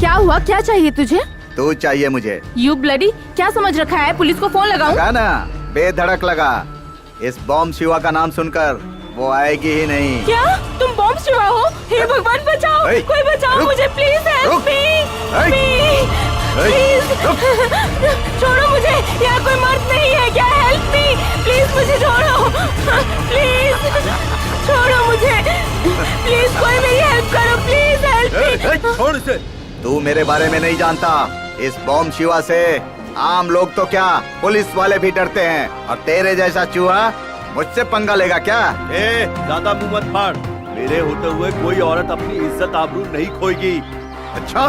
क्या हुआ, क्या चाहिए तुझे? तू चाहिए मुझे। यू ब्लडी, क्या समझ रखा है? पुलिस को फोन लगाऊं? लगा ना, बेधड़क लगा। इस बॉम्ब शिवा का नाम सुनकर वो आएगी ही नहीं। क्या तुम बॉम्ब शिवा हो? हे भगवान बचाओ, कोई बचाओ मुझे, प्लीज हेल्प मी, प्लीज छोड़ो मुझे, यहाँ कोई मर्द नहीं है क्या? हेल्प मी प्लीज, मुझे छोड़ो प्लीज, छोड़ो मुझे प्लीज, कोई मेरी हेल्प करो प्लीज, हेल्प मी। छोड़ इसे। तू मेरे बारे में नहीं जानता। इस बॉम्ब शिवा से आम लोग तो क्या, पुलिस वाले भी डरते हैं, और तेरे जैसा चूहा मुझसे पंगा लेगा क्या? ज्यादा मुंह मत फाड़। मेरे होते हुए कोई औरत अपनी इज्जत आबरू नहीं खोएगी। अच्छा,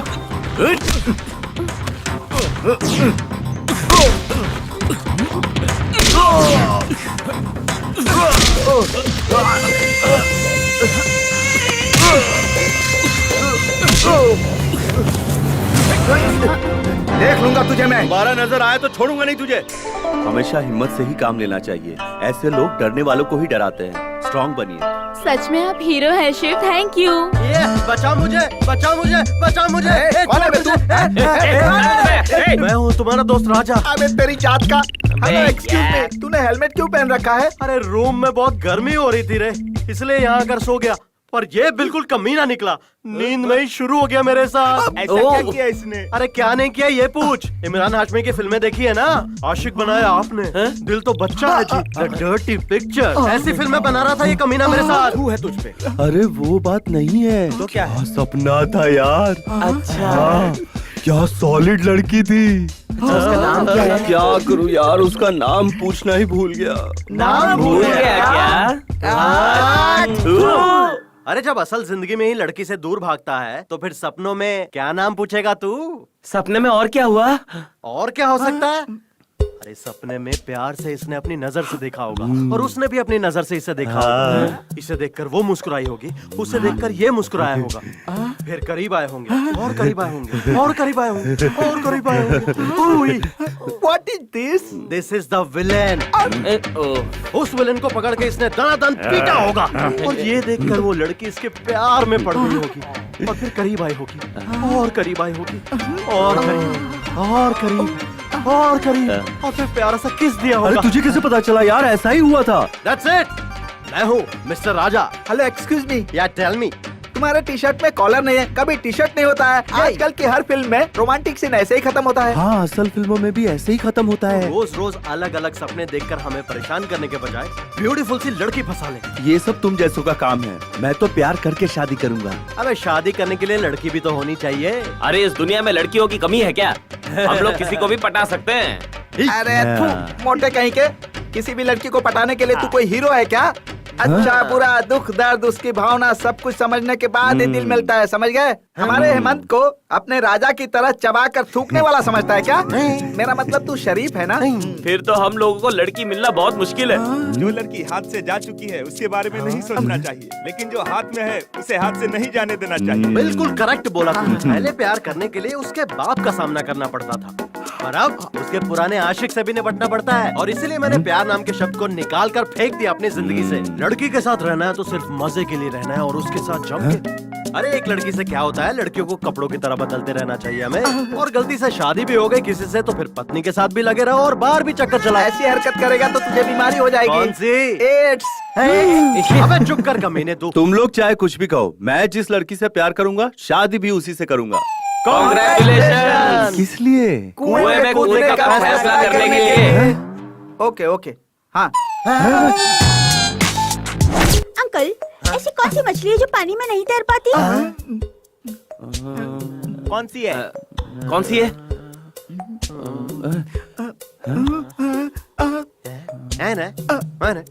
देख लूंगा तुझे मैं। दोबारा नजर आया तो छोड़ूंगा नहीं तुझे। हमेशा हिम्मत से ही काम लेना चाहिए। ऐसे लोग डरने वालों को ही डराते हैं। स्ट्रॉन्ग बनिए। सच में आप हीरो हैं शिव, थैंक यू। बचा मुझे, बचा मुझे, बचा मुझे। कौन है बे तू? मैं हूँ तुम्हारा दोस्त राजा। अबे तेरी जात का। हेलो एक्सक्यूज मी, तूने हेलमेट क्यों पहन रखा है? अरे रूम में बहुत गर्मी हो रही थी रे, इसलिए यहाँ आकर सो गया। पर ये बिल्कुल कमीना निकला, नींद में ही शुरू हो गया मेरे साथ। ऐसा क्या किया इसने? अरे क्या नहीं किया ये पूछ। इमरान हाशमी की फिल्में देखी है ना? आशिक बनाया आपने, दिल तो बच्चा है जी। द डर्टी पिक्चर, ऐसी फिल्में बना रहा था ये कमीना मेरे साथ। है तुझ पे। अरे वो बात नहीं है तो क्या है? सपना था यार। अच्छा, क्या सॉलिड लड़की थी। उसका नाम क्या है? क्या करूं यार, उसका नाम पूछना ही भूल गया। नाम भूल गया क्या? अरे जब असल जिंदगी में ही लड़की से दूर भागता है तो फिर सपनों में क्या नाम पूछेगा तू? सपने में और क्या हुआ? और क्या हो सकता है? अरे सपने में प्यार से इसने अपनी नजर से देखा होगा, और उसने भी अपनी नजर से इसे देखा होगा। इसे देखकर वो मुस्कुराई होगी, उसे देखकर ये मुस्कुराया होगा। फिर करीब आए होंगे, और करीब आए होंगे, और करीब आए होंगे, और करीब आए होंगे। What is this? This is the villain. उस विलेन को पकड़ के इसने दनादन पीटा होगा, और ये देखकर वो लड़की इसके प्यार में पड़ गई होगी, और फिर करीब आई होगी, और करीब आई होगी, और करीब, और करीब, और करीब, और फिर प्यारा सा किस दिया होगा। तुझे कैसे पता चला यार? ऐसा ही हुआ था। That's it. मैं हूँ मिस्टर राजा। हेलो एक्सक्यूज मी, या टेल मी। तुम्हारे टी शर्ट में कॉलर नहीं है, कभी टी शर्ट नहीं होता है। आजकल की हर फिल्म में रोमांटिक सीन ऐसे ही खत्म होता है। हाँ, असल फिल्मों में भी ऐसे ही खत्म होता है। रोज रोज अलग अलग सपने देखकर हमें परेशान करने के बजाय ब्यूटीफुल सी लड़की फंसा ले। ये सब तुम जैसों का काम है। मैं तो प्यार करके शादी करूंगा। अबे शादी करने के लिए लड़की भी तो होनी चाहिए। अरे इस दुनिया में लड़कियों की कमी है क्या? हम लोग किसी को भी पटा सकते हैं। अरे थू, मोटे कहीं के, किसी भी लड़की को पटाने के लिए तू कोई हीरो है क्या? अच्छा बुरा, दुख दर्द, उसकी भावना सब कुछ समझने के बाद ही दिल मिलता है, समझ गए? हमारे हेमंत को अपने राजा की तरह चबा कर थूकने वाला समझता है क्या? मेरा मतलब तू शरीफ है ना? फिर तो हम लोगों को लड़की मिलना बहुत मुश्किल है। जो लड़की हाथ से जा चुकी है उसके बारे में नहीं सोचना चाहिए, लेकिन जो हाथ में है उसे हाथ से नहीं जाने देना चाहिए। बिल्कुल करेक्ट बोला तुमने। पहले प्यार करने के लिए उसके बाप का सामना करना पड़ता था, पर अब उसके पुराने आशिक से भी निपटना पड़ता है। और इसीलिए मैंने प्यार नाम के शब्द को निकाल कर फेंक दिया अपनी जिंदगी से। लड़की के साथ रहना है तो सिर्फ मजे के लिए रहना है, और उसके साथ जम के। अरे एक लड़की से क्या होता है, लड़कियों को कपड़ों की तरह बदलते रहना चाहिए हमें। और गलती से शादी भी हो गई किसी से तो फिर पत्नी के साथ भी लगे रहो और बाहर भी चक्कर चला। ऐसी हरकत करेगा तो तुझे बीमारी हो जाएगी। कौन सी? एड्स। अबे चुप कर कमीने तू। तुम लोग चाहे कुछ भी कहो, मैं जिस लड़की से प्यार करूंगा शादी भी उसी से करूंगा। कांग्रेचुलेशन। किस लिए? कुएं में कूदने का फैसला करने के लिए। ओके ओके, हाँ। अंकल, ऐसी कौन सी मछली है जो पानी में नहीं तैर पाती? कौन सी है? कौन सी है? है ना? है ना?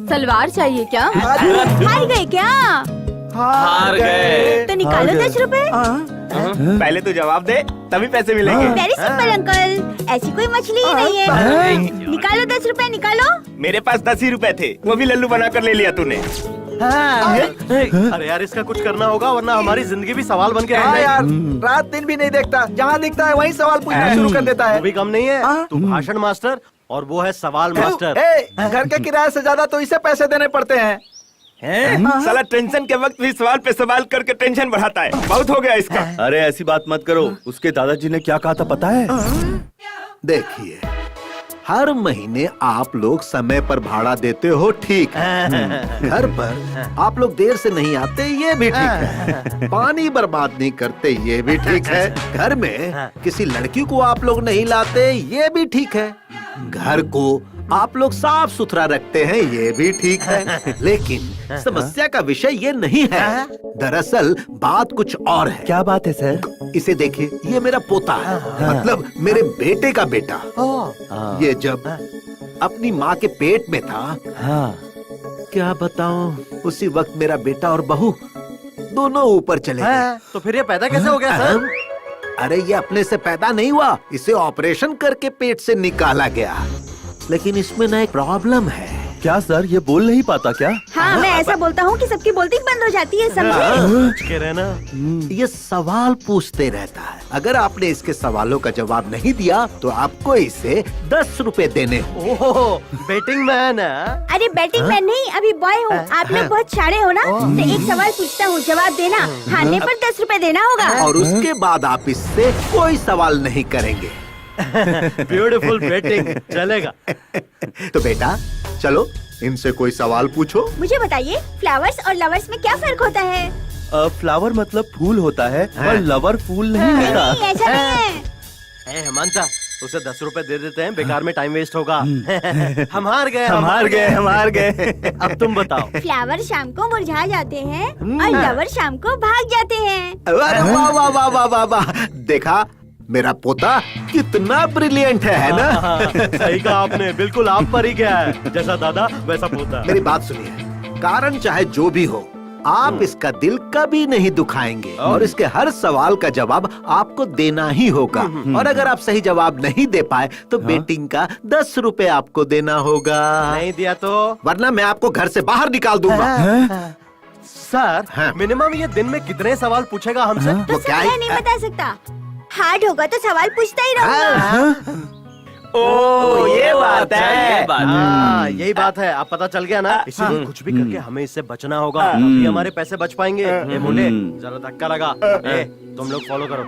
सलवार चाहिए क्या? हार गए क्या? हार गए। तो निकालो 10 रुपए। पहले तो जवाब दे, तभी पैसे मिलेंगे। वेरी सिंपल अंकल, ऐसी कोई मछली ही नहीं है। निकालो 10 रुपए, निकालो। मेरे पास 10 ही रुपए थे, वो भी लल्लू बनाकर ले लिया तूने। अरे यार इसका कुछ करना होगा, वरना हमारी जिंदगी भी सवाल बन के रह हाँ जाएगी। यार, रात दिन भी नहीं देखता, जहाँ दिखता है वहीं सवाल पूछना शुरू कर देता है। वो भी कम नहीं है। तू भाषण मास्टर और वो है सवाल मास्टर। घर के किराए से ज्यादा तो इसे पैसे देने पड़ते हैं। साला टेंशन के वक्त भी सवाल पे सवाल करके टेंशन बढ़ाता है। बहुत हो गया इसका। अरे ऐसी बात मत करो, उसके दादाजी ने क्या कहा था पता है? देखिए, हर महीने आप लोग समय पर भाड़ा देते हो, ठीक है। घर पर आप लोग देर से नहीं आते, ये भी ठीक है। पानी बर्बाद नहीं करते, ये भी ठीक है। घर में किसी लड़की को आप लोग नहीं लाते, ये भी ठीक है। घर को आप लोग साफ सुथरा रखते हैं, ये भी ठीक है। लेकिन समस्या का विषय ये नहीं है। दरअसल बात कुछ और है। क्या बात है सर? इसे देखिए, ये मेरा पोता है, मतलब मेरे बेटे का बेटा। ये जब अपनी माँ के पेट में था, हाँ। क्या बताऊं, उसी वक्त मेरा बेटा और बहू दोनों ऊपर चले गए। तो फिर ये पैदा कैसे हो गया सर? अरे ये अपने से पैदा नहीं हुआ, इसे ऑपरेशन करके पेट से निकाला गया। लेकिन इसमें ना एक प्रॉब्लम है। क्या सर, ये बोल नहीं पाता क्या? हाँ, मैं ऐसा बोलता हूँ कि सबकी बोलती बंद हो जाती है, समझे? कह रहे ना, ये सवाल पूछते रहता है। अगर आपने इसके सवालों का जवाब नहीं दिया तो आपको इसे 10 रुपए देने होंगे। ओहो, बेटिंग मैन है। अरे बैटिंग मैन नहीं, अभी बॉय हूँ। आप लोग बहुत सारे हो ना, तो एक सवाल पूछता हूँ, जवाब देना। हारने पर 10 रुपए देना होगा। और उसके बाद आप इससे कोई सवाल नहीं करेंगे। ब्यूटीफुल बेटिंग, चलेगा। तो बेटा चलो, इनसे कोई सवाल पूछो। मुझे बताइए, फ्लावर्स और लवर्स में क्या फर्क होता है? फ्लावर मतलब फूल होता है और लवर फूल नहीं होता। नहीं, ऐसा नहीं है। हेमंता, उसे 10 रुपए दे देते हैं, बेकार में टाइम वेस्ट होगा। हम हार गए। हार गए। अब तुम बताओ। फ्लावर शाम को मुरझा जाते हैं और लवर शाम को भाग जाते हैं। अरे वाह वाह वाह वाह वाह वाह, देखा मेरा पोता कितना ब्रिलियंट है ना? सही कहा आपने, बिल्कुल आप पर ही क्या है, जैसा दादा वैसा पोता। मेरी बात सुनिए, कारण चाहे जो भी हो, आप इसका दिल कभी नहीं दुखाएंगे और इसके हर सवाल का जवाब आपको देना ही होगा। और अगर आप सही जवाब नहीं दे पाए तो बेटिंग का 10 रुपए आपको देना होगा। नहीं दिया तो? वरना मैं आपको घर से बाहर निकाल दूंगा। सर, हाँ। मिनिमम ये दिन में कितने सवाल पूछेगा हमसे? तो क्या समय नहीं बता सकता। हार्ड होगा तो सवाल पूछता ही रहूंगा। ओ, ये बात है। ये बात है। यही बात है, अब पता चल गया ना। इसीलिए कुछ भी करके हमें इससे बचना होगा, तभी हमारे पैसे बच पाएंगे। ये मुंडे, जरा धक्का लगा। ए, तुम लोग फॉलो करो।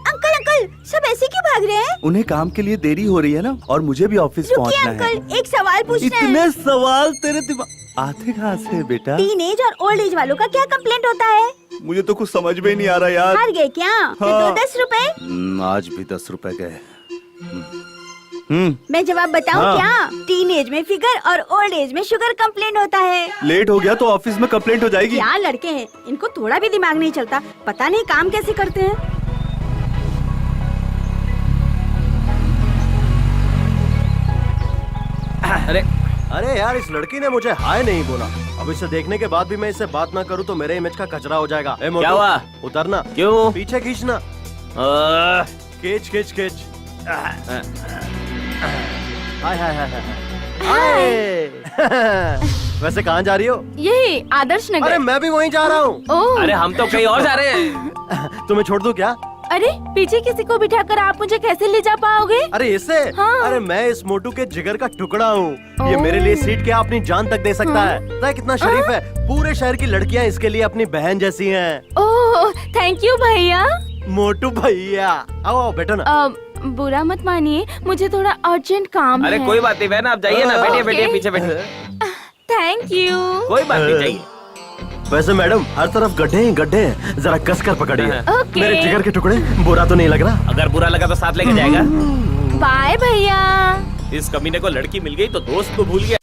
अंकल अंकल, सब ऐसे क्यों भाग रहे हैं? उन्हें काम के लिए देरी हो रही है ना, और मुझे भी ऑफिस रुकिए पहुंचना है। अंकल, एक सवाल पूछना है। इतने सवाल तेरे दिमाग आते कहाँ से बेटा? टीनेज और ओल्ड एज वालों का क्या कंप्लेंट होता है? मुझे तो कुछ समझ में नहीं आ रहा यार। हार गए क्या? तो हाँ। दो 10 रुपए। आज भी 10 रुपए गए। मैं जवाब बताऊं हाँ। क्या? टीनेज में फिगर और ओल्ड एज में शुगर कंप्लेंट होता है। लेट हो गया तो ऑफिस में कंप्लेंट हो जाएगी। क्या लड़के हैं, इनको थोड़ा भी दिमाग नहीं चलता, पता नहीं काम कैसे करते हैं। अरे यार, इस लड़की ने मुझे हाय नहीं बोला। अब इसे देखने के बाद भी मैं इससे बात ना करूं तो मेरे इमेज का कचरा हो जाएगा। ए मोटू, क्या हुआ? उतरना। क्यों? पीछे खींचना। खींच खींच खींच। हाय हाय हाय हाय। वैसे कहाँ जा रही हो? यही आदर्श नगर। अरे मैं भी वहीं जा रहा हूँ। ओह, अरे हम तो कहीं और जा रहे हैं। तुम्हें छोड़ दूं क्या? अरे पीछे किसी को बिठाकर आप मुझे कैसे ले जा पाओगे? अरे इससे? हाँ। अरे मैं इस मोटू के जिगर का टुकड़ा हूँ। ये मेरे लिए सीट क्या अपनी जान तक दे सकता है। पता है कितना शरीफ है? पूरे शहर की लड़कियाँ इसके लिए अपनी बहन जैसी हैं। ओह, थैंक यू भैया। मोटू भैया, आओ आओ बैठो ना। बुरा मत मानिए, मुझे थोड़ा अर्जेंट काम अरे है। कोई बात नहीं बहन, आप जाइए ना। बैठिए ओके। बैठिए, पीछे बैठिए। Thank you. कोई बात नहीं, जाइए। वैसे मैडम, हर तरफ गड्ढे ही गड्ढे हैं, जरा कस कर पकड़िए। ओके। मेरे जिगर के टुकड़े, बुरा तो नहीं लग रहा? अगर बुरा लगा तो साथ लेके जाएगा। बाय भैया। इस कमीने को लड़की मिल गई तो दोस्त को भूल गया।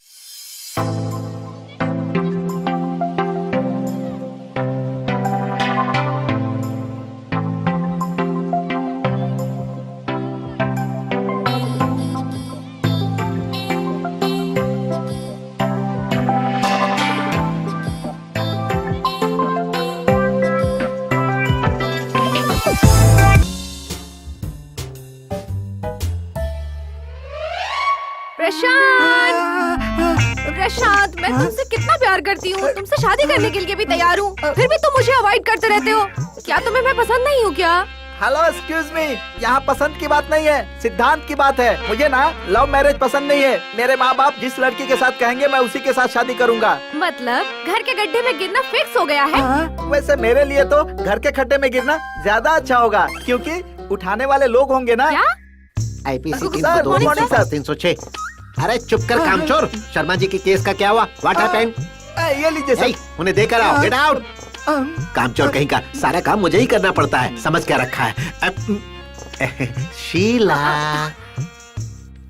प्रशांत, मैं तुमसे कितना प्यार करती हूँ, तुमसे शादी करने के लिए भी तैयार हूँ, फिर भी तुम मुझे अवॉइड करते रहते हो। क्या तुम्हें मैं पसंद नहीं हूँ क्या? हेलो एक्सक्यूज मी, यहाँ पसंद की बात नहीं है, सिद्धांत की बात है। मुझे ना लव मैरिज पसंद नहीं है। मेरे माँ बाप जिस लड़की के साथ कहेंगे मैं उसी के साथ शादी करूँगा। मतलब घर के गड्ढे में गिरना फिक्स हो गया है? वैसे मेरे लिए तो घर के खड्डे में गिरना ज्यादा अच्छा होगा, क्योंकि उठाने वाले लोग होंगे ना। क्या? IPC sir, good morning sir. 306। अरे चुप कर कामचोर, शर्मा जी की केस का क्या हुआ? What happened? ये लीजिए सर। उन्हें देकर आओ, गेट आउट। कामचोर कहीं का, सारा काम मुझे ही करना पड़ता है, समझ क्या रखा है। शीला,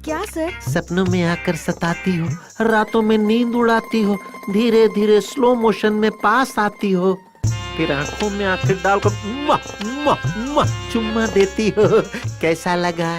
क्या सर? सपनों में आकर सताती हो, रातों में नींद उड़ाती हो, धीरे धीरे स्लो मोशन में पास आती हो, फिर आंखों में आंखें डालकर चुम्मा देती हो। कैसा लगा?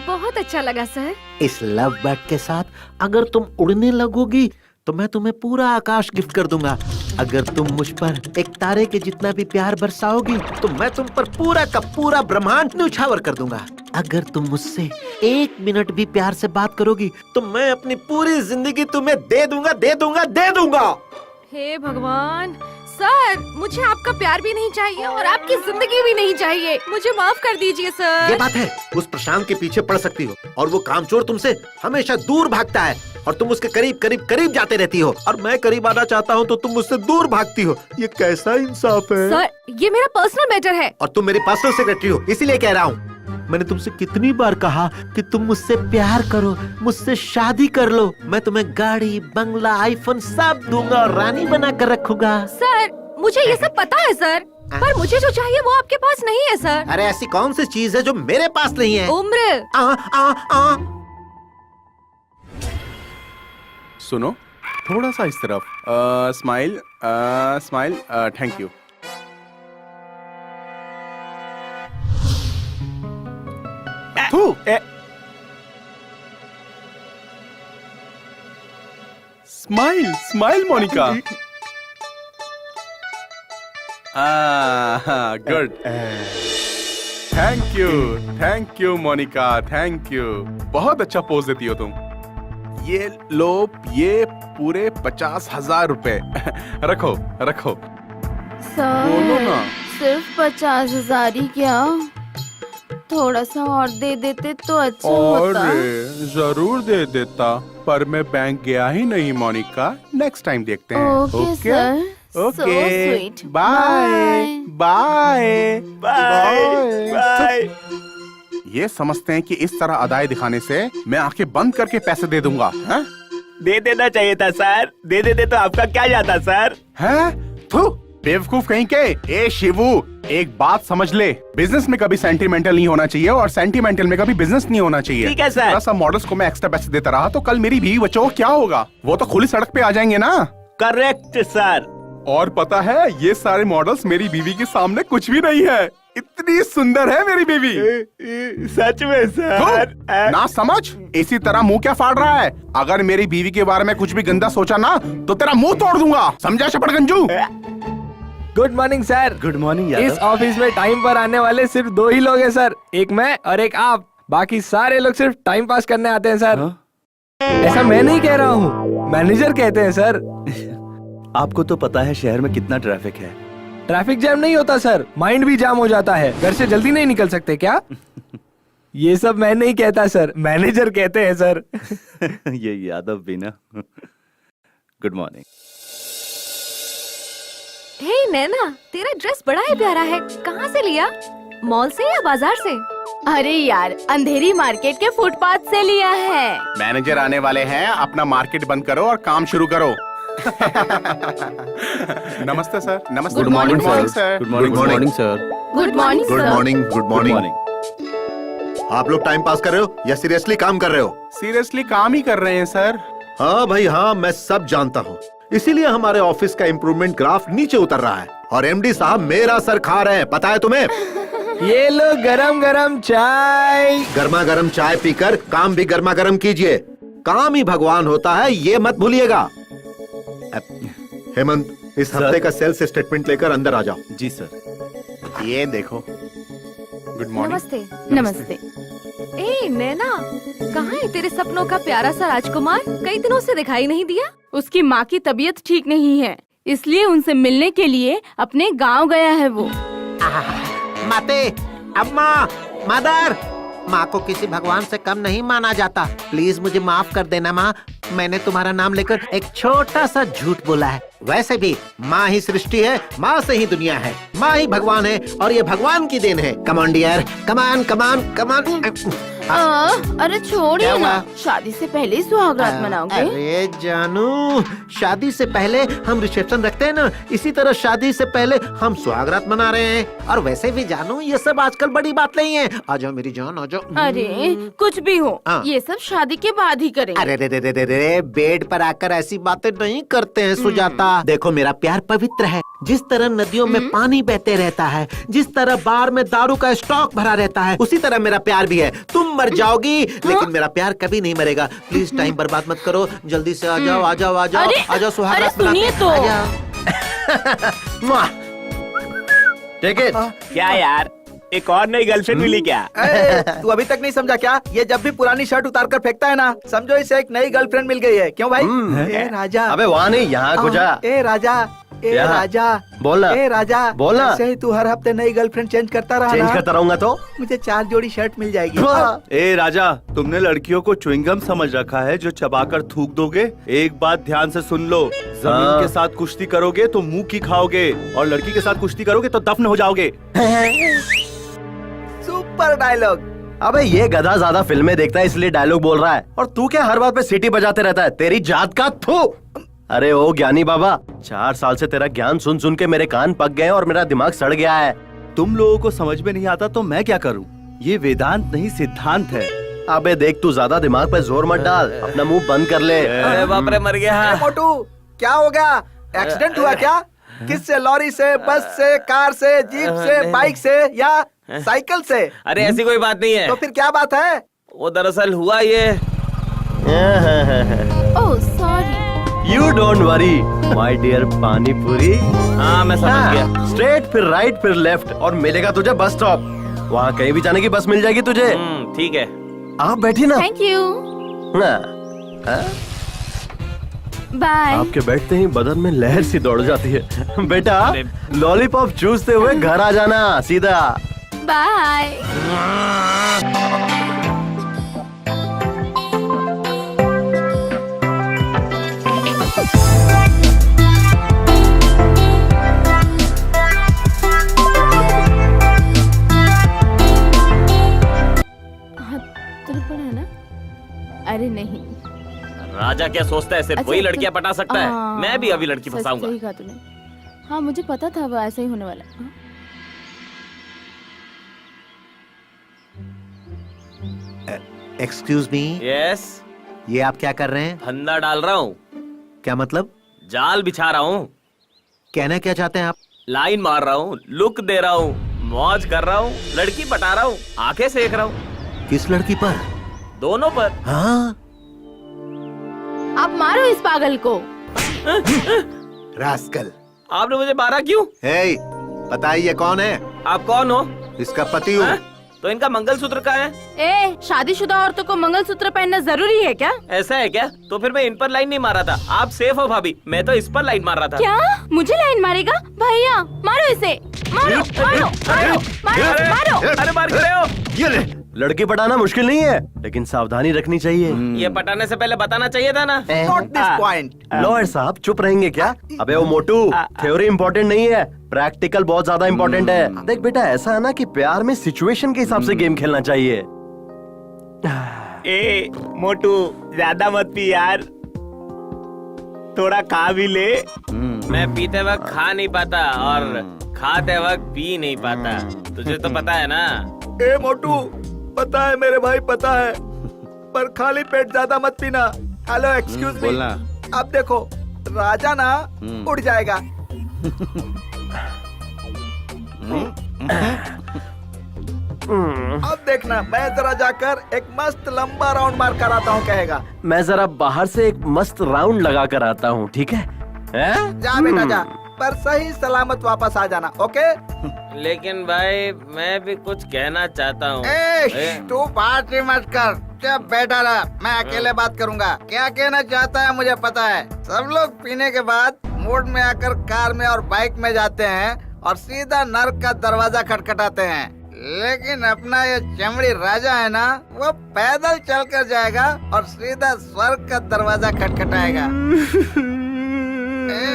बहुत अच्छा लगा सर। इस लव बर्ड के साथ अगर तुम उड़ने लगोगी तो मैं तुम्हें पूरा आकाश गिफ्ट कर दूंगा। अगर तुम मुझ पर एक तारे के जितना भी प्यार बरसाओगी तो मैं तुम पर पूरा का पूरा ब्रह्मांड न्यौछावर कर दूंगा। अगर तुम मुझसे 1 मिनट भी प्यार से बात करोगी तो मैं अपनी पूरी जिंदगी तुम्हें दे दूंगा। हे भगवान, सर मुझे आपका प्यार भी नहीं चाहिए और आपकी जिंदगी भी नहीं चाहिए। मुझे माफ कर दीजिए सर। ये बात है, उस प्रशांत के पीछे पड़ सकती हो और वो कामचोर तुमसे हमेशा दूर भागता है और तुम उसके करीब जाते रहती हो, और मैं करीब आना चाहता हूँ तो तुम मुझसे दूर भागती हो। ये कैसा इंसाफ है? सर ये मेरा पर्सनल मैटर है। और तुम मेरी पर्सनल सेक्रेटरी हो, इसीलिए कह रहा हूँ। मैंने तुमसे कितनी बार कहा कि तुम मुझसे प्यार करो, मुझसे शादी कर लो। मैं तुम्हें गाड़ी, बंगला, आईफोन सब दूंगा और रानी बना कर रखूंगा। सर मुझे ये सब पता है सर, पर मुझे जो चाहिए वो आपके पास नहीं है सर। अरे ऐसी कौन सी चीज है जो मेरे पास नहीं है? उम्र। सुनो, थोड़ा सा इस तरफ। Smile, smile, thank you. Smile, smile Monica. Good. Thank you Monica, thank you. बहुत अच्छा पोज देती हो तुम। ये लो, ये पूरे 50,000 रुपए। रखो। बोलो ना। सिर्फ 50,000 ही क्या? थोड़ा सा और दे देते तो अच्छा होता। जरूर दे देता, पर मैं बैंक गया ही नहीं मोनिका। नेक्स्ट टाइम देखते हैं। Okay sir. Okay, bye. ये समझते हैं कि इस तरह अदाएं दिखाने से मैं आंखें बंद करके पैसे दे दूंगा। हैं? दे देना चाहिए था सर। दे देते तो आपका क्या जाता सर? हैं? थू, बेवकूफ कहीं के। ए शिवू, एक बात समझ ले, बिजनेस में कभी सेंटिमेंटल नहीं होना चाहिए और सेंटिमेंटल में कभी बिजनेस नहीं होना चाहिए। ठीक है सर। सब मॉडल्स को मैं एक्स्ट्रा पैसे देता रहा तो कल मेरी बीवी बच्चों को क्या होगा? वो तो खुली सड़क पे आ जाएंगे ना। Correct sir. और पता है, ये सारे मॉडल्स मेरी बीवी के सामने कुछ भी नहीं है। इतनी सुंदर है मेरी बीवी। सच में सर। ना समझ, इसी तरह मुंह क्या फाड़ रहा है? अगर मेरी बीवी के बारे में कुछ भी गंदा सोचा ना तो तेरा मुंह तोड़ दूंगा, समझा शपड़गंजू? Good morning sir. Good morning Yadav. इस ऑफिस में टाइम पर आने वाले सिर्फ 2 ही लोग हैं सर, एक मैं और एक आप। बाकी सारे लोग सिर्फ टाइम पास करने आते हैं सर। ऐसा मैं नहीं कह रहा हूँ, मैनेजर कहते हैं सर। आपको तो पता है शहर में कितना ट्रैफिक है। ट्रैफिक जैम नहीं होता सर, माइंड भी जाम हो जाता है। घर से जल्दी नहीं निकल सकते क्या? ये सब मैं नहीं कहता सर, मैनेजर कहते हैं सर। ये यादव भी ना। Good morning. हे नैना, तेरा ड्रेस बड़ा ही प्यारा है। कहाँ से लिया? मॉल से या बाजार से? अरे यार, अंधेरी मार्केट के फुटपाथ से लिया है। मैनेजर आने वाले हैं, अपना मार्केट बंद करो और काम शुरू करो। नमस्ते सर। नमस्ते। Good morning sir. Good morning sir. Good morning sir. Good morning. आप लोग टाइम पास कर रहे हो या सीरियसली काम कर रहे हो? सीरियसली काम ही कर रहे हैं सर। हाँ भाई हाँ, मैं सब जानता हूँ। इसीलिए हमारे ऑफिस का इम्प्रूवमेंट ग्राफ नीचे उतर रहा है और एमडी साहब मेरा सर खा रहे हैं, पता है तुम्हें? ये लो गरम गरम चाय। गर्मा गर्म चाय पीकर काम भी गर्मा गर्म कीजिए। काम ही भगवान होता है, ये मत भूलिएगा। हेमंत, इस हफ्ते का सेल्स स्टेटमेंट लेकर अंदर आ जाओ। जी सर। ये देखो। Good morning. नमस्ते। नमस्ते। ए नैना, कहाँ है तेरे सपनों का प्यारा सा राजकुमार? कई दिनों से दिखाई नहीं दिया। उसकी माँ की तबीयत ठीक नहीं है, इसलिए उनसे मिलने के लिए अपने गांव गया है वो। माते, अम्मा, मदर। माँ को किसी भगवान से कम नहीं माना जाता। प्लीज मुझे माफ कर देना माँ, मैंने तुम्हारा नाम लेकर एक छोटा सा झूठ बोला है। वैसे भी माँ ही सृष्टि है, माँ से ही दुनिया है, माँ ही भगवान है और ये भगवान की देन है। कम ऑन डियर, कमान कमान कमान। अरे छोड़िए ना, शादी से पहले ही सुहागरात मनाओगे? अरे जानू, शादी से पहले हम रिसेप्शन रखते हैं ना, इसी तरह शादी से पहले हम सुहागरात मना रहे हैं। और वैसे भी जानू, ये सब आजकल बड़ी बात नहीं है। आ जाओ मेरी जान, आ जाओ। अरे कुछ भी हो, ये सब शादी के बाद ही करेंगे। अरे रे रे रे रे रे, बेड पर आकर ऐसी बातें नहीं करते हैं सुजाता। देखो मेरा प्यार पवित्र है। जिस तरह नदियों में पानी बहते रहता है, जिस तरह बार में दारू का स्टॉक भरा रहता है, उसी तरह मेरा प्यार भी है। तुम मर जाओगी लेकिन मेरा प्यार कभी नहीं मरेगा। प्लीज टाइम बर्बाद मत करो, जल्दी से आ जाओ, आ जाओ, आ जाओ, आ जाओ, सुहागरात सुनिए तो। Take it. क्या यार, एक और नई गर्लफ्रेंड मिली क्या? तू अभी तक नहीं समझा क्या? ये जब भी पुरानी शर्ट उतार कर फेंकता है ना, समझो इसे एक नई गर्लफ्रेंड मिल गई है। क्यों भाई? ए राजा। अबे वहाँ नहीं, यहाँ को जा। ए राजा, ए यहाँ। राजा, बोलना। ए राजा, बोलना। ऐसे ही तू हर हफ्ते नई गर्लफ्रेंड चेंज करता रहा चेंज ना, करता रहूंगा तो मुझे 4 जोड़ी शर्ट मिल जाएगी। ए राजा, तुमने लड़कियों को च्युइंगम समझ रखा है जो चबाकर थूक दोगे? एक बात ध्यान से सुन लो, जमीन के साथ कुश्ती करोगे तो मुंह की खाओगे, और लड़की के साथ कुश्ती करोगे तो दफन हो जाओगे। Super dialogue. अबे ये गधा ज्यादा फिल्में देखता है इसलिए डायलॉग बोल रहा है, और तू क्या हर बात पे सीटी बजाते रहता है? तेरी जात का थू। अरे ओ ज्ञानी बाबा, 4 साल से तेरा ज्ञान सुन सुन के मेरे कान पक गए और मेरा दिमाग सड़ गया है। तुम लोगों को समझ में नहीं आता तो मैं क्या करूं? ये वेदांत नहीं सिद्धांत है। अबे देख, तू ज्यादा दिमाग पे जोर मत डाल, अपना मुंह बंद कर ले। अरे बाप रे, मर गया। मोटू, क्या हो गया? एक्सीडेंट हुआ क्या? किससे? लॉरी से, बस से, कार से, जीप से, बाइक से या साइकिल से? अरे ऐसी कोई बात नहीं है। तो फिर क्या बात है? वो दरअसल हुआ ये। Oh sorry. You don't worry my dear pani puri. हाँ मैं समझ गया। स्ट्रेट फिर राइट फिर लेफ्ट और मिलेगा तुझे बस स्टॉप। वहाँ कहीं भी जाने की बस मिल जाएगी तुझे। ठीक है, आप बैठी ना। Thank you. बाय। आपके बैठते ही बदन में लहर सी दौड़ जाती है। बेटा लॉलीपॉप चूसते हुए घर आ जाना सीधा। बाय। है ना? अरे नहीं, राजा क्या सोचता है सिर्फ वही लड़कियां पटा सकता है? मैं भी अभी लड़की सच फंसाऊंगा। सही कहा तूने। हाँ मुझे पता था वो ऐसा ही होने वाला। Excuse me. यस। ये आप क्या कर रहे हैं? फंदा डाल रहा हूँ। क्या मतलब? जाल बिछा रहा हूँ। कहना क्या चाहते हैं आप? लाइन मार रहा हूँ, लुक दे रहा हूँ, मौज कर रहा हूँ, लड़की पटा रहा हूँ, आंखें सेक रहा हूँ। किस लड़की पर? दोनों पर। हाँ? आप मारो इस पागल को। रास्कल। आपने मुझे मारा क्यों? हे, बताइए कौन है? आप कौन हो? इसका पति हूँ। तो इनका मंगलसूत्र कहाँ है? ए, शादीशुदा औरतों को मंगलसूत्र पहनना जरूरी है क्या? ऐसा है क्या? तो फिर मैं इन पर लाइन नहीं मारा था। आप सेफ हो भाभी, मैं तो इस पर लाइन मार रहा था। क्या? मुझे लाइन मारेगा? भैया मारो इसे, मारो मारो मारो मारो मारो। अरे मार रहे हो? ये ले। लड़की पटाना मुश्किल नहीं है, लेकिन सावधानी रखनी चाहिए। ये पटाने से पहले बताना चाहिए था ना। Note this point. लॉयर साहब चुप रहेंगे क्या? अबे वो मोटू, थ्योरी इम्पोर्टेंट नहीं है, प्रैक्टिकल बहुत ज्यादा इम्पोर्टेंट है। देख बेटा, ऐसा है ना कि प्यार में सिचुएशन के हिसाब से गेम खेलना चाहिए। ए मोटू, ज्यादा मत पी यार, थोड़ा खा भी ले। मैं पीते वक्त खा नहीं पाता और खाते वक्त पी नहीं पाता, तुझे तो पता है ना। ए मोटू, पता है मेरे भाई, पता है, पर खाली पेट ज्यादा मत पीना। Hello excuse me. अब देखो, राजा ना उड़ जाएगा। अब देखना, मैं जरा जाकर एक मस्त लंबा राउंड मार कर आता हूँ, कहेगा। मैं जरा बाहर से एक मस्त राउंड लगा कर आता हूँ, ठीक है? जा बेटा जा, पर सही सलामत वापस आ जाना, ओके? लेकिन भाई मैं भी कुछ कहना चाहता हूँ। तू बात ही मत कर, जब बैठा रहा, मैं अकेले बात करूंगा। क्या कहना चाहता है मुझे पता है। सब लोग पीने के बाद मूड में आकर कार में और बाइक में जाते हैं, और सीधा नर्क का दरवाजा खटखटाते हैं। लेकिन अपना ये चमड़ी राजा है ना, वो पैदल चलकर जाएगा और सीधा स्वर्ग का दरवाजा खटखटाएगा।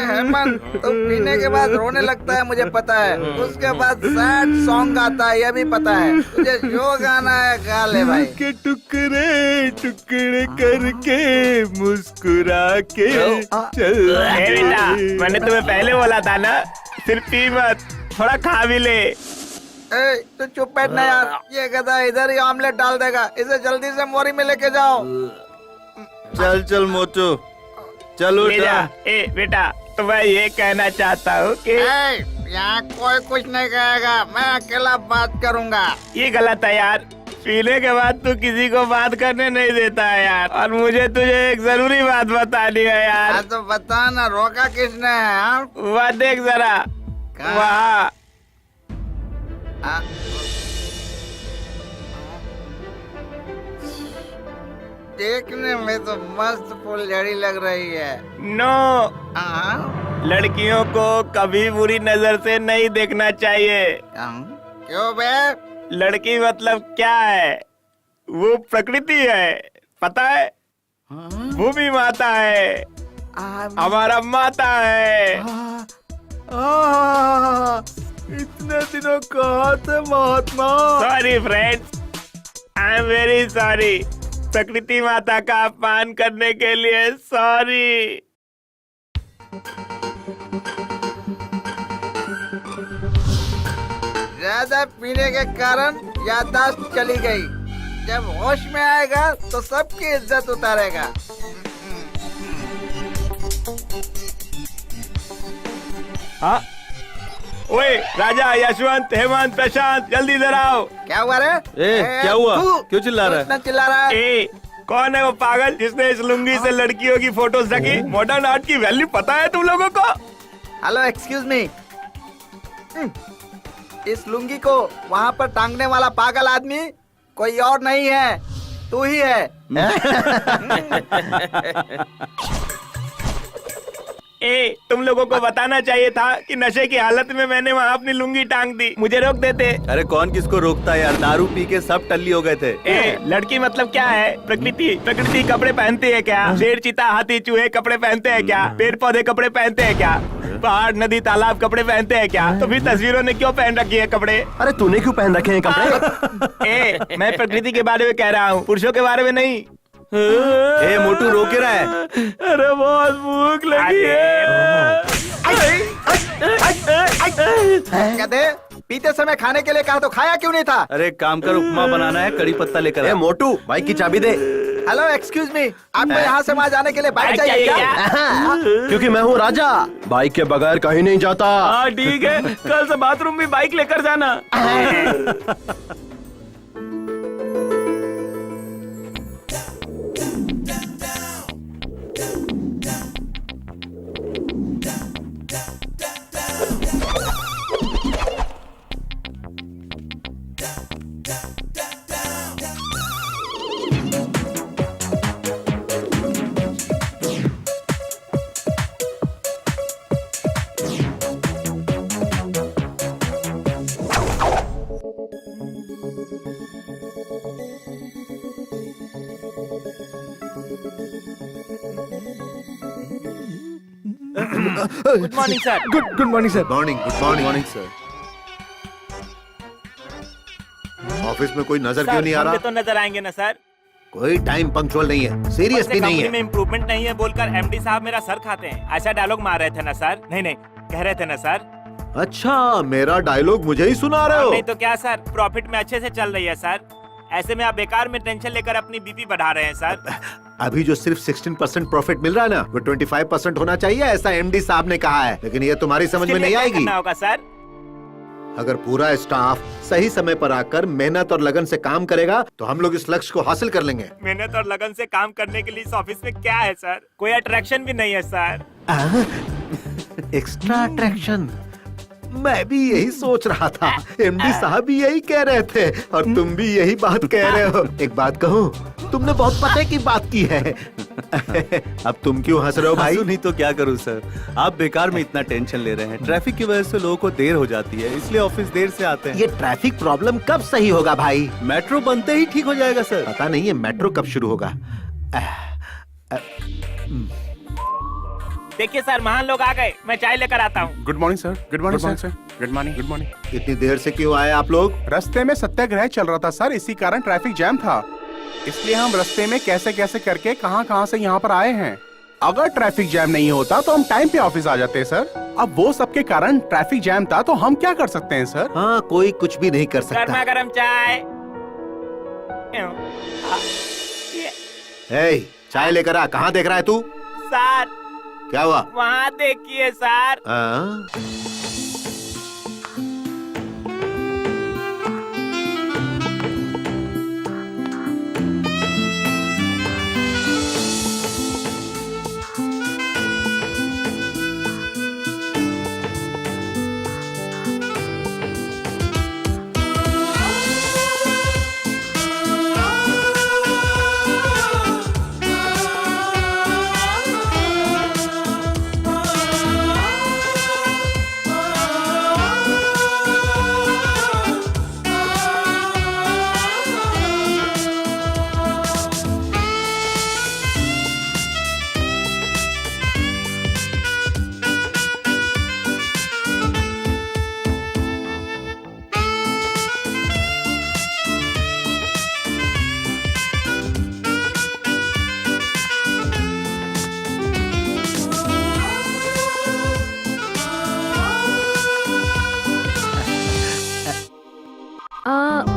हेमंत, तुम पीने के बाद रोने लगता है, मुझे पता है। उसके बाद सैड सॉन्ग आता है, ये भी पता है। तुझे जो गाना है गा ले भाई। के टुकड़े टुकड़े करके मुस्कुरा के चल। बेटा, मैंने तुम्हें पहले बोला था ना, सिर्फ पी मत, थोड़ा खा भी ले। तू चुप बैठना यार, ये गधा इधर ही ऑमलेट डाल देगा। इसे जल्दी से मोरी में लेके जाओ। चल चल मोटू, चलो बेटा, तो मैं ये कहना चाहता हूँ कि यहाँ कोई कुछ नहीं कहेगा, मैं अकेला बात करूँगा। ये गलत है यार। पीने के बाद तू किसी को बात करने नहीं देता है यार, और मुझे तुझे एक जरूरी बात बतानी है यार। तो बता ना, रोका किसने है? वहाँ देख जरा, वहाँ। देखने में तो मस्त फुलझड़ी लग रही है। नो, लड़कियों को कभी बुरी नजर से नहीं देखना चाहिए। क्यों बे? लड़की मतलब क्या है? वो प्रकृति है, पता है? भूमि माता है, हमारा माता है। इतने दिनों कहाँ थे महात्मा? Sorry friends, I am very sorry. प्रकृति माता का अपमान करने के लिए सॉरी। ज्यादा पीने के कारण याददाश्त चली गई। जब होश में आएगा तो सबकी इज्जत उतारेगा। हाँ, ओए राजा, यशवंत, हेमंत, प्रशांत, जल्दी इधर आओ। क्या हुआ रे? क्या हुआ? क्यों चिल्ला रहा है? इतना चिल्ला रहा है? कौन है वो पागल जिसने इस लुंगी से लड़कियों की फोटोज रखी? मॉडर्न आर्ट की वैल्यू पता है तुम लोगों को? Hello, excuse me. इस लुंगी को वहाँ पर टांगने वाला पागल आदमी कोई और नहीं है, तू ही है। तुम लोगों को बताना चाहिए था कि नशे की हालत में मैंने वहाँ अपनी लुंगी टांग दी, मुझे रोक देते। अरे कौन किसको रोकता है यार, दारू पी के सब टल्ली हो गए थे। लड़की मतलब क्या है? प्रकृति। प्रकृति कपड़े पहनती है क्या? शेर, चीता, हाथी, चूहे कपड़े पहनते हैं क्या? पेड़ पौधे कपड़े पहनते हैं क्या? पहाड़, नदी, तालाब कपड़े पहनते हैं क्या? तो फिर तस्वीरों ने क्यों पहन रखी है कपड़े? अरे तूने क्यों पहन रखे हैं कपड़े? मैं प्रकृति के बारे में कह रहा हूँ, पुरुषों के बारे में नहीं। मोटू रोके रहा है। अरे बहुत भूख लगी है। गधे, पीते समय खाने के लिए कहा तो खाया क्यों नहीं था? अरे काम कर, उपमा बनाना है, कड़ी पत्ता लेकर आ। मोटू, बाइक की चाबी दे। हेलो, एक्सक्यूज मी, आपको यहाँ से वहाँ जाने के लिए बाइक चाहिए क्या? क्योंकि मैं हूँ राजा, बाइक के बगैर कहीं नहीं जाता। हाँ ठीक है, कल से बाथरूम भी बाइक लेकर जाना। Good morning sir. Good morning sir. Morning, good morning. Morning sir. Office में कोई नजर क्यों नहीं आ रहा? तो नजर आएंगे ना सर। कोई टाइम पंक्चुअल नहीं है, सीरियसली नहीं है। में इम्प्रूवमेंट नहीं है बोलकर एमडी साहब मेरा सर खाते हैं, ऐसा डायलॉग मार रहे थे ना सर? नहीं, कह रहे थे ना सर? अच्छा, मेरा डायलॉग मुझे ही सुना रहे हो? नहीं तो क्या सर, प्रॉफिट में अच्छे से चल रही है सर। ऐसे में आप बेकार में टेंशन लेकर अपनी बीपी बढ़ा रहे हैं सर। अभी जो सिर्फ 16% प्रॉफिट मिल रहा है ना, वो 25% होना चाहिए, ऐसा एमडी साहब ने कहा है। लेकिन ये तुम्हारी समझ में नहीं आएगी। होगा सर, अगर पूरा स्टाफ सही समय पर आकर मेहनत और लगन से काम करेगा तो हम लोग इस लक्ष्य को हासिल कर लेंगे। मेहनत और लगन से काम करने के लिए इस ऑफिस में क्या है सर? कोई अट्रैक्शन भी नहीं है सर। Extra attraction? मैं भी यही सोच रहा था, एमडी साहब भी यही कह रहे थे और तुम भी यही बात कह रहे हो। एक बात कहूँ, तुमने बहुत पते की बात की है। अब तुम क्यों हंस रहे हो भाई? नहीं तो क्या करूं सर, आप बेकार में इतना टेंशन ले रहे हैं। ट्रैफिक की वजह से लोगों को देर हो जाती है, इसलिए ऑफिस देर से आते हैं। ये ट्रैफिक प्रॉब्लम कब सही होगा भाई? मेट्रो बनते ही ठीक हो जाएगा सर। पता नहीं है मेट्रो कब शुरू होगा। देखिए सर, महान लोग आ गए, मैं चाय लेकर आता हूँ। Good morning sir. Good morning sir. Good morning. Good morning. इतनी देर से क्यों आए आप लोग? रास्ते में सत्याग्रह चल रहा था सर, इसी कारण ट्रैफिक जैम था, इसलिए हम रास्ते में कैसे कैसे करके कहां से यहाँ पर आए हैं। अगर ट्रैफिक जैम नहीं होता तो हम टाइम पे ऑफिस आ जाते सर। अब वो सबके कारण ट्रैफिक जैम था, तो हम क्या कर सकते हैं सर? हाँ, कोई कुछ भी नहीं कर सकता। गर्मा गर्म चाय। चाय लेकर आ। कहाँ देख रहा है तू? सर क्या हुआ? वहाँ देखिए sir.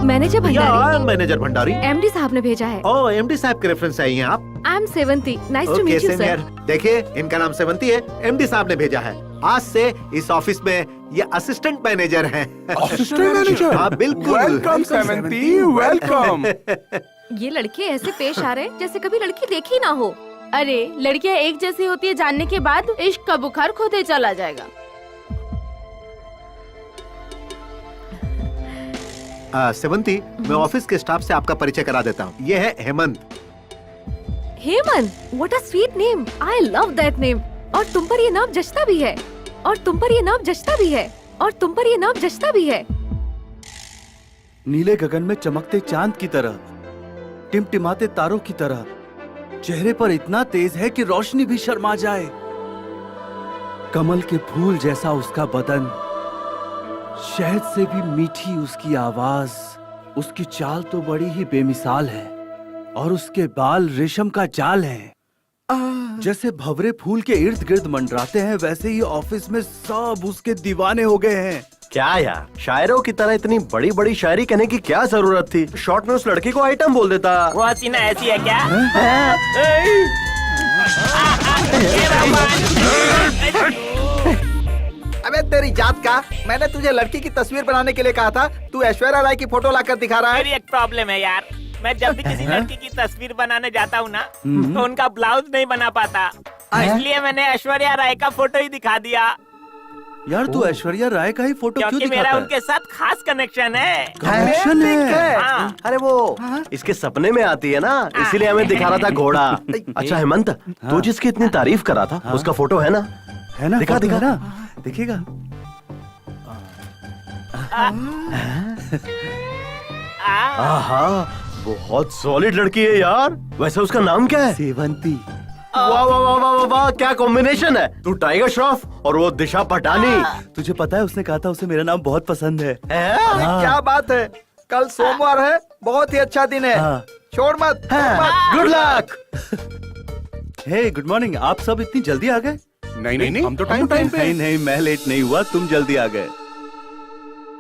Manager Bhandari. Manager Bhandari. MD साहब ने भेजा है। ओह, एमडी साहब के रेफरेंस आई हैं आप? I am Sevanti. Nice to meet you sir. देखिए, इनका नाम सेवंती है, एमडी साहब ने भेजा है। आज से इस ऑफिस में ये असिस्टेंट मैनेजर हैं। Assistant manager? हाँ बिल्कुल। Welcome Sevanti, welcome. ये लड़के ऐसे पेश आ रहे हैं जैसे कभी लड़की देखी ना हो। अरे लड़कियां एक जैसी होती है जानने के बाद इश्क का बुखार खोते चला जाएगा। सेवंती, मैं ऑफिस के स्टाफ से आपका परिचय करा देता हूँ। ये है Hemant. Hemant, what a sweet name. I love that name. और तुम पर ये नाम जचता भी है। और तुम पर ये नाम जचता भी है। और तुम पर ये नाम जचता भी है। नीले गगन में चमकते चांद की तरह, टिमटिमाते तारों की तरह, चेहरे पर इतना तेज है कि रोशनी भी शर्मा जाए। कमल के फूल जैसा उसका बदन, शहद से भी मीठी उसकी आवाज, उसकी चाल तो बड़ी ही बेमिसाल है, और उसके बाल रेशम का जाल है। जैसे भंवरे फूल के इर्द गिर्द मंडराते हैं, वैसे ही ऑफिस में सब उसके दीवाने हो गए हैं। क्या यार, शायरों की तरह इतनी बड़ी बड़ी शायरी कहने की क्या जरूरत थी? शॉर्ट में उस लड़की को आइटम बोल देता। वो हसीना ऐसी है क्या? अबे तेरी जात का, मैंने तुझे लड़की की तस्वीर बनाने के लिए कहा था, तू ऐश्वर्या राय की फोटो लाकर दिखा रहा है। मेरी एक प्रॉब्लम है यार, मैं जब भी किसी लड़की की तस्वीर बनाने जाता हूँ ना, तो उनका ब्लाउज नहीं बना पाता, इसलिए मैंने ऐश्वर्या राय का फोटो ही दिखा दिया। यार तू ऐश्वर्या राय का ही फोटो क्यों क्योंकि दिखाता मेरा है? उनके साथ खास कनेक्शन है। कनेक्शन है? हाँ। अरे वो इसके सपने में आती है ना, इसीलिए हमें दिखा रहा था घोड़ा। अच्छा हेमंत, तू जिसकी इतनी तारीफ कर रहा था, उसका फोटो है ना? है ना? दिखा फोटो दिखा है ना? दिखेगा। आहा, बहुत सॉलिड लड़की है यार। वैसे उसका नाम क्या है? सेवंती। वाह वाह वाह वाह वाह, क्या कॉम्बिनेशन है। तू टाइगर श्रॉफ और वो दिशा पटानी। तुझे पता है उसने कहा था उसे मेरा नाम बहुत पसंद है। अरे क्या बात है, कल सोमवार है, बहुत ही अच्छा दिन है। हाँ। छोड़ मत। Good luck. Hey good morning. आप सब इतनी जल्दी आ गए? नहीं, हम तो टाइम पे। नहीं, मैं लेट नहीं हुआ, तुम जल्दी आ गए।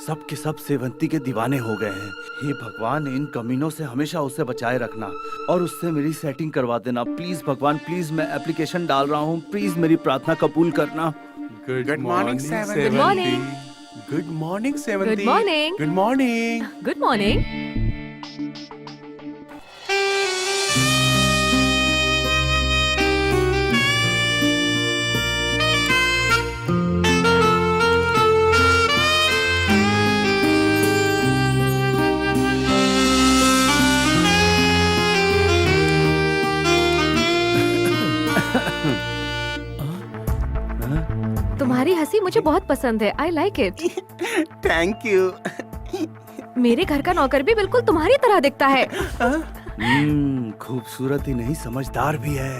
सब के सब सेवंती के दीवाने हो गए हैं। हे भगवान, इन कमीनों से हमेशा उसे बचाए रखना और उससे मेरी सेटिंग करवा देना प्लीज भगवान, प्लीज। मैं एप्लीकेशन डाल रहा हूँ, प्लीज मेरी प्रार्थना कबूल करना। Good morning Sevanti. Good morning. Good morning Sevanti. Good morning. Good morning. Good morning. तुम्हारी हंसी मुझे बहुत पसंद है। I like it. Thank you. मेरे घर का नौकर भी बिल्कुल तुम्हारी तरह दिखता है। खूबसूरत ही नहीं समझदार भी है।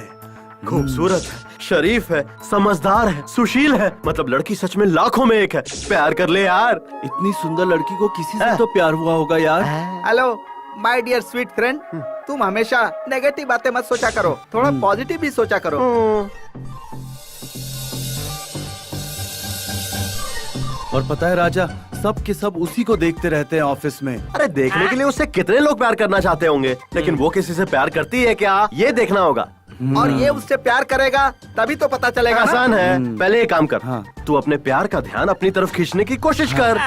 खूबसूरत है, शरीफ है, समझदार है, सुशील है, मतलब लड़की सच में लाखों में एक है। प्यार कर ले यार। इतनी सुंदर लड़की को किसी से तो प्यार हुआ होगा यार। Hello my dear sweet friend, तुम हमेशा नेगेटिव बातें मत सोचा करो, थोड़ा पॉजिटिव भी सोचा करो। और पता है राजा, सब के सब उसी को देखते रहते हैं ऑफिस में। अरे देखने के लिए उससे कितने लोग प्यार करना चाहते होंगे, लेकिन वो किसी से प्यार करती है क्या, ये देखना होगा। और ये उससे प्यार करेगा तभी तो पता चलेगा ना? आसान है, पहले एक काम कर। हाँ। तू अपने प्यार का ध्यान अपनी तरफ खींचने की कोशिश कर।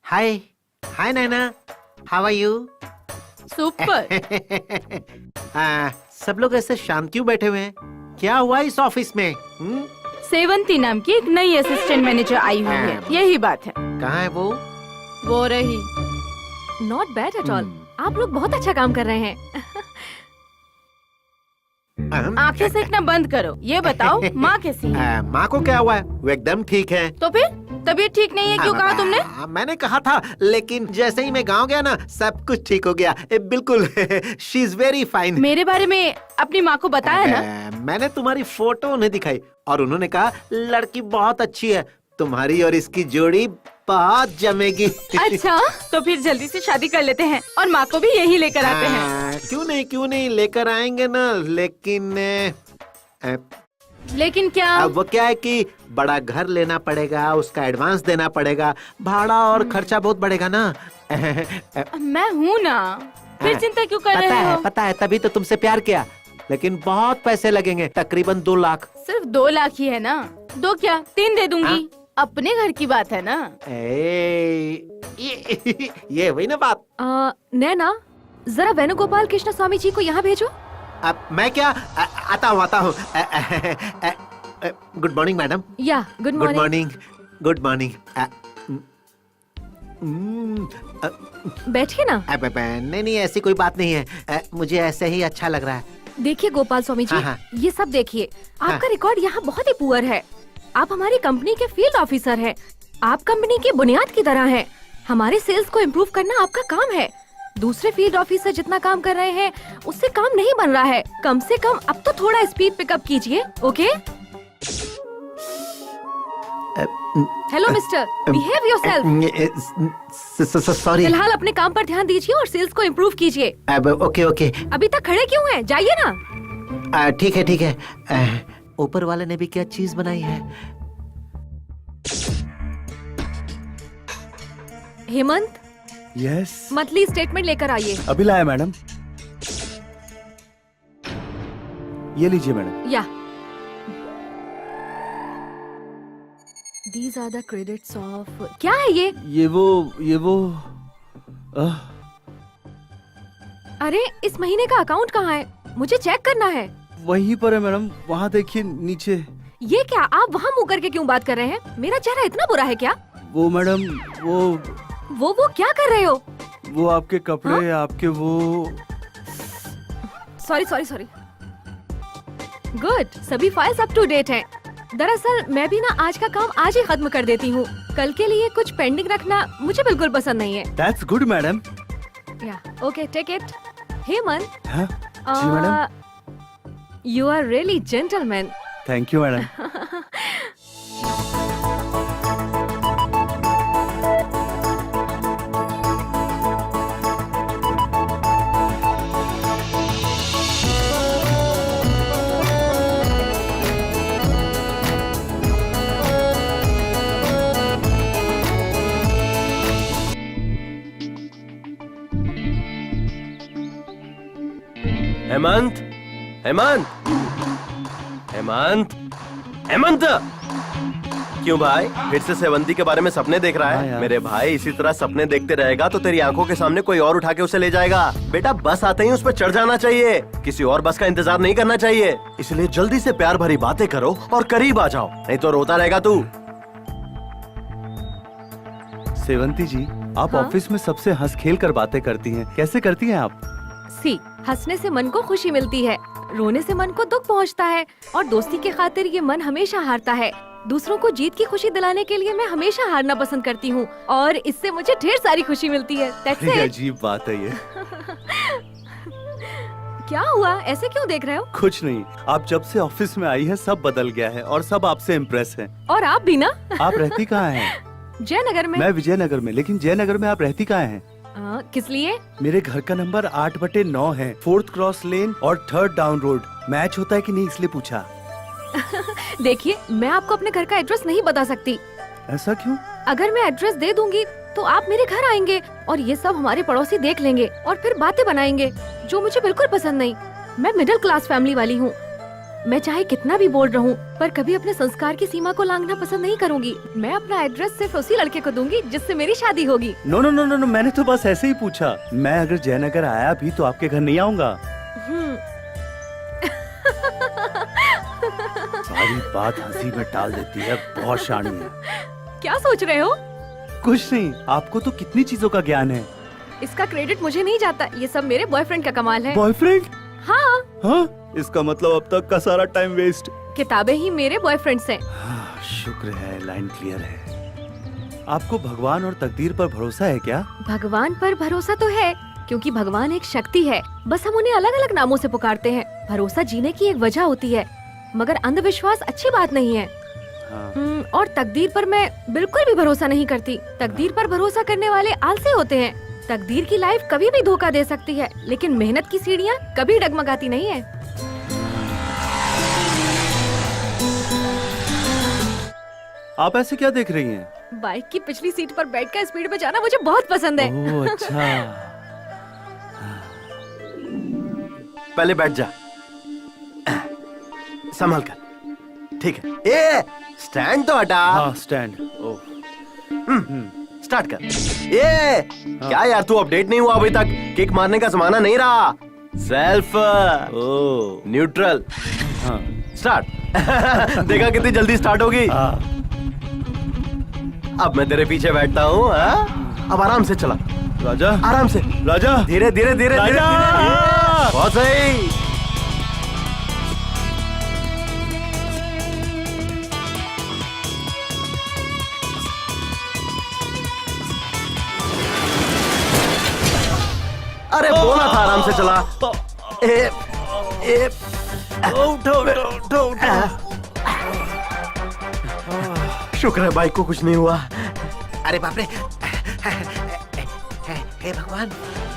हाय हाय नैना, हाउ आर यू? सुपर। सब लोग ऐसे शांत क्यों बैठे हुए हैं? क्या हुआ इस ऑफिस में? सेवंती नाम की एक नई असिस्टेंट मैनेजर आई हुई है, यही बात है। कहाँ है वो रही। Not bad at all. आप लोग बहुत अच्छा काम कर रहे हैं। आंखें सेकना बंद करो। ये बताओ माँ कैसी है? माँ को क्या हुआ है? वो एकदम ठीक है। तो फिर तबीयत ठीक नहीं है क्यों कहा तुमने? मैंने कहा था, लेकिन जैसे ही मैं गांव गया ना, सब कुछ ठीक हो गया। बिल्कुल। She is very fine. मेरे बारे में अपनी माँ को बताया ना? मैंने तुम्हारी फोटो उन्हें दिखाई और उन्होंने कहा लड़की बहुत अच्छी है, तुम्हारी और इसकी जोड़ी बहुत जमेगी। अच्छा, तो फिर जल्दी से शादी कर लेते हैं और माँ को भी यही लेकर आते हैं। क्यों नहीं लेकर आएंगे ना, लेकिन क्या? अब वो क्या है कि बड़ा घर लेना पड़ेगा, उसका एडवांस देना पड़ेगा, भाड़ा और खर्चा बहुत बढ़ेगा ना। मैं हूँ ना, फिर चिंता क्यों कर रहे हो? पता है, तभी तो तुमसे प्यार किया, लेकिन बहुत पैसे लगेंगे, तकरीबन 2 लाख। सिर्फ 2 लाख ही है ना? 2 क्या 3 दे दूंगी। अपने घर की बात है ना। ये वही ना बात। नैना, जरा वेणुगोपाल कृष्ण स्वामी जी को यहाँ भेजो। अब मैं क्या आता हूँ। Good morning madam. या गुड मॉर्निंग। Good morning. बैठिए ना। नहीं ऐसी कोई बात नहीं है, मुझे ऐसे ही अच्छा लग रहा है। देखिए गोपाल स्वामी जी, हाँ। ये सब देखिए। आपका रिकॉर्ड यहाँ बहुत ही पुअर है। आप हमारी कंपनी के फील्ड ऑफिसर हैं। आप कंपनी की बुनियाद की तरह हैं। हमारे सेल्स को इम्प्रूव करना आपका काम है। दूसरे फील्ड ऑफिसर जितना काम कर रहे हैं उससे काम नहीं बन रहा है। कम से कम अब तो थोड़ा स्पीड पिकअप कीजिए, okay? Hello mister, behave yourself. Sorry. फिलहाल अपने काम पर ध्यान दीजिए और सेल्स को इम्प्रूव कीजिए। ओके। अभी तक खड़े क्यों हैं? जाइए ना। ठीक है। ऊपर वाले ने भी क्या चीज बनाई है? हेमंत, यस। मंथली स्टेटमेंट लेकर आइए। अभी लाया मैडम। ये लीजिए मैडम। या These are the credits of क्या है ये? ये वो अरे इस महीने का अकाउंट कहाँ है? मुझे चेक करना है। वहीं पर है मैडम, वहाँ देखिए नीचे। ये क्या, आप वहाँ मुँह करके क्यों बात कर रहे हैं? मेरा चेहरा इतना बुरा है क्या? वो मैडम, वो क्या कर रहे हो? वो आपके कपड़े। हाँ? आपके वो सॉरी। गुड, सभी फाइल्स अप टू डेट हैं। दरअसल मैं भी ना आज का काम आज ही खत्म कर देती हूँ। कल के लिए कुछ पेंडिंग रखना मुझे बिल्कुल पसंद नहीं है। That's good, madam. या ओके, टेक इट। हेमंत। हाँ? जी madam. You are really gentleman. Thank you, madam. Hemant, क्यों भाई फिर से सेवंती के बारे में सपने देख रहा है? मेरे भाई इसी तरह सपने देखते रहेगा तो तेरी आंखों के सामने कोई और उठा के उसे ले जाएगा। बेटा बस आते ही उस पर चढ़ जाना चाहिए, किसी और बस का इंतजार नहीं करना चाहिए। इसलिए जल्दी से प्यार भरी बातें करो और करीब आ जाओ, नहीं तो रोता रहेगा तू। सेवंती जी, आप ऑफिस में सबसे हंस खेल कर बातें करती हैं, कैसे करती हैं आप? हंसने से मन को खुशी मिलती है। रोने से मन को दुख पहुंचता है और दोस्ती के खातिर ये मन हमेशा हारता है। दूसरों को जीत की खुशी दिलाने के लिए मैं हमेशा हारना पसंद करती हूँ और इससे मुझे ढेर सारी खुशी मिलती है। That's it। अजीब बात है ये। क्या हुआ, ऐसे क्यों देख रहे हो? कुछ नहीं, आप जब से ऑफिस में आई हैं सब बदल गया है और सब आपसे इम्प्रेस हैं। और आप भी ना। आप रहती कहाँ हैं? जयनगर में। मैं विजयनगर में, लेकिन जयनगर में आप रहती कहाँ हैं? किस लिए? मेरे घर का नंबर 8/9 है, 4th क्रॉस लेन और 3rd डाउन रोड। मैच होता है कि नहीं इसलिए पूछा। देखिए, मैं आपको अपने घर का एड्रेस नहीं बता सकती। ऐसा क्यों? अगर मैं एड्रेस दे दूंगी तो आप मेरे घर आएंगे और ये सब हमारे पड़ोसी देख लेंगे और फिर बातें बनाएंगे जो मुझे बिल्कुल पसंद नहीं। मैं मिडिल क्लास फैमिली वाली हूँ। मैं चाहे कितना भी बोल्ड रहूं, पर कभी अपने संस्कार की सीमा को लांघना पसंद नहीं करूंगी। मैं अपना एड्रेस सिर्फ उसी लड़के को दूंगी जिससे मेरी शादी होगी। No no no no no, मैंने तो बस ऐसे ही पूछा। मैं अगर जयनगर आया भी तो आपके घर नहीं आऊंगा। सारी बात हंसी में टाल देती है, बहुत शानी है। क्या सोच रहे हो? कुछ नहीं, आपको तो कितनी चीजों का ज्ञान है। इसका क्रेडिट मुझे नहीं जाता, ये सब मेरे बॉयफ्रेंड का कमाल है। बॉयफ्रेंड? हाँ। हाँ? इसका मतलब अब तक का सारा टाइम वेस्ट। किताबें ही मेरे बॉयफ्रेंड्स हैं। शुक्र है, लाइन क्लियर है। आपको भगवान और तकदीर पर भरोसा है क्या? भगवान पर भरोसा तो है, क्योंकि भगवान एक शक्ति है, बस हम उन्हें अलग अलग नामों से पुकारते हैं। भरोसा जीने की एक वजह होती है, मगर अंधविश्वास अच्छी बात नहीं है। और तकदीर पर मैं बिल्कुल भी भरोसा नहीं करती। तकदीर पर भरोसा करने वाले आलसी होते हैं। तकदीर की लाइफ कभी भी धोखा दे सकती है, लेकिन मेहनत की सीढ़ियाँ कभी डगमगाती नहीं है। आप ऐसे क्या देख रही हैं? बाइक की पिछली सीट पर बैठकर स्पीड में जाना मुझे बहुत पसंद है। ओह अच्छा। पहले बैठ जा, संभल कर। ठीक है। ए, स्टैंड तो हटा। हाँ, स्टैंड। स्टार्ट कर। ये क्या यार, तू अपडेट नहीं हुआ अभी तक? किक मारने का जमाना नहीं रहा। Self neutral. हाँ। स्टार्ट। देखा कितनी जल्दी स्टार्ट होगी। अब मैं तेरे पीछे बैठता हूँ। अब आराम से चला राजा, आराम से राजा, धीरे धीरे धीरे धीरे। बहुत सही। अरे बोला था आराम से चला। उठो उठो उठो उठो। शुक्र है बाइक को कुछ नहीं हुआ। अरे बाप रे, हे भगवान,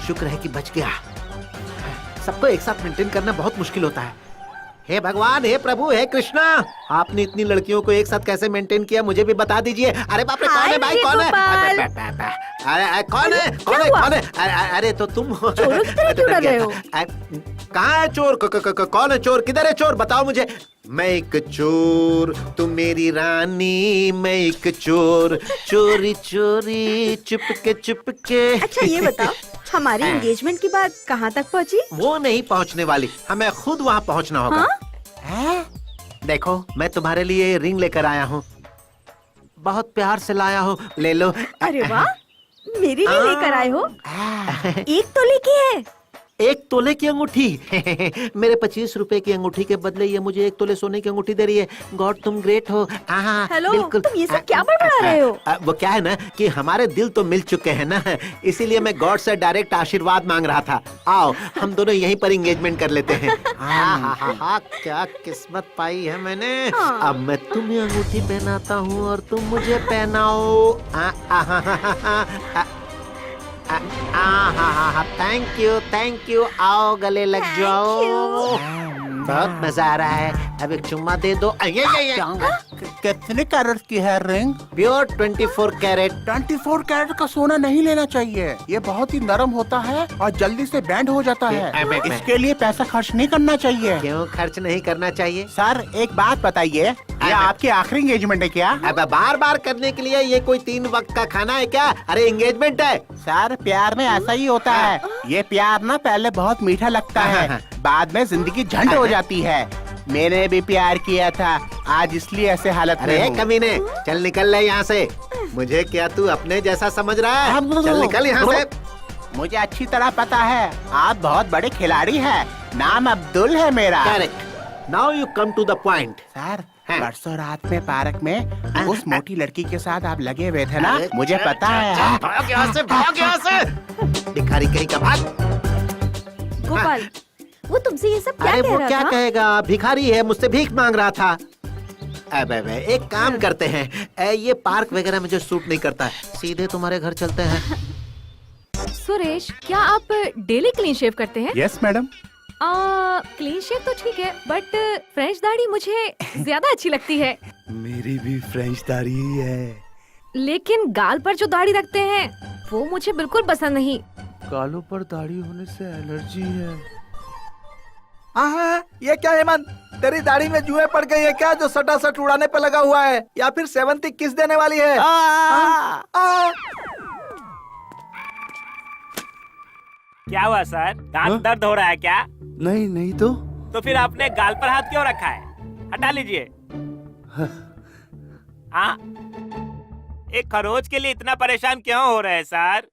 शुक्र है कि बच गया। सबको एक साथ मेंटेन करना बहुत मुश्किल होता है। हे भगवान, हे प्रभु, हे कृष्णा, आपने इतनी लड़कियों को एक साथ कैसे मेंटेन किया, मुझे भी बता दीजिए। अरे बाप रे, कौन है भाई, कौन है? अरे कौन है, कौन है, कौन है? अरे तो तुम चोरों की तरह क्यों डर रहे हो? कहाँ है चोर? कौन है चोर? किधर है चोर? बताओ मुझे। मैं एक चोर, तुम मेरी रानी। मैं एक चोर, चोरी चोरी चुपके चुपके। अच्छा ये बताओ, हमारी एंगेजमेंट की बात कहाँ तक पहुँची? वो नहीं पहुँचने वाली, हमें खुद वहाँ पहुँचना होगा। हाँ? देखो, मैं तुम्हारे लिए रिंग लेकर आया हूँ, बहुत प्यार से लाया हूँ, ले लो। अरे वाह, मेरे लिए लेकर आए हो? 1 तोले की है? 1 तोले की अंगूठी। मेरे 25 रुपए की अंगूठी के बदले ये मुझे 1 तोले सोने की अंगूठी दे रही है। गॉड, तुम ग्रेट हो। हेलो, बिल्कुल। तुम ये सब क्या बड़बड़ा रहे हो? वो क्या है ना कि हमारे दिल तो मिल चुके हैं ना, इसीलिए मैं गॉड से डायरेक्ट आशीर्वाद मांग रहा था। आओ हम दोनों यहीं पर एंगेजमेंट कर लेते हैं। क्या किस्मत पाई है मैंने। अब मैं तुम्हें अंगूठी पहनाता हूँ और तुम मुझे पहनाओ। Thank you. आओ गले लग जाओ। बहुत मजा आ रहा है। अब एक चुम्मा दे दो। कितने कैरेट की है रिंग? Pure 24 carat. 24 कैरेट का सोना नहीं लेना चाहिए, ये बहुत ही नरम होता है और जल्दी से बैंड हो जाता है। इसके लिए पैसा खर्च नहीं करना चाहिए। क्यों खर्च नहीं करना चाहिए? सर एक बात बताइए, ये आपकी आखिरी एंगेजमेंट है क्या? अब बार बार करने के लिए ये कोई 3 वक्त का खाना है क्या? अरे एंगेजमेंट है। सर प्यार में ऐसा ही होता है। ये प्यार ना पहले बहुत मीठा लगता है, बाद में जिंदगी झंड हो जाती है। मैंने भी प्यार किया था, आज इसलिए ऐसे हालत में हूँ। कमीने, चल निकल ले यहाँ से। मुझे क्या तू अपने जैसा समझ रहा है? चल निकल यहाँ से। मुझे अच्छी तरह पता है, आप बहुत बड़े खिलाड़ी हैं। नाम अब्दुल है मेरा। Correct. Now you come to the point. Sir, हाँ। परसों रात में पार्क में उस मोटी लड़की के साथ आप लगे हुए थे ना, मुझे पता है। भाग यहाँ से, भाग यहाँ से। भिखारी कहीं का भाग। गोपाल, वो तुमसे ये सब क्या अरे कह वो रहा क्या था? कहेगा, भिखारी है, मुझसे भीख मांग रहा था। अबे एक काम करते हैं, ये पार्क वगैरह मुझे सूट नहीं करता है, सीधे तुम्हारे घर चलते हैं। सुरेश, क्या आप डेली क्लीन शेव करते हैं? Yes madam. क्लीन शेव तो ठीक है, बट फ्रेंच दाढ़ी मुझे ज्यादा अच्छी लगती है। मेरी भी फ्रेंच दाढ़ी ही है। लेकिन गाल पर जो दाढ़ी रखते हैं वो मुझे बिल्कुल पसंद नहीं। गालों पर दाढ़ी होने से एलर्जी है। हाँ, ये क्या हेमंत, तेरी दाढ़ी में जुएं पड़ गई है क्या, जो सटा सट उड़ाने पे लगा हुआ है, या फिर 70 किस देने वाली है? क्या हुआ सर, दांत दर्द हो रहा है क्या? नहीं नहीं तो फिर आपने गाल पर हाथ क्यों रखा है? हटा लीजिए। हाँ, एक खरोच के लिए इतना परेशान क्यों हो रहे हैं सर?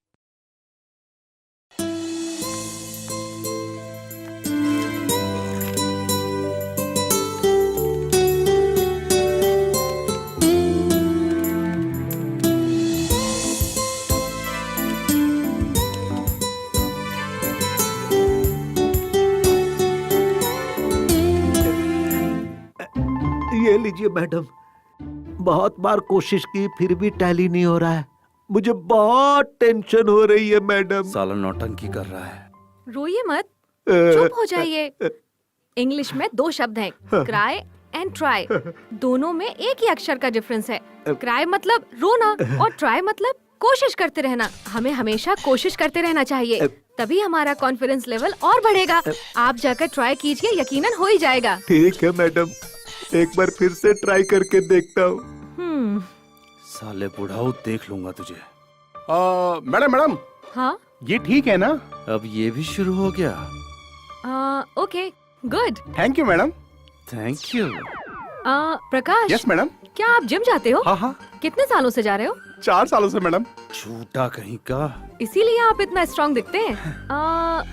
ये लीजिए मैडम, बहुत बार कोशिश की फिर भी टैली नहीं हो रहा है, मुझे बहुत टेंशन हो रही है मैडम। साला नौटंकी कर रहा है। रोइए मत, चुप हो जाइए। इंग्लिश में 2 शब्द हैं, क्राई एंड ट्राई। दोनों में एक ही अक्षर का डिफरेंस है। क्राई मतलब रोना और ट्राई मतलब कोशिश करते रहना। हमें हमेशा कोशिश करते रहना चाहिए, तभी हमारा कॉन्फिडेंस लेवल और बढ़ेगा। आप जाकर ट्राई कीजिए, यकीनन हो ही जाएगा। ठीक है मैडम, एक बार फिर से ट्राई करके देखता हूँ। साले बुढ़ाऊ, देख लूंगा तुझे। मैडम मैडम, हाँ, ये ठीक है ना? अब ये भी शुरू हो गया। Okay, good. Thank you madam. Thank you. Prakash, yes madam. क्या आप जिम जाते हो? हाँ हाँ, कितने सालों से जा रहे हो? 4 सालों से मैडम। झूठा कहीं का। इसीलिए आप इतना स्ट्रांग दिखते हैं।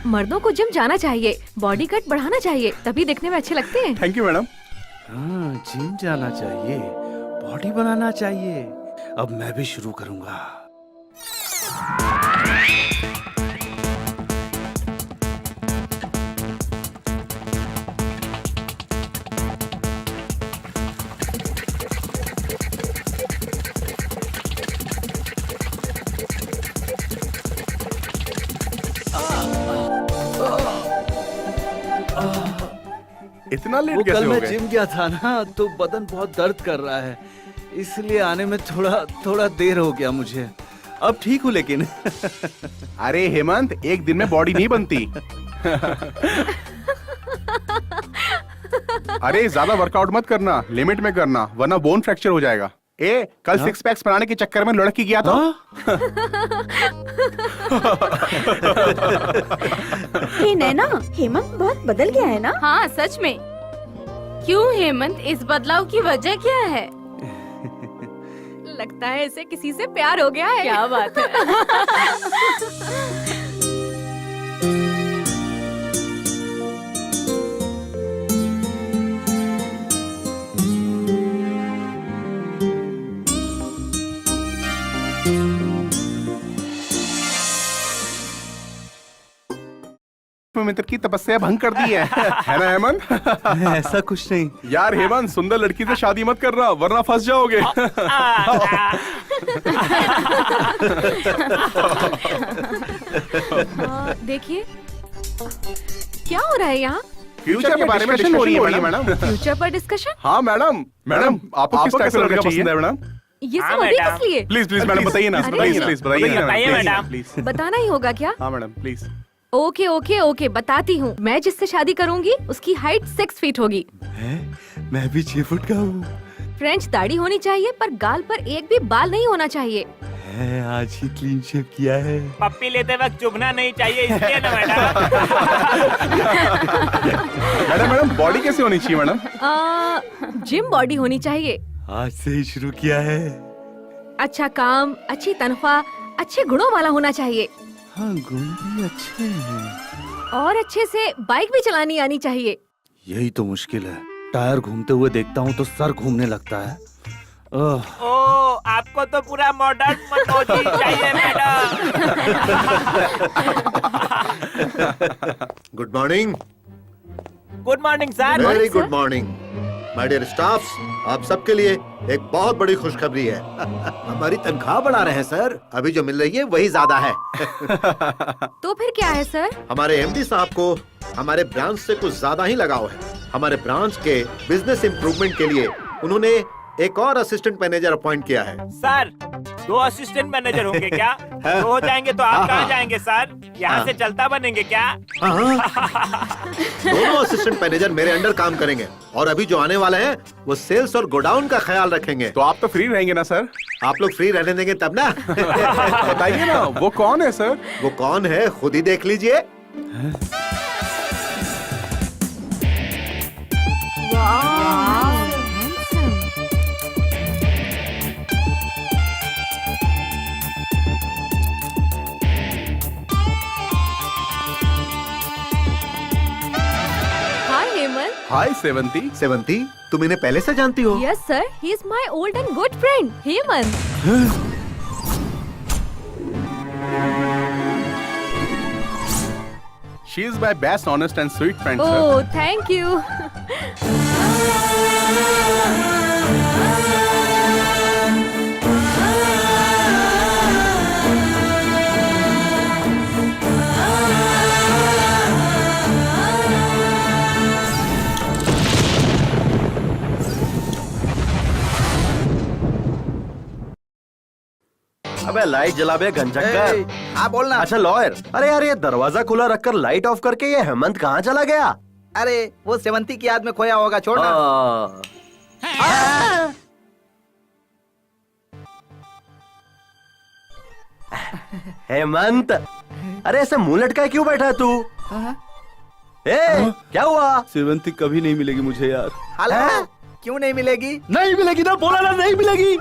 मर्दों को जिम जाना चाहिए, बॉडी कट बढ़ाना चाहिए, तभी दिखने में अच्छे लगते हैं। Thank you madam. हाँ, जिम जाना चाहिए, बॉडी बनाना चाहिए। अब मैं भी शुरू करूंगा। इतना लेट वो कैसे कल हो मैं गए? जिम गया था ना, तो बदन बहुत दर्द कर रहा है, इसलिए आने में थोड़ा देर हो गया मुझे। अब ठीक हूँ लेकिन। अरे हेमंत, एक दिन में बॉडी नहीं बनती। अरे ज्यादा वर्कआउट मत करना, लिमिट में करना, वरना बोन फ्रैक्चर हो जाएगा। कल 6 पैक्स बनाने के चक्कर में लुढ़क गया था। हे नैना, हेमंत बहुत बदल गया है ना? हाँ, सच में। क्यों हेमंत, इस बदलाव की वजह क्या है? लगता है इसे किसी से प्यार हो गया है। क्या बात है? मित्र की तपस्या भंग कर दी है ना हेमंत? ऐसा कुछ नहीं यार हेमंत, सुंदर लड़की से शादी मत करना, वरना फंस जाओगे। देखिए, क्या हो रहा है यहाँ? फ्यूचर के बारे में डिस्कशन हो रही है मैडम। फ्यूचर पर डिस्कशन? हाँ मैडम। मैडम, आपको किस टाइप का लड़का पसंद है मैडम? ये सब अभी किस लिए? प्लीज प्लीज मैडम, बताइए ना, बताइए प्लीज, बताइए मैडम। प्लीज। बताना ही होगा क्या? हाँ madam please. Okay okay okay, बताती हूँ। मैं जिससे शादी करूंगी उसकी हाइट 6 फीट होगी। मैं भी 6 फुट का हूँ। फ्रेंच दाढ़ी होनी चाहिए, पर गाल पर एक भी बाल नहीं होना चाहिए। आज ही क्लीन शेव किया है। पप्पी लेते वक्त चुभना नहीं चाहिए, इसलिए ना मैडम। मैडम बॉडी कैसे होनी चाहिए मैडम? जिम बॉडी होनी चाहिए। आज से ही शुरू किया है। अच्छा काम, अच्छी तनख्वाह, अच्छे गुणों वाला होना चाहिए। हाँ, गुण भी अच्छे हैं। और अच्छे से बाइक भी चलानी आनी चाहिए। यही तो मुश्किल है, टायर घूमते हुए देखता हूँ तो सर घूमने लगता है। ओ, आपको तो पूरा मॉडर्न मतोजी चाहिए madam. Good morning. Good morning sir. Very good morning my dear staffs. आप सबके लिए एक बहुत बड़ी खुशखबरी है। हमारी तनख्वाह बढ़ा रहे हैं सर। अभी जो मिल रही है वही ज्यादा है। तो फिर क्या है सर? हमारे एमडी साहब को हमारे ब्रांच से कुछ ज्यादा ही लगाव है। हमारे ब्रांच के बिजनेस इंप्रूवमेंट के लिए उन्होंने एक और असिस्टेंट मैनेजर अपॉइंट किया है। सर 2 असिस्टेंट मैनेजर होंगे क्या? 2 हो जाएंगे तो आप कहाँ जाएंगे सर? यहाँ से चलता बनेंगे क्या? दोनों असिस्टेंट मैनेजर मेरे अंडर काम करेंगे और अभी जो आने वाले हैं वो सेल्स और गोडाउन का ख्याल रखेंगे। तो आप तो फ्री रहेंगे ना सर? आप लोग फ्री रहने देंगे तब ना। बताइए ना वो कौन है सर? वो कौन है खुद ही देख लीजिए। हाय हेमंत। हाय सेवंती। सेवंती, तुम इन्हें पहले से जानती हो? Yes sir, he is my old and good friend Hemant. She is my best, honest and sweet friend, sir. Oh thank you. अबे लाइट जला बे गंजक्कर। हाँ बोलना। अच्छा लॉयर, अरे यार ये दरवाजा खुला रखकर लाइट ऑफ करके ये हेमंत कहाँ चला गया? अरे वो सेवंती की याद में खोया होगा, छोड़ना। हेमंत, अरे ऐसे मुंह लटकाए क्यों बैठा है तू? क्या हुआ? सेवंती कभी नहीं मिलेगी मुझे यार। हेलो, क्यों नहीं मिलेगी? नहीं मिलेगी ना, बोला ना नहीं मिलेगी।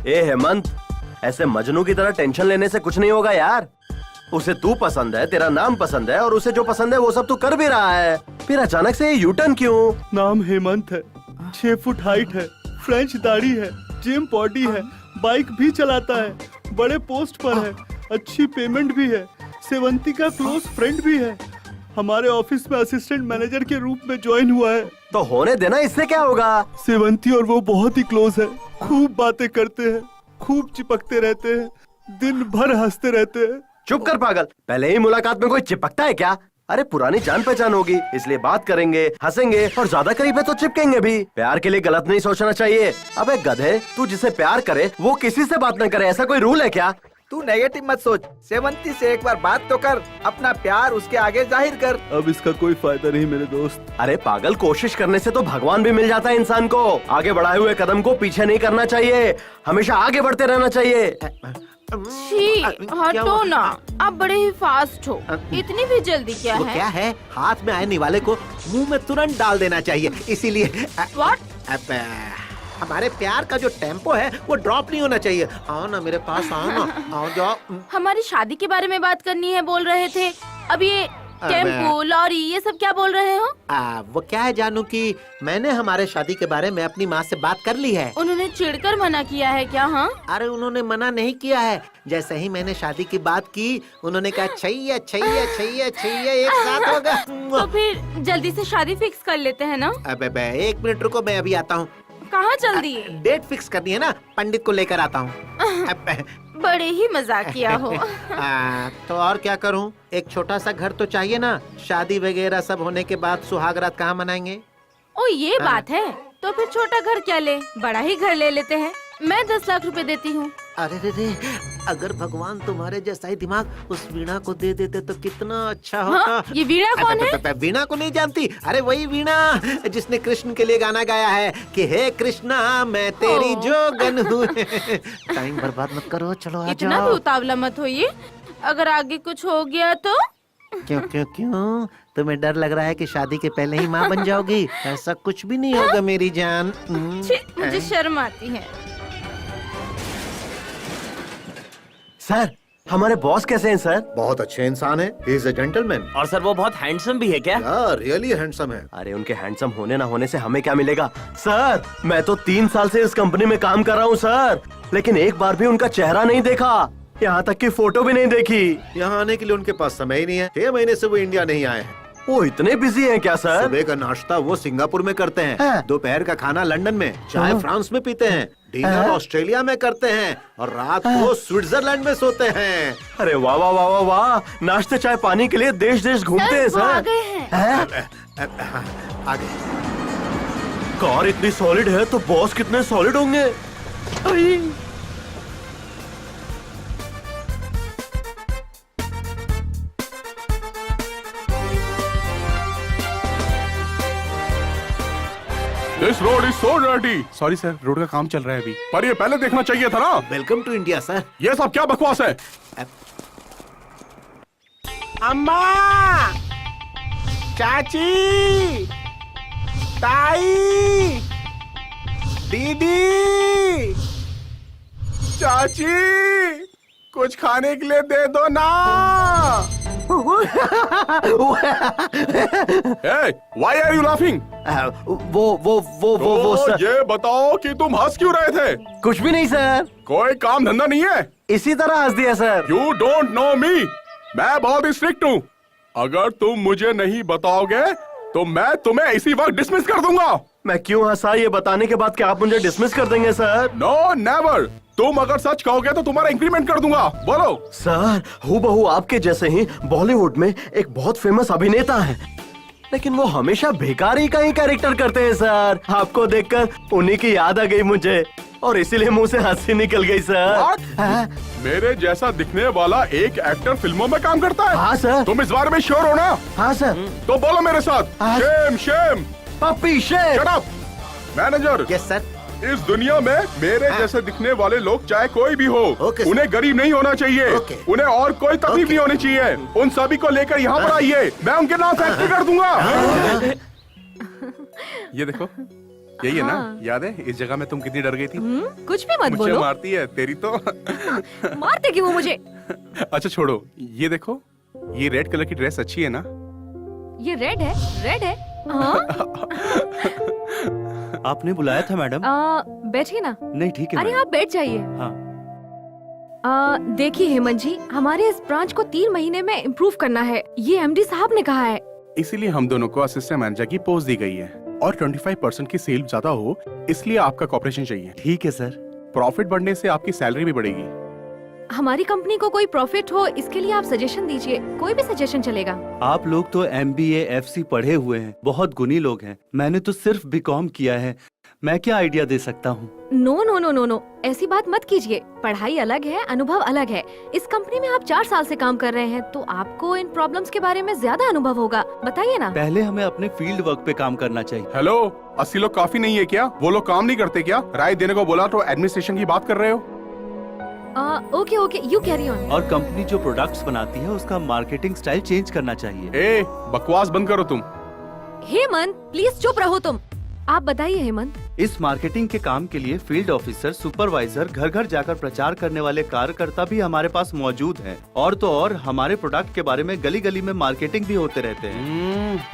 ए हेमंत, ऐसे मजनू की तरह टेंशन लेने से कुछ नहीं होगा यार। उसे तू पसंद है, तेरा नाम पसंद है और उसे जो पसंद है वो सब तू कर भी रहा है, फिर अचानक से ये यूटर्न क्यों? नाम हेमंत है, 6 फुट हाइट है, फ्रेंच दाढ़ी है, जिम बॉडी है, बाइक भी चलाता है, बड़े पोस्ट पर है, अच्छी पेमेंट भी है, सेवंती का क्लोज फ्रेंड भी है, हमारे ऑफिस में असिस्टेंट मैनेजर के रूप में ज्वाइन हुआ है। तो होने देना, इससे क्या होगा? सेवंती और वो बहुत ही क्लोज है, खूब बातें करते हैं, खूब चिपकते रहते हैं, दिन भर हंसते रहते हैं। चुप कर पागल, पहले ही मुलाकात में कोई चिपकता है क्या? अरे पुरानी जान पहचान होगी, इसलिए बात करेंगे, हंसेंगे और ज्यादा करीब है तो चिपकेंगे भी। प्यार के लिए गलत नहीं सोचना चाहिए। अबे गधे, तू जिसे प्यार करे वो किसी से बात न करे, ऐसा कोई रूल है क्या? तू नेगेटिव मत सोच, सेवंती से एक बार बात तो कर, अपना प्यार उसके आगे जाहिर कर। अब इसका कोई फायदा नहीं मेरे दोस्त। अरे पागल, कोशिश करने से तो भगवान भी मिल जाता है इंसान को। आगे बढ़ाए हुए कदम को पीछे नहीं करना चाहिए, हमेशा आगे बढ़ते रहना चाहिए। छी, हटो ना, आप बड़े ही फास्ट हो, इतनी भी जल्दी क्या वो है? क्या है, हाथ में आने वाले को मुंह में तुरंत डाल देना चाहिए, इसीलिए What? हमारे प्यार का जो टेम्पो है वो ड्रॉप नहीं होना चाहिए। आओ ना मेरे पास, आओ ना, आओ जाओ। हमारी शादी के बारे में बात करनी है बोल रहे थे, अब ये टेम्पो, लॉरी, ये सब क्या बोल रहे हो? वो क्या है जानू कि मैंने हमारे शादी के बारे में अपनी माँ से बात कर ली है। उन्होंने चिढ़कर मना किया है क्या? हाँ, अरे उन्होंने मना नहीं किया है, जैसे ही मैंने शादी की बात की उन्होंने कहा छैया छैया छैया छैया एक साथ होगा। तो फिर जल्दी से शादी फिक्स कर लेते हैं ना? अबे 1 मिनट रुको, मैं अभी आता हूँ। कहाँ जल्दी? डेट फिक्स करनी है ना, पंडित को लेकर आता हूँ। बड़े ही मजाकिया हो। तो और क्या करूं, एक छोटा सा घर तो चाहिए ना, शादी वगैरह सब होने के बाद सुहागरात कहाँ मनाएंगे? ओ ये बात है, तो फिर छोटा घर क्या ले, बड़ा ही घर ले लेते हैं। मैं 10 लाख रुपए देती हूँ। अरे रे, अगर भगवान तुम्हारे जैसा ही दिमाग उस वीणा को दे देते तो कितना अच्छा होता। हाँ? ये वीणा कौन है? वीणा को नहीं जानती? अरे वही वीणा जिसने कृष्ण के लिए गाना गाया है कि हे कृष्णा मैं तेरी जोगन हूँ। टाइम बर्बाद मत करो, चलो आ इतना जाओ। भी उतावला मत होइए, अगर आगे कुछ हो गया तो? क्यों क्यों क्यों, तुम्हें डर लग रहा है कि शादी के पहले ही माँ बन जाओगी? ऐसा कुछ भी नहीं होगा मेरी जान। छी, मुझे शर्म आती है। सर, हमारे बॉस कैसे हैं सर? बहुत अच्छे इंसान है, ही इज अ जेंटलमैन। और सर वो बहुत हैंडसम भी है क्या? रियली हैंडसम है। अरे उनके हैंडसम होने ना होने से हमें क्या मिलेगा? सर मैं तो 3 साल से इस कंपनी में काम कर रहा हूँ सर, लेकिन एक बार भी उनका चेहरा नहीं देखा, यहाँ तक कि फोटो भी नहीं देखी। यहाँ आने के लिए उनके पास समय ही नहीं है। 6 महीने से वो इंडिया नहीं आए हैं। वो इतने बिजी हैं क्या सर? सुबह का नाश्ता वो सिंगापुर में करते हैं, दोपहर का खाना लंदन में, चाय फ्रांस में पीते हैं, डिनर ऑस्ट्रेलिया में करते हैं और रात को स्विट्जरलैंड में सोते हैं। अरे वाह वाह वाह वाह वाह, नाश्ते चाय पानी के लिए देश देश घूमते हैं वो आ सर। गए हैं। आगे कार इतनी सॉलिड है तो बॉस कितने सॉलिड होंगे? आई। This road is so dirty. Sorry sir, road का काम चल रहा है अभी, पर ये पहले देखना चाहिए था ना। Welcome to India sir. ये सब क्या बकवास है? अम्मा, चाची, ताई, दीदी, चाची, कुछ खाने के लिए दे दो ना। Hey, why are you laughing? वो तो सर, ये बताओ कि तुम हंस क्यों रहे थे? कुछ भी नहीं सर, कोई काम धंधा नहीं है? इसी तरह हंस दिया sir. You don't know me. मैं बहुत स्ट्रिक्ट हूँ। अगर तुम मुझे नहीं बताओगे तो मैं तुम्हें इसी वक्त डिसमिस कर दूंगा। मैं क्यों हंसा ये बताने के बाद क्या आप मुझे डिसमिस कर देंगे सर? No never. तुम अगर सच कहोगे तो तुम्हारा इंक्रीमेंट कर दूंगा। बोलो। सर हूबहू आपके जैसे ही बॉलीवुड में एक बहुत फेमस अभिनेता है, लेकिन वो हमेशा भिखारी का ही कैरेक्टर करते हैं सर। आपको देखकर उन्हीं की याद आ गई मुझे और इसीलिए मुंह से हंसी निकल गई सर। मेरे जैसा दिखने वाला एक एक्टर फिल्मों में काम करता है? हाँ सर। तुम इस बारे में श्योर हो ना? हाँ सर। तो बोलो मेरे साथ, Shem Shem. Puppy shame. Shut up. Manager. Yes sir. इस दुनिया में मेरे जैसे दिखने वाले लोग चाहे कोई भी हो, उन्हें गरीब नहीं होना चाहिए, उन्हें और कोई तकलीफ नहीं होनी चाहिए। उन सभी को लेकर यहाँ पर आइए, मैं उनके नाम फैक्ट्री कर दूंगा। ये देखो, यही है ना? याद है इस जगह में तुम कितनी डर गई थी? कुछ भी मत मुझे बोलो। मारती है तेरी तो। मारते क्यों वो मुझे? अच्छा छोड़ो, ये देखो, ये रेड कलर की ड्रेस अच्छी है ना? ये रेड है, रेड है। हाँ? आपने बुलाया था मैडम? बैठिए ना। नहीं ठीक है अरे मैडम। आप बैठ जाइए। हाँ। देखिए हेमंत जी, हमारे इस ब्रांच को 3 महीने में इम्प्रूव करना है, ये एमडी साहब ने कहा है। इसीलिए हम दोनों को असिस्टेंट मैनेजर की पोस्ट दी गई है और 25% की सेल ज्यादा हो, इसलिए आपका कॉपरेशन चाहिए। ठीक है सर। प्रॉफिट बढ़ने से आपकी सैलरी भी बढ़ेगी। हमारी कंपनी को कोई प्रॉफिट हो, इसके लिए आप सजेशन दीजिए, कोई भी सजेशन चलेगा। आप लोग तो MBA FC पढ़े हुए हैं, बहुत गुणी लोग हैं। मैंने तो सिर्फ BCom किया है, मैं क्या आइडिया दे सकता हूँ? No no no no no, ऐसी बात मत कीजिए। पढ़ाई अलग है, अनुभव अलग है। इस कंपनी में आप 4 साल से काम कर रहे हैं, तो आपको इन प्रॉब्लम्स के बारे में ज्यादा अनुभव होगा। बताइए ना। पहले हमें अपने फील्ड वर्क पे काम करना चाहिए। हेलो, 80 लोग काफी नहीं है क्या? वो लोग काम नहीं करते क्या? राय देने को बोला तो एडमिनिस्ट्रेशन की बात कर रहे हो? Okay okay, you carry on. और कंपनी जो प्रोडक्ट्स बनाती है उसका मार्केटिंग स्टाइल चेंज करना चाहिए। ए, बकवास बंद करो तुम। हेमंत प्लीज चुप रहो तुम। आप बताइए हेमंत। इस मार्केटिंग के काम के लिए फील्ड ऑफिसर, सुपरवाइजर, घर घर जाकर प्रचार करने वाले कार्यकर्ता भी हमारे पास मौजूद हैं। और तो और हमारे प्रोडक्ट के बारे में गली गली में मार्केटिंग भी होते रहते हैं।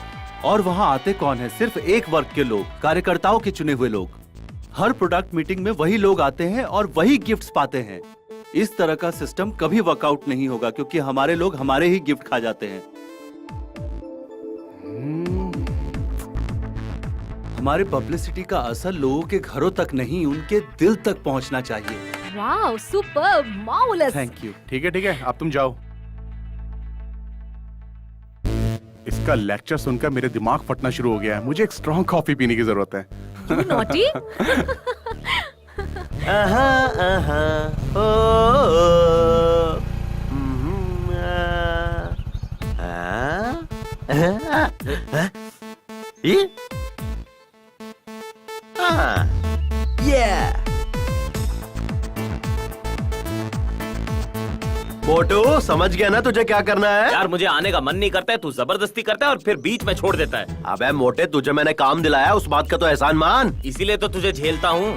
और वहाँ आते कौन है? सिर्फ एक वर्ग के लोग, कार्यकर्ताओं के चुने हुए लोग। हर प्रोडक्ट मीटिंग में वही लोग आते हैं और वही गिफ्ट्स पाते हैं। इस तरह का सिस्टम कभी वर्कआउट नहीं होगा, क्योंकि हमारे लोग हमारे ही गिफ्ट खा जाते हैं। हमारे पब्लिसिटी का असर लोगों के घरों तक नहीं, उनके दिल तक पहुंचना चाहिए। Wow, super, marvellous. Thank you. ठीक है, अब तुम जाओ। इसका लेक्चर सुनकर मेरे दिमाग फटना शुरू हो गया है। मुझे एक स्ट्रॉन्ग कॉफी पीने की जरूरत है। You naughty? मोटू समझ गया ना तुझे क्या करना है? यार मुझे आने का मन नहीं करता है, तू जबरदस्ती करता है और फिर बीच में छोड़ देता है। अबे मोटे, तुझे मैंने काम दिलाया, उस बात का तो एहसान मान। इसीलिए तो तुझे झेलता हूँ।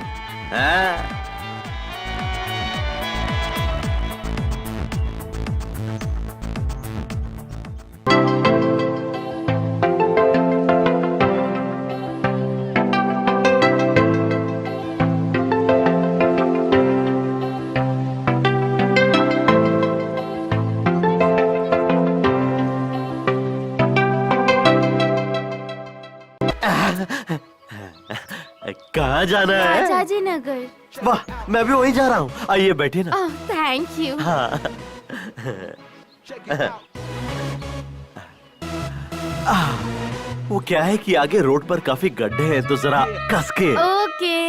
कहाँ जाना है? राजाजी नगर। वाह, मैं भी वहीं जा रहा हूँ। आइए बैठिए ना। Thank you. हाँ। वो क्या है कि आगे रोड पर काफी गड्ढे हैं, तो जरा कस के। ओके।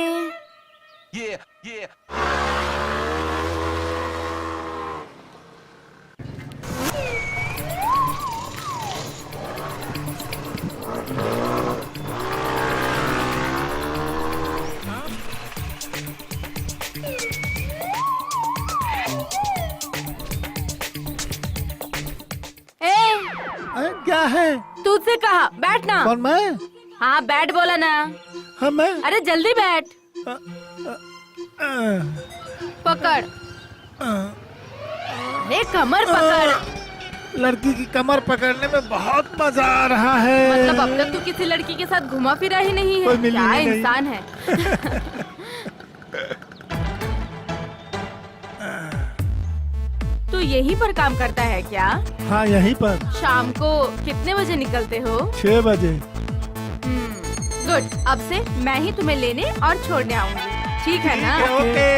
क्या है? तुझसे कहा बैठना। कौन मैं? हाँ बैठ बोला ना। हाँ मैं। अरे जल्दी बैठ। पकड़। अरे कमर पकड़। लड़की की कमर पकड़ने में बहुत मजा आ रहा है। मतलब अब तक तू किसी लड़की के साथ घुमा फिरा ही नहीं है। क्या इंसान है। तू यहीं पर काम करता है क्या? हाँ यहीं पर। शाम को कितने बजे निकलते हो? 6 बजे। गुड, अब से मैं ही तुम्हें लेने और छोड़ने आऊंगी, ठीक है ना? ओके।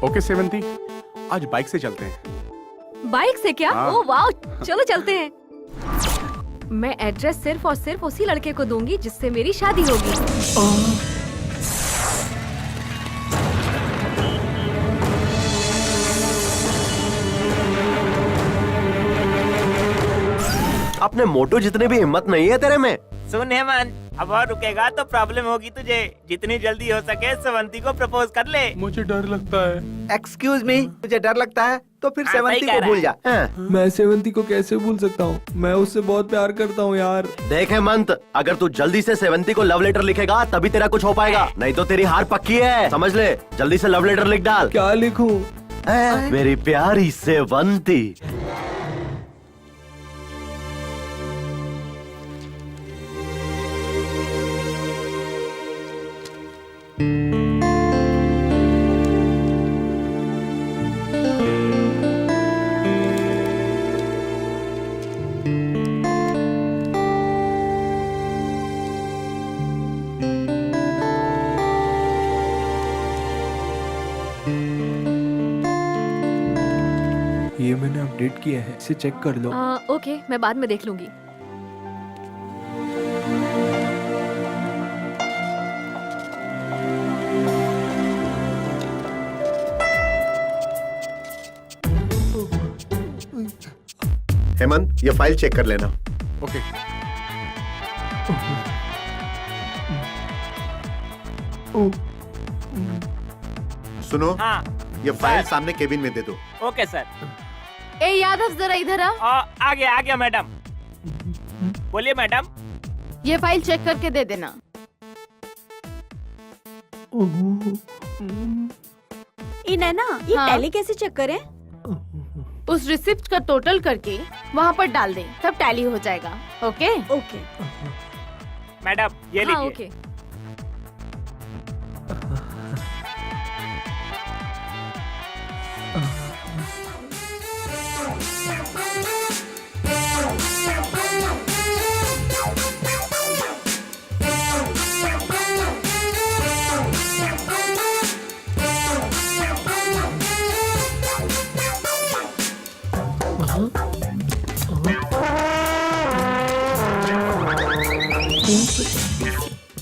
ओके सेवंती, आज बाइक से चलते हैं। बाइक से क्या? हाँ। ओह वाह, चलो चलते हैं। मैं एड्रेस सिर्फ और सिर्फ उसी लड़के को दूंगी जिससे मेरी शादी होगी। अपने मोटो जितने भी हिम्मत नहीं है तेरे में। सुन हेमंत, अब और रुकेगा तो प्रॉब्लम होगी तुझे। जितनी जल्दी हो सके सेवंती को प्रपोज कर ले। मुझे डर लगता है। एक्सक्यूज मी, तुझे डर लगता है तो फिर हाँ, सेवंती सही को कह रहा भूल है। जा। मैं सेवंती को कैसे भूल सकता हूँ? मैं उससे बहुत प्यार करता हूँ यार। देख हेमंत, अगर तू जल्दी से सेवंती को लव लेटर लिखेगा तभी तेरा कुछ हो पाएगा, नहीं तो तेरी हार पक्की है, समझ ले। जल्दी से लव लेटर लिख डाल। क्या लिखूं? मेरी प्यारी सेवंती। ये मैंने अपडेट किया है, इसे चेक कर लो। ओके, मैं बाद में देख लूंगी। हेमंत, ये फाइल चेक कर लेना। ओके। सुनो, हाँ ये फाइल सामने केबिन में दे दो। Okay sir. ए यादव, जरा इधर आ। आ गया मैडम। बोलिए मैडम। ये फाइल चेक करके दे देना। ये नैना, ये हाँ? टैली कैसे चेक करें? उस रिसिप्ट का टोटल करके वहाँ पर डाल दे, तब टैली हो जाएगा। Okay okay. मैडम ये हाँ लीजिए। ओके।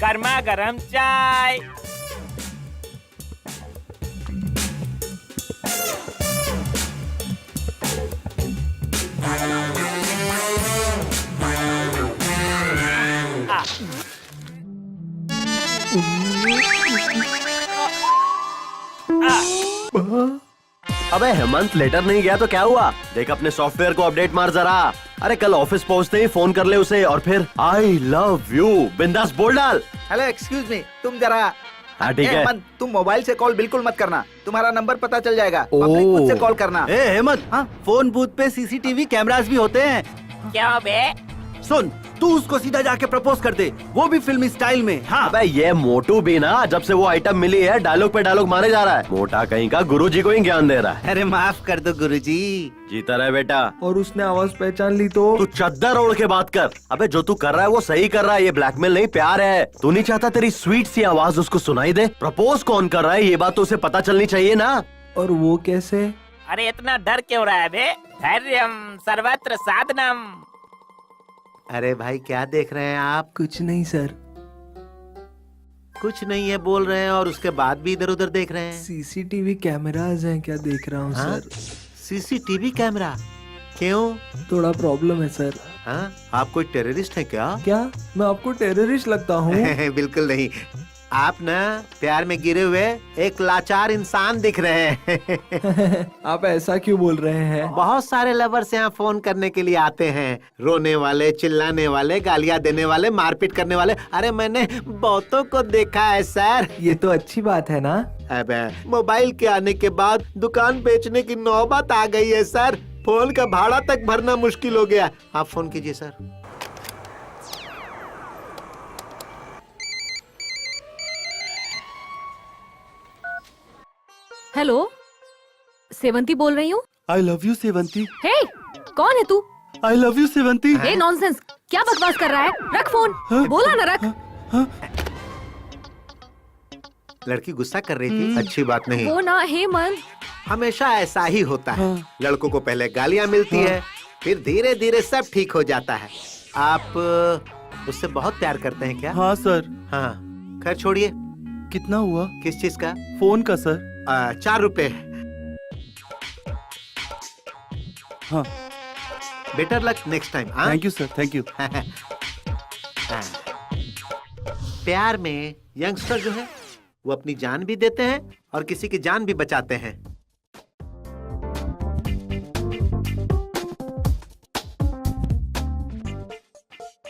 गर्मा गरम चाय। अबे हेमंत, लेटर नहीं गया तो क्या हुआ? देख अपने सॉफ्टवेयर को अपडेट मार जरा। अरे कल ऑफिस पहुंचते ही फोन कर ले उसे और फिर आई लव यू बिंदास बोल डाल। हेलो एक्सक्यूज मी, तुम जरा। हाँ ठीक है। हेमंत, तुम मोबाइल से कॉल बिल्कुल मत करना, तुम्हारा नंबर पता चल जाएगा। पब्लिक बूथ से कॉल करना। हेमंत, हाँ? फोन बूथ पे सीसीटीवी कैमरास भी होते हैं। क्या बे? सुन, तू उसको सीधा जाके प्रपोज कर दे, वो भी फिल्मी स्टाइल में। हाँ अबे ये मोटू भी ना, जब से वो आइटम मिली है डायलॉग पे डायलॉग मारे जा रहा है। मोटा कहीं का गुरुजी को ही ज्ञान दे रहा है। अरे माफ कर दो गुरुजी। जीता रहे बेटा। और उसने आवाज पहचान ली तो? तू चद्दर ओढ़ के बात कर। अबे जो तू कर रहा है वो सही कर रहा है, ये ब्लैकमेल नहीं प्यार है। तू नहीं चाहता तेरी स्वीट सी आवाज उसको सुनाई दे? प्रपोज कौन कर रहा है ये बात तो उसे पता चलनी चाहिए ना। और वो कैसे? अरे इतना डर क्यों रहा है बे? धैर्यम सर्वत्र साधनम। अरे भाई क्या देख रहे हैं आप? कुछ नहीं सर। कुछ नहीं है बोल रहे हैं और उसके बाद भी इधर उधर देख रहे हैं। सीसीटीवी कैमराज हैं क्या देख रहा हूँ हाँ? सर। CCTV camera? क्यों? थोड़ा प्रॉब्लम है सर। हाँ? आप कोई टेररिस्ट हैं क्या? क्या मैं आपको टेररिस्ट लगता हूँ? बिल्कुल नहीं, आप ना प्यार में गिरे हुए एक लाचार इंसान दिख रहे हैं। आप ऐसा क्यों बोल रहे हैं? बहुत सारे लवर्स यहाँ फोन करने के लिए आते हैं, रोने वाले, चिल्लाने वाले, गालियाँ देने वाले, मारपीट करने वाले। अरे मैंने बहुतों को देखा है सर। ये तो अच्छी बात है ना। अबे मोबाइल के आने के बाद दुकान बेचने की नौबत आ गई है सर। फोन का भाड़ा तक भरना मुश्किल हो गया। आप फोन कीजिए सर। हेलो, सेवंती बोल रही हूँ। आई लव यू सेवंती। हे, कौन है तू? I love you Sevanti. Hey nonsense, क्या बकवास कर रहा है? रख फोन। बोला ना रख। लड़की गुस्सा कर रही थी, अच्छी बात नहीं। वो ना हेमंत, हमेशा ऐसा ही होता है। लड़कों को पहले गालियाँ मिलती है, फिर धीरे धीरे सब ठीक हो जाता है। आप उससे बहुत प्यार करते हैं क्या? हाँ सर। हाँ, खैर छोड़िए। कितना हुआ? किस चीज का? फोन का सर। 4 रुपए। हाँ। Better luck next time. Thank you sir, thank you. प्यार में यंगस्टर जो है वो अपनी जान भी देते हैं और किसी की जान भी बचाते हैं।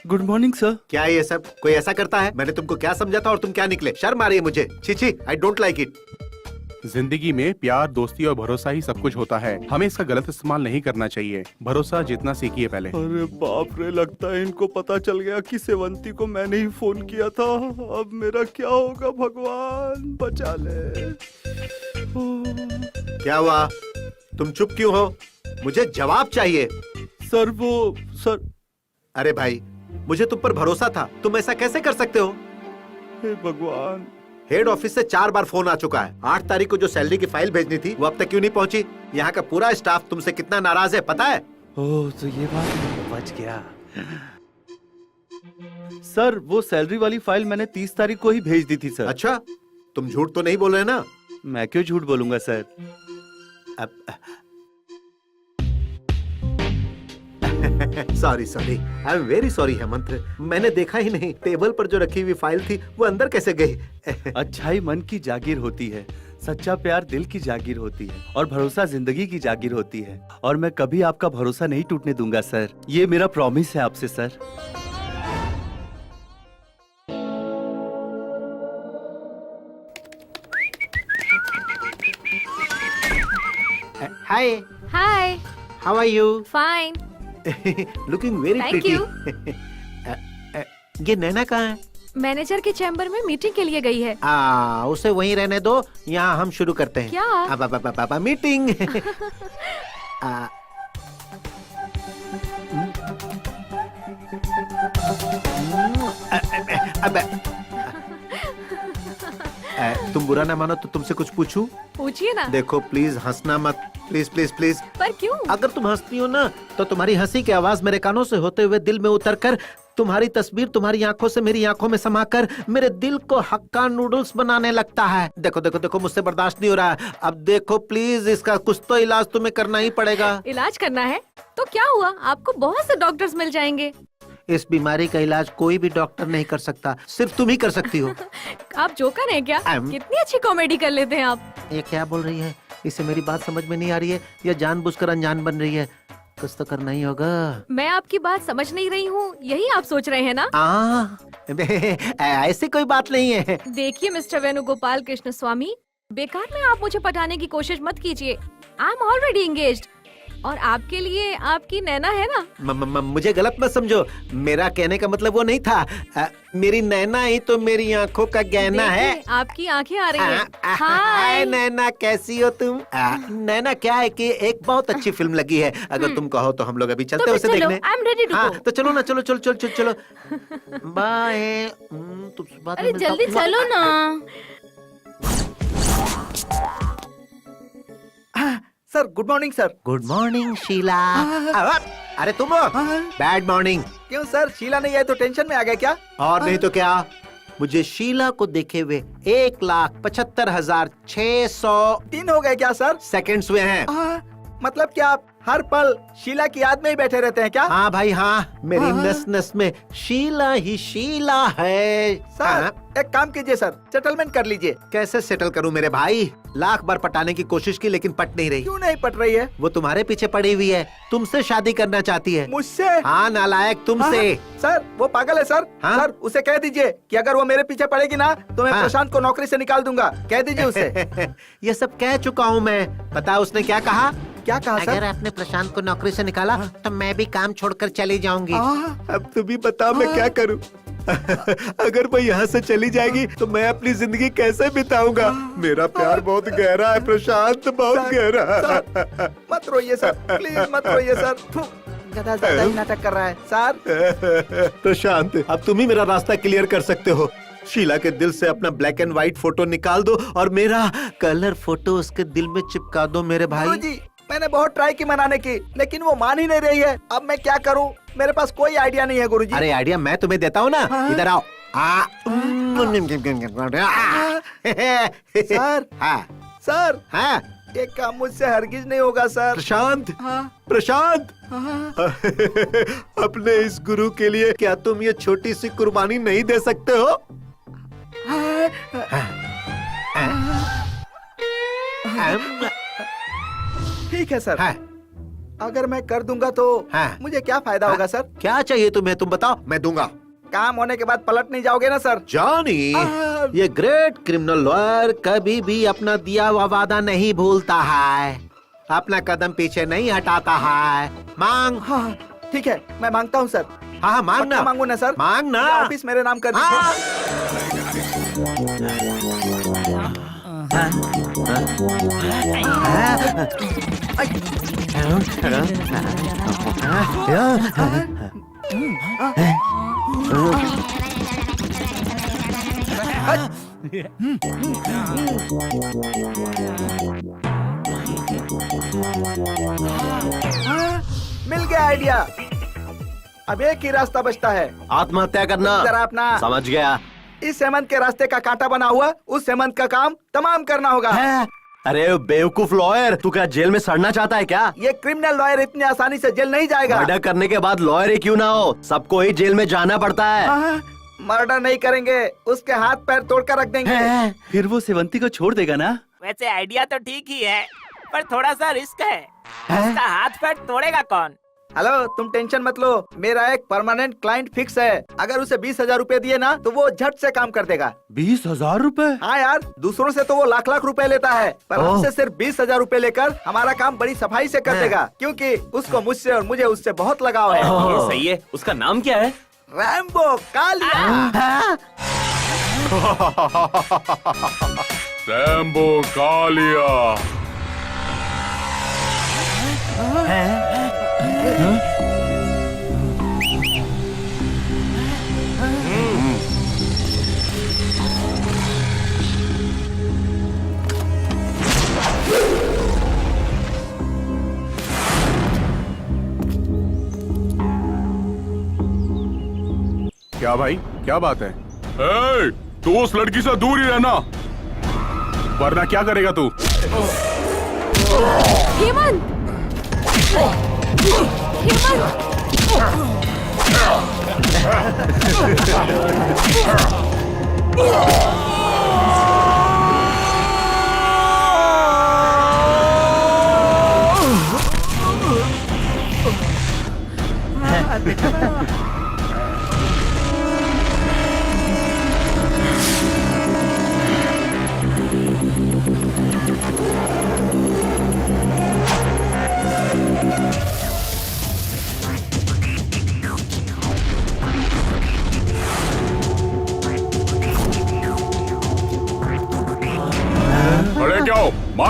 Good morning sir. क्या ये सब कोई ऐसा करता है? मैंने तुमको क्या समझा था और तुम क्या निकले? शर्म आ रही है मुझे। छी छी, आई डोंट लाइक इट। जिंदगी में प्यार, दोस्ती और भरोसा ही सब कुछ होता है। हमें इसका गलत इस्तेमाल नहीं करना चाहिए। भरोसा जितना सीखिए पहले। अरे बाप रे, लगता है इनको पता चल गया कि सेवंती को मैंने ही फोन किया था। अब मेरा क्या होगा? भगवान बचा ले। क्या हुआ? तुम चुप क्यों हो? मुझे जवाब चाहिए। सर वो सर। अरे भाई, मुझे तुम पर भरोसा था, तुम ऐसा कैसे कर सकते हो? हे भगवान। हेड ऑफिस से 4 बार फोन आ चुका है। 8 तारीख को जो सैलरी की फाइल भेजनी थी वो अब तक क्यों नहीं पहुंची? यहाँ का पूरा स्टाफ तुमसे कितना नाराज है पता है? ओह, तो ये बात बच गया। सर वो सैलरी वाली फाइल मैंने 30 तारीख को ही भेज दी थी सर। अच्छा, तुम झूठ तो नहीं बोल रहे ना? मैं क्यों झूठ बोलूंगा sir. Sorry sorry, I am very sorry Hemant. मैंने देखा ही नहीं, टेबल पर जो रखी हुई फाइल थी वो अंदर कैसे गई? अच्छाई मन की जागीर होती है, सच्चा प्यार दिल की जागीर होती है और भरोसा जिंदगी की जागीर होती है। और मैं कभी आपका भरोसा नहीं टूटने दूंगा सर। ये मेरा प्रॉमिस है आपसे sir. Hi hi, how are you? Fine, looking very Thank pretty. you. ये नैना कहाँ है? मैनेजर के चैम्बर में मीटिंग के लिए गई है। उसे वहीं रहने दो, यहाँ हम शुरू करते हैं। क्या? मीटिंग। तुम बुरा ना मानो तो तुमसे कुछ पूछूं? पूछिए ना। देखो प्लीज हंसना मत, प्लीज प्लीज प्लीज। पर क्यों? अगर तुम हंसती हो ना तो तुम्हारी हंसी की आवाज मेरे कानों से होते हुए दिल में उतरकर तुम्हारी तस्वीर तुम्हारी आंखों से मेरी आंखों में समाकर मेरे दिल को हक्का नूडल्स बनाने लगता है। देखो देखो देखो, मुझसे बर्दाश्त नहीं हो रहा है। अब देखो प्लीज, इसका कुछ तो इलाज तुम्हें करना ही पड़ेगा। इलाज करना है तो क्या हुआ? आपको बहुत से डॉक्टर्स मिल जाएंगे। इस बीमारी का इलाज कोई भी डॉक्टर नहीं कर सकता, सिर्फ तुम ही कर सकती हो। आप जोकर हैं क्या? कितनी अच्छी कॉमेडी कर लेते हैं आप। ये क्या बोल रही है? इसे मेरी बात समझ में नहीं आ रही है या जानबूझकर अनजान बन रही है? कुछ तो करना ही होगा। मैं आपकी बात समझ नहीं रही हूँ, यही आप सोच रहे हैं ना? ऐसी कोई बात नहीं है। देखिए मिस्टर वेणुगोपाल कृष्ण स्वामी, बेकार में आप मुझे पटाने की कोशिश मत कीजिए। I am already engaged. और आपके लिए आपकी नैना है ना। मुझे गलत मत समझो, मेरा कहने का मतलब वो नहीं था। मेरी नैना ही तो मेरी आंखों का गहना है। देखिए, आपकी आंखें आ रही हैं। हाय हाय नैना, कैसी हो तुम? नैना क्या है कि एक बहुत अच्छी फिल्म लगी है, अगर तुम कहो तो हम लोग अभी चलते हैं उसे देखने। आई एम रेडी टू हाँ गो। तो चलो ना, चलो चलो चलो चलो चलो। बाय। तुमसे बाद में अरे मिलता हूँ। जल्दी चलो ना। Sir good morning sir. Good morning Sheela. अरे तुम बैड मॉर्निंग। क्यों सर, शीला नहीं आई तो टेंशन में आ गया क्या? और नहीं तो क्या, मुझे शीला को देखे हुए 1,75,600 दिन हो गए क्या सर? सेकंड्स हुए हैं। मतलब क्या आप हर पल शीला की याद में ही बैठे रहते हैं क्या? हाँ भाई हाँ, मेरी नस नस में शीला ही शीला है। सर एक काम कीजिए सर, सेटलमेंट कर लीजिए। कैसे सेटल करूं मेरे भाई? लाख बार पटाने की कोशिश की लेकिन पट नहीं रही। क्यों नहीं पट रही है? वो तुम्हारे पीछे पड़ी हुई है, तुमसे शादी करना चाहती है। मुझसे? हाँ नालायक, तुमसे। सर वो पागल है सर। हाँ? सर उसे कह दीजिए कि अगर वो मेरे पीछे पड़ेगी ना तो मैं हाँ? प्रशांत को नौकरी से निकाल दूंगा। कह दीजिए उसे। ये सब कह चुका हूँ मैं। पता है उसने क्या कहा? क्या कहा सर? अगर आपने प्रशांत को नौकरी से निकाला तो मैं भी काम छोड़कर चली जाऊंगी। अब तुम ही बताओ मैं क्या करूं? अगर वो यहाँ से चली जाएगी तो मैं अपनी जिंदगी कैसे बिताऊंगा? मेरा प्यार बहुत गहरा है प्रशांत, बहुत गहरा। मत रोइए सर, प्लीज मत रोइए सर। गधा ज्यादा ही नाटक कर रहा है सर। प्रशांत अब तुम ही मेरा रास्ता क्लियर कर सकते हो। शीला के दिल से अपना ब्लैक एंड व्हाइट फोटो निकाल दो और मेरा कलर फोटो उसके दिल में चिपका दो मेरे भाई। गुरुजी मैंने बहुत ट्राई की मनाने की, लेकिन वो मान ही नहीं रही है। अब मैं क्या करूं? मेरे पास कोई आइडिया नहीं है गुरुजी। अरे आइडिया मैं तुम्हें देता हूँ ना। इधर आओ। सर हाँ सर हाँ ये काम मुझसे हरगिज नहीं होगा सर। प्रशांत, प्रशांत अपने इस गुरु के लिए क्या तुम ये छोटी सी कुर्बानी नहीं दे सकते हो? ठीक है सर। हाँ। अगर मैं कर दूंगा तो हाँ। मुझे क्या फायदा होगा सर? क्या चाहिए तुम्हें, तुम बताओ, मैं दूंगा। काम होने के बाद पलट नहीं जाओगे ना सर? जॉनी, ये ग्रेट क्रिमिनल लॉयर कभी भी अपना दिया हुआ वादा नहीं भूलता है, अपना कदम पीछे नहीं हटाता है। मांग। हाँ ठीक है मैं मांगता हूँ सर। हाँ हाँ मांगना। पक्का मांगू ना सर? मांगना। ये ऑफिस मेरे नाम कर दीजिए। मिल गया आइडिया। अब एक ही रास्ता बचता है, आत्महत्या करना। जरा अपना समझ गया। इस हेमंत के रास्ते का कांटा बना हुआ उस हेमंत का काम तमाम करना होगा। अरे बेवकूफ लॉयर, तू क्या जेल में सड़ना चाहता है क्या? ये क्रिमिनल लॉयर इतनी आसानी से जेल नहीं जाएगा। मर्डर करने के बाद लॉयर ही क्यों ना हो, सबको ही जेल में जाना पड़ता है। मर्डर नहीं करेंगे, उसके हाथ पैर तोड़कर रख देंगे। फिर वो सेवंती को छोड़ देगा ना? वैसे आइडिया तो ठीक ही है, पर थोड़ा सा रिस्क है। उसका हाथ पैर तोड़ेगा कौन? हेलो तुम टेंशन मत लो, मेरा एक परमानेंट क्लाइंट फिक्स है। अगर उसे 20,000 रूपए दिए ना तो वो झट से काम कर देगा। 20,000 रूपए? हाँ यार, दूसरों से तो वो लाख लाख रुपए लेता है, पर हमसे सिर्फ 20,000 रूपए लेकर हमारा काम बड़ी सफाई से कर देगा, क्योंकि उसको मुझसे और मुझे उससे बहुत लगाव है। ये सही है। उसका नाम क्या है? रैम्बो कालिया। रैम्बो कालिया। क्या भाई, क्या बात है? ए, तू उस लड़की से दूर ही रहना, वरना क्या करेगा तू? हेमंत!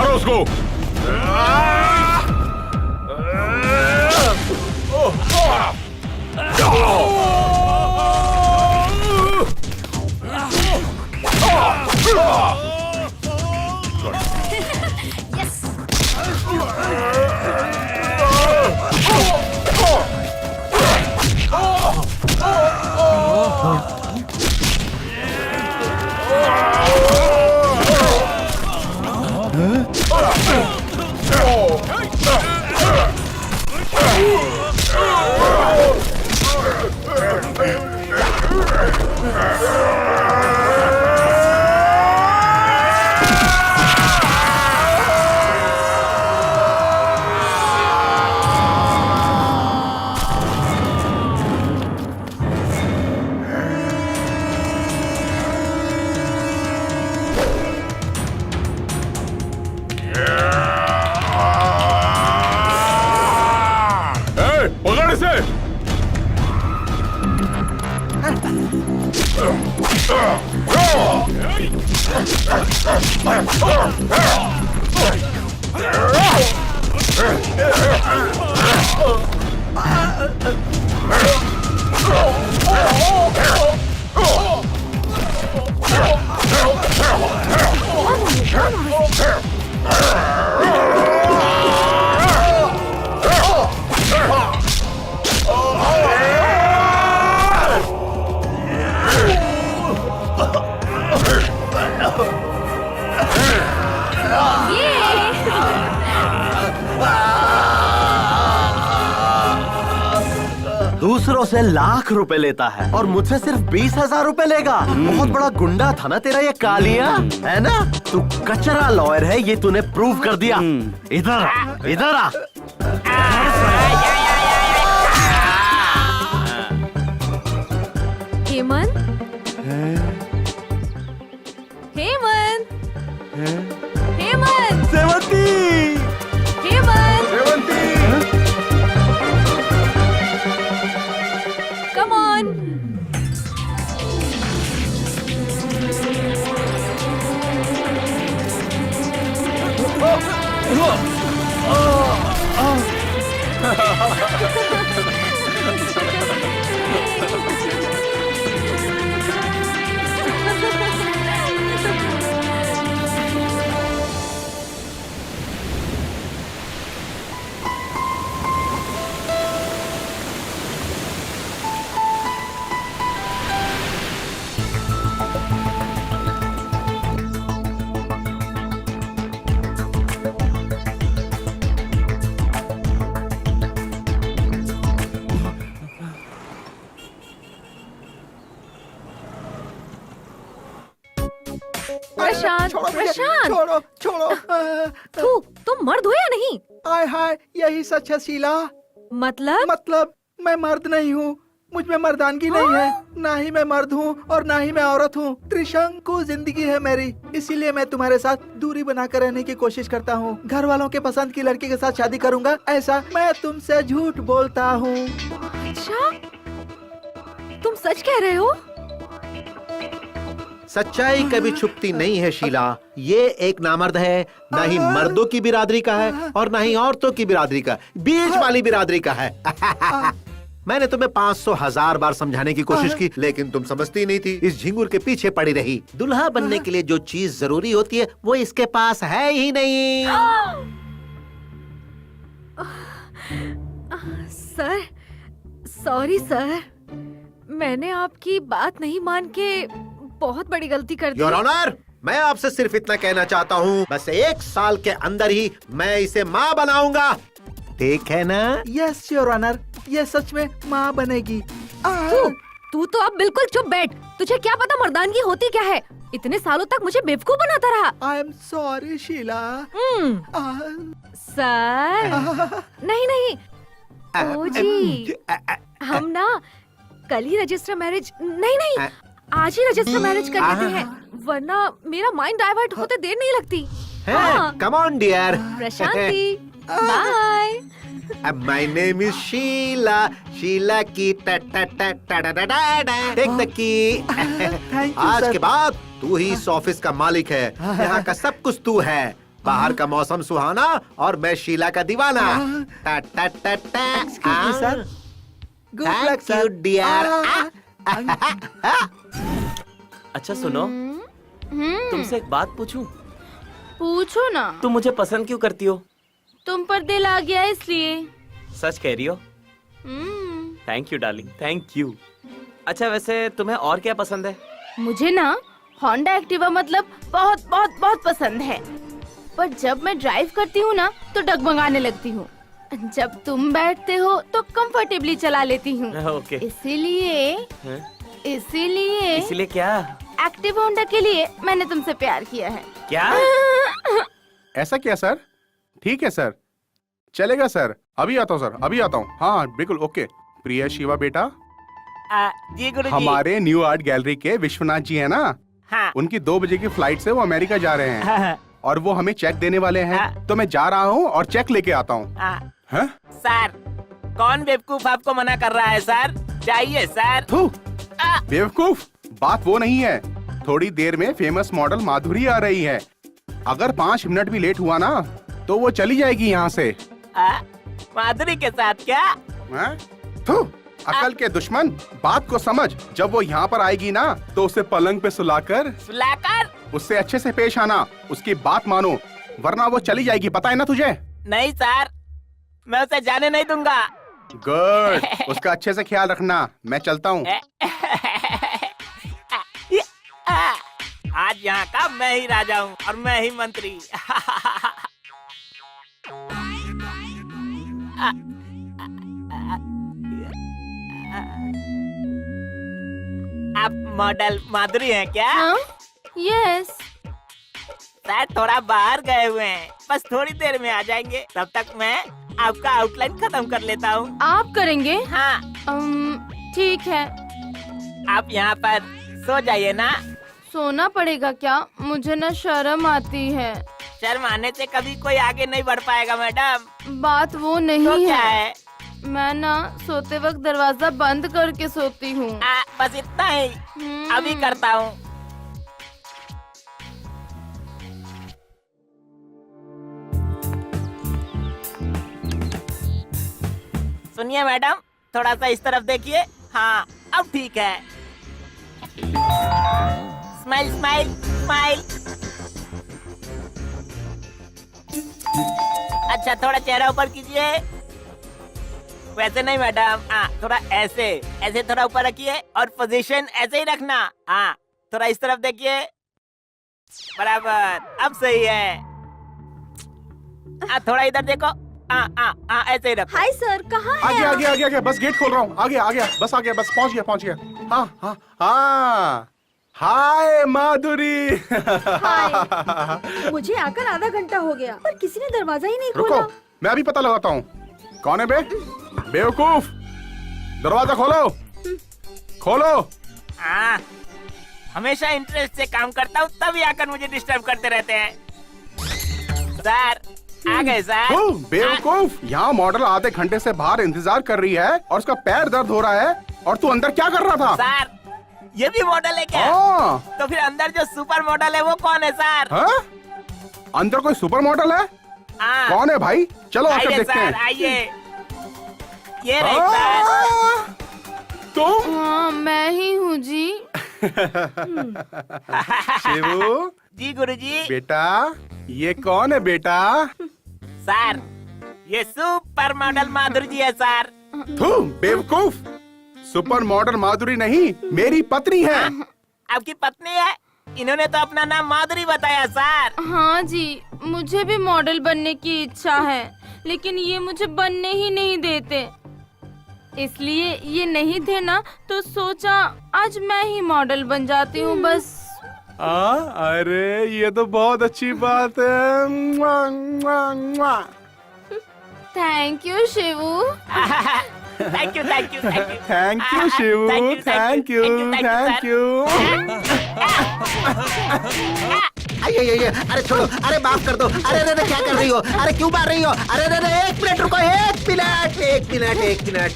मारो उसको। पकड़ इसे। दूसरों से लाख रुपए लेता है और मुझसे सिर्फ 20,000 रुपए लेगा। बहुत बड़ा गुंडा था ना तेरा ये कालिया, है ना? तू कचरा लॉयर है, ये तूने प्रूव कर दिया। इधर इधर आ। हेमंत, हेमंत, हेमंत, सेवंती, हेमंत, सेवंती। Come on. प्रशांत, प्रशांत, छोड़ो छोड़ो। तू तुम मर्द हो या नहीं? आय हाय, यही सच है शीला। मतलब मैं मर्द नहीं हूँ, मुझ में मर्दानगी नहीं है। ना ही मैं मर्द हूँ और ना ही मैं औरत हूँ। त्रिशंकु जिंदगी है मेरी, इसीलिए मैं तुम्हारे साथ दूरी बनाकर रहने की कोशिश करता हूँ। घर वालों के पसंद की लड़की के साथ शादी करूँगा, ऐसा मैं तुमसे झूठ बोलता हूँ। अच्छा, तुम सच कह रहे हो? सच्चाई कभी छुपती नहीं है शीला। ये एक नामर्द है, ना ही मर्दों की बिरादरी का है और ना ही औरतों की बिरादरी का, बीच वाली बिरादरी का है। मैंने तुम्हें 500,000 बार समझाने की कोशिश की, लेकिन तुम समझती नहीं थी। इस झिंगुर के पीछे पड़ी रही। दुल्हा बनने के लिए जो चीज जरूरी होती है वो इसके पास है ही नहीं। सर, सॉरी सर, मैंने आपकी बात नहीं मान के बहुत बड़ी गलती कर दी। योर ऑनर, मैं आपसे सिर्फ इतना कहना चाहता हूँ, बस 1 साल के अंदर ही मैं इसे माँ बनाऊंगा। ठीक है ना? यस योर ऑनर, ये सच में माँ बनेगी। तू तो अब बिल्कुल चुप बैठ। तुझे क्या पता मर्दानगी होती क्या है? इतने सालों तक मुझे बेवकूफ बनाता रहा। I am sorry Sheela. Sir, नहीं, ओ जी, हम ना कल ही रजिस्टर मैरिज, नहीं, आज ही रजिस्टर मैरिज कर लेते हैं, वरना मेरा माइंड डाइवर्ट होते देर नहीं लगती। Come on dear. Prashanti, bye. My name is Sheela, Sheela की टेक द की। आज के बाद तू ही इस ऑफिस का मालिक है। यहाँ का सब कुछ तू है। बाहर का मौसम सुहाना और मैं शीला का दीवाना। टा टा टा टा। Sir good luck Thank sir you, dear. अच्छा सुनो, तुमसे एक बात पूछूं? पूछो ना। तुम मुझे पसंद क्यों करती हो? तुम पर दिल आ गया इसलिए। सच कह रही हो? Thank you darling, thank you. अच्छा वैसे तुम्हें और क्या पसंद है? मुझे ना होंडा एक्टिवा मतलब बहुत बहुत बहुत पसंद है, पर जब मैं ड्राइव करती हूँ ना तो डगमगाने लगती हूँ। जब तुम बैठते हो तो कंफर्टेबली चला लेती हूँ। ओके। इसीलिए इसलिए क्या? एक्टिव होंडा के लिए मैंने तुमसे प्यार किया है। क्या? ऐसा क्या सर? ठीक है सर, चलेगा सर। अभी आता हूँ सर, अभी आता हूँ। हाँ बिल्कुल ओके। प्रिया शिवा बेटा, जी गुरुजी। हमारे न्यू आर्ट गैलरी के विश्वनाथ जी है ना, हाँ। उनकी 2 बजे की फ्लाइट से वो अमेरिका जा रहे हैं। हाँ। और वो हमें चेक देने वाले हैं। तो मैं जा रहा हूँ और चेक लेके आता हूँ। हैं? सर कौन बेवकूफ आपको मना कर रहा है सर? चाहिए सर। बेवकूफ, बात वो नहीं है। थोड़ी देर में फेमस मॉडल माधुरी आ रही है। अगर 5 मिनट भी लेट हुआ ना तो वो चली जाएगी यहाँ से। माधुरी के साथ क्या? अकल के दुश्मन, बात को समझ। जब वो यहाँ पर आएगी ना तो उसे पलंग पे सुलाकर उससे अच्छे से पेश आना, उसकी बात मानो, वरना वो चली जाएगी। पता है ना तुझे? नहीं सर, मैं उसे जाने नहीं दूंगा। गुड, उसका अच्छे से ख्याल रखना। मैं चलता हूँ। आज यहाँ का मैं ही राजा हूँ और मैं ही मंत्री। आप मॉडल माधुरी हैं क्या? यस। सर थोड़ा बाहर गए हुए हैं, बस थोड़ी देर में आ जाएंगे। तब तक मैं आपका आउटलाइन खत्म कर लेता हूँ। आप करेंगे? हाँ। ठीक है। आप यहाँ पर सो जाइए ना। सोना पड़ेगा क्या? मुझे ना शर्म आती है। शर्म आने से कभी कोई आगे नहीं बढ़ पाएगा मैडम। बात वो नहीं तो क्या है? मैं ना सोते वक्त दरवाजा बंद करके सोती हूँ। बस इतना ही। अभी करता हूँ। सुनिए मैडम, थोड़ा सा इस तरफ देखिए। हाँ अब ठीक है। Smile smile smile. अच्छा थोड़ा चेहरा ऊपर कीजिए। वैसे नहीं मैडम, हाँ थोड़ा ऐसे ऐसे थोड़ा ऊपर रखिए और पोजीशन ऐसे ही रखना। हाँ थोड़ा इस तरफ देखिए। बराबर, अब सही है। थोड़ा इधर देखो। ऐसे ही रखो। हाय सर, कहाँ है? आगे आगे आगे आगे, बस गेट खोल रहा हूँ। आगे आ गया, बस आ गया, बस पहुँच गया। हाँ हाँ हाँ। हाय माधुरी। मुझे आकर आधा घंटा हो गया पर किसी ने दरवाजा ही नहीं रुको, खोला। मैं अभी पता लगाता हूँ। कौन है बे? बेवकूफ, दरवाजा खोलो, खोलो। हाँ, हमेशा इंटरेस्ट से काम करता हूँ, तभी आकर मुझे डिस्टर्ब करते रहते हैं। सर आ गए सर। बेवकूफ, यहाँ मॉडल आधे घंटे से बाहर इंतजार कर रही है और उसका पैर दर्द हो रहा है और तू अंदर क्या कर रहा था? सर ये भी मॉडल है क्या? तो फिर अंदर जो सुपर मॉडल है वो कौन है सर? अंदर कोई सुपर मॉडल है? कौन है भाई? चलो आकर देखते हैं। आइए, ये रही सर। तुम? हाँ मैं ही हूँ जी। शिवू जी गुरुजी। बेटा, ये कौन है बेटा? सर ये सुपर मॉडल माधुरी जी है सर। बेवकूफ, सुपर मॉडल माधुरी नहीं, मेरी पत्नी है। आपकी पत्नी है? इन्होंने तो अपना नाम माधुरी बताया सर। हाँ जी, मुझे भी मॉडल बनने की इच्छा है, लेकिन ये मुझे बनने ही नहीं देते। इसलिए ये नहीं थे ना, तो सोचा आज मैं ही मॉडल बन जाती हूँ बस। अरे ये तो बहुत अच्छी बात है। मुआ, मुआ, मुआ। Thank you Shivu. Thank you thank you thank you thank you Shivu, thank you thank you. अरे छोड़ो, अरे माफ कर दो। अरे क्या कर रही हो? अरे क्यों मार रही हो? अरे एक मिनट रुको, एक मिनट।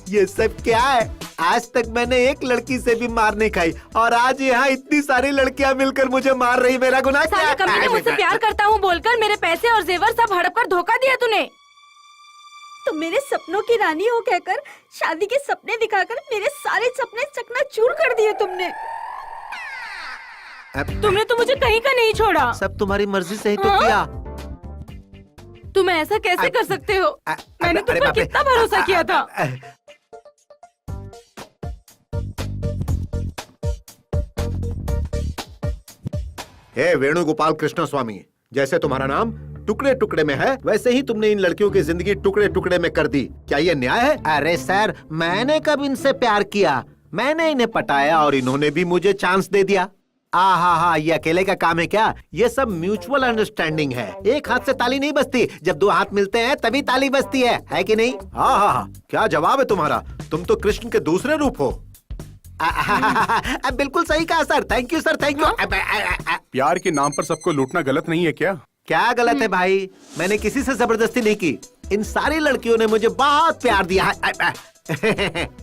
ये सब क्या है? आज तक मैंने एक लड़की से भी मार नहीं खाई और आज यहाँ इतनी सारी लड़कियाँ मिलकर मुझे मार रही। मेरा गुनाह क्या साले कमीने, है? मुझसे प्यार करता हूँ बोलकर मेरे पैसे और जेवर सब हड़प कर धोखा दिया तूने। तुम मेरे सपनों की रानी हो कहकर शादी के सपने दिखाकर मेरे सारे सपने चकनाचूर कर दिए तुमने। तुमने तो मुझे कहीं का नहीं छोड़ा। सब तुम्हारी मर्जी से ही तो हाँ? किया। तुम ऐसा कैसे कर सकते हो? मैंने तुम पर कितना भरोसा किया था। हे वेणुगोपाल कृष्ण स्वामी, जैसे तुम्हारा नाम टुकड़े टुकड़े में है वैसे ही तुमने इन लड़कियों की जिंदगी टुकड़े टुकड़े में कर दी। क्या ये न्याय है? अरे सर, मैंने कब इनसे प्यार किया? मैंने इन्हें पटाया और इन्होंने भी मुझे चांस दे दिया। हाँ, ये अकेले का काम है क्या? ये सब म्यूचुअल अंडरस्टैंडिंग है। एक हाथ से ताली नहीं बजती, जब दो हाथ मिलते हैं तभी ताली बजती है कि नहीं? हाँ, क्या जवाब है तुम्हारा? तुम तो कृष्ण के दूसरे रूप हो। बिल्कुल सही कहा sir, thank you sir, thank you. प्यार के नाम पर सबको लूटना गलत नहीं है क्या? क्या गलत है भाई? मैंने किसी से जबरदस्ती नहीं की। इन सारी लड़कियों ने मुझे बहुत प्यार दिया है।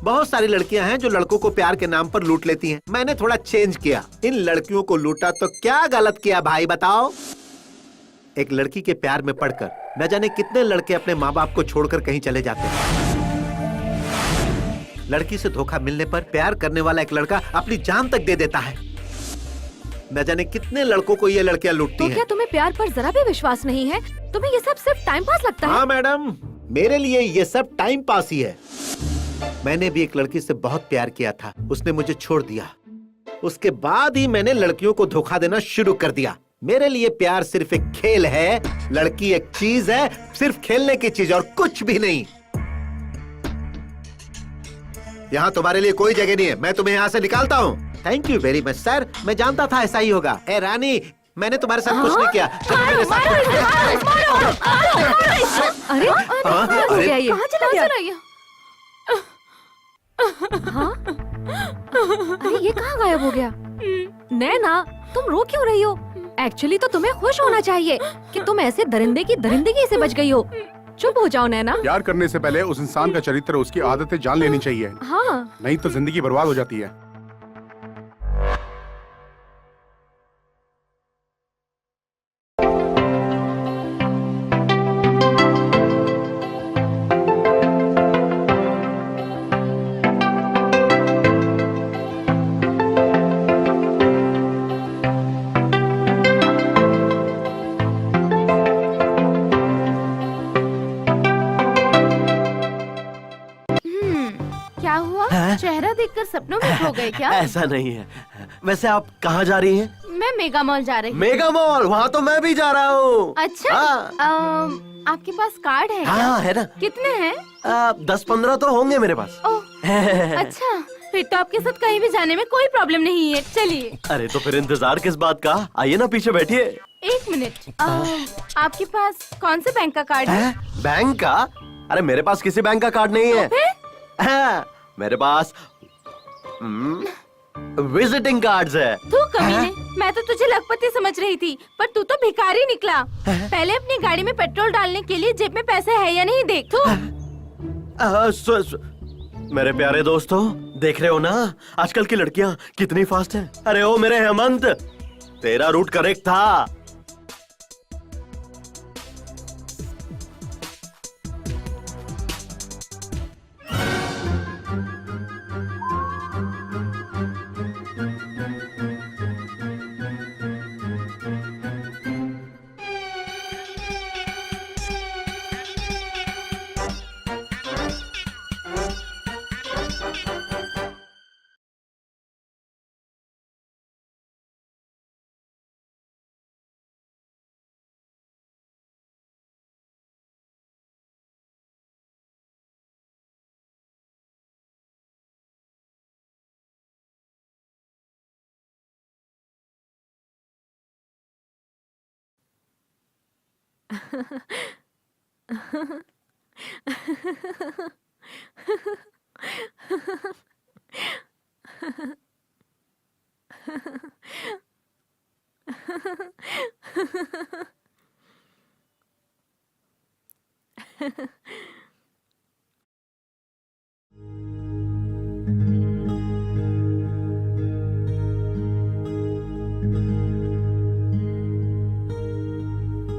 बहुत सारी लड़कियां हैं जो लड़कों को प्यार के नाम पर लूट लेती हैं। मैंने थोड़ा चेंज किया, इन लड़कियों को लूटा तो क्या गलत किया भाई बताओ? एक लड़की के प्यार में पड़कर न जाने कितने लड़के अपने माँ बाप को छोड़कर कहीं चले जाते हैं। लड़की से धोखा मिलने पर प्यार करने वाला एक लड़का अपनी जान तक दे देता है। न जाने कितने लड़कों को ये लड़कियां लूटती हैं। तो क्या तुम्हें प्यार पर जरा भी विश्वास नहीं है? तुम्हें ये सब सिर्फ टाइम पास लगता है? हाँ मैडम, मेरे लिए ये सब टाइम पास ही है। मैंने भी एक लड़की से बहुत प्यार किया था, उसने मुझे छोड़ दिया। उसके बाद ही मैंने लड़कियों को धोखा देना शुरू कर दिया। मेरे लिए प्यार सिर्फ एक खेल है, लड़की एक चीज है, सिर्फ खेलने की चीज और कुछ भी नहीं। यहाँ तुम्हारे लिए कोई जगह नहीं है, मैं तुम्हें यहाँ से निकालता हूँ। Thank you very much sir, मैं जानता था ऐसा ही होगा। ए रानी, मैंने तुम्हारे साथ कुछ नहीं किया। अरे कहाँ चला गया? हाँ? अरे ये कहाँ गायब हो गया? नैना, तुम रो क्यों रही हो? एक्चुअली तो तुम्हें खुश होना चाहिए कि तुम ऐसे दरिंदे की दरिंदगी से बच गई हो। चुप हो जाओ नैना। प्यार करने से पहले उस इंसान का चरित्र, उसकी आदतें जान लेनी चाहिए। हाँ, नहीं तो जिंदगी बर्बाद हो जाती है। क्या हुआ? चेहरा देखकर सपनों में खो गए क्या? ऐसा नहीं है। वैसे आप कहाँ जा रही हैं? मैं मेगा मॉल जा रही हूँ। Mega mall? वहाँ तो मैं भी जा रहा हूँ। अच्छा, आपके पास कार्ड है? हाँ है ना। कितने हैं? 10-15 तो होंगे मेरे पास। अच्छा, फिर तो आपके साथ कहीं भी जाने में कोई प्रॉब्लम नहीं है। चलिए। अरे तो फिर इंतजार किस बात का? आइए ना पीछे बैठिए। एक मिनट, आपके पास कौन से बैंक का कार्ड है? बैंक का? अरे मेरे पास किसी बैंक का कार्ड नहीं है। मेरे पास विजिटिंग कार्ड्स है। तू कमीने, मैं तो तुझे लखपति समझ रही थी, पर तू तो भिखारी निकला। पहले अपनी गाड़ी में पेट्रोल डालने के लिए जेब में पैसे है या नहीं देख। तू मेरे प्यारे दोस्तों, देख रहे हो ना आजकल की लड़कियां कितनी फास्ट हैं। अरे ओ मेरे हेमंत, तेरा रूट करेक्ट था।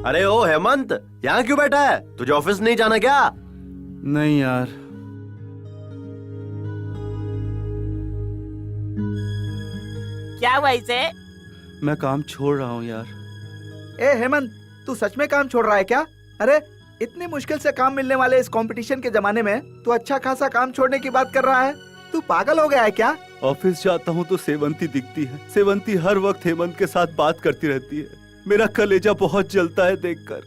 अरे ओ हेमंत, यहाँ क्यों बैठा है? तुझे ऑफिस नहीं जाना क्या? नहीं यार, क्या हुआ इसे? मैं काम छोड़ रहा हूँ यार। ए हेमंत, तू सच में काम छोड़ रहा है क्या? अरे इतनी मुश्किल से काम मिलने वाले इस कंपटीशन के जमाने में तू अच्छा खासा काम छोड़ने की बात कर रहा है? तू पागल हो गया है क्या? ऑफिस जाता हूँ तो सेवंती दिखती है। सेवंती हर वक्त हेमंत के साथ बात करती रहती है। मेरा कलेजा बहुत जलता है देखकर।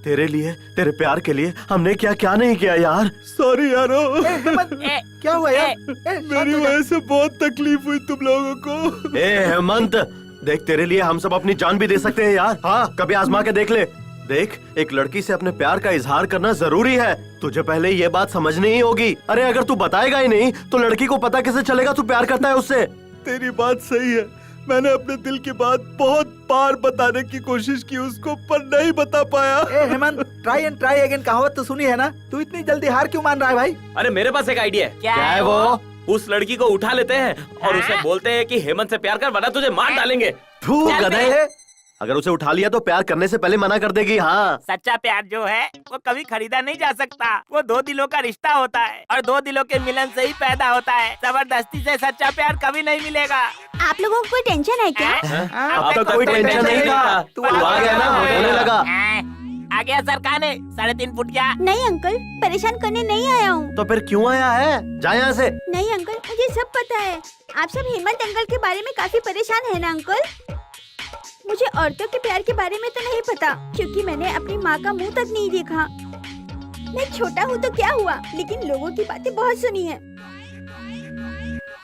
तेरे लिए, तेरे प्यार के लिए हमने क्या क्या नहीं किया यार। सॉरी यारो। क्या हुआ यार? मेरी वजह से बहुत तकलीफ हुई तुम लोगों को। ए हेमंत, देख तेरे लिए हम सब अपनी जान भी दे सकते हैं यार। हाँ, कभी आजमा के देख ले। देख, एक लड़की से अपने प्यार का इजहार करना जरूरी है। तुझे पहले ये बात समझनी ही होगी। अरे अगर तू बताएगा ही नहीं तो लड़की को पता कैसे चलेगा तू प्यार करता है उससे? तेरी बात सही है। मैंने अपने दिल की बात बहुत बार बताने की कोशिश की उसको, पर नहीं बता पाया। ए Hemant, try and try again कहावत तो सुनी है ना? तू इतनी जल्दी हार क्यों मान रहा है भाई? अरे मेरे पास एक आइडिया है। क्या है वो? उस लड़की को उठा लेते हैं और उसे बोलते हैं कि हेमंत से प्यार कर वरना तुझे मार डालेंगे। तू गधे, अगर उसे उठा लिया तो प्यार करने से पहले मना कर देगी। हाँ, सच्चा प्यार जो है वो कभी खरीदा नहीं जा सकता। वो दो दिलों का रिश्ता होता है और दो दिलों के मिलन से ही पैदा होता है। जबरदस्ती से सच्चा प्यार कभी नहीं मिलेगा। आप लोगों को कोई टेंशन है क्या? अब तक कोई टेंशन नहीं था। तू आ गया ना, होने लगा। आ गया सरकाने 3.5 फुट क्या? नहीं अंकल, परेशान करने नहीं आया हूँ। तो फिर क्यों आया है? जा यहाँ से। नहीं अंकल, मुझे सब पता है। आप सब हेमंत अंकल के बारे में काफी परेशान है ना अंकल? मुझे औरतों के प्यार के बारे में तो नहीं पता, क्योंकि मैंने अपनी माँ का मुंह तक नहीं देखा। मैं छोटा हूँ तो क्या हुआ, लेकिन लोगों की बातें बहुत सुनी है।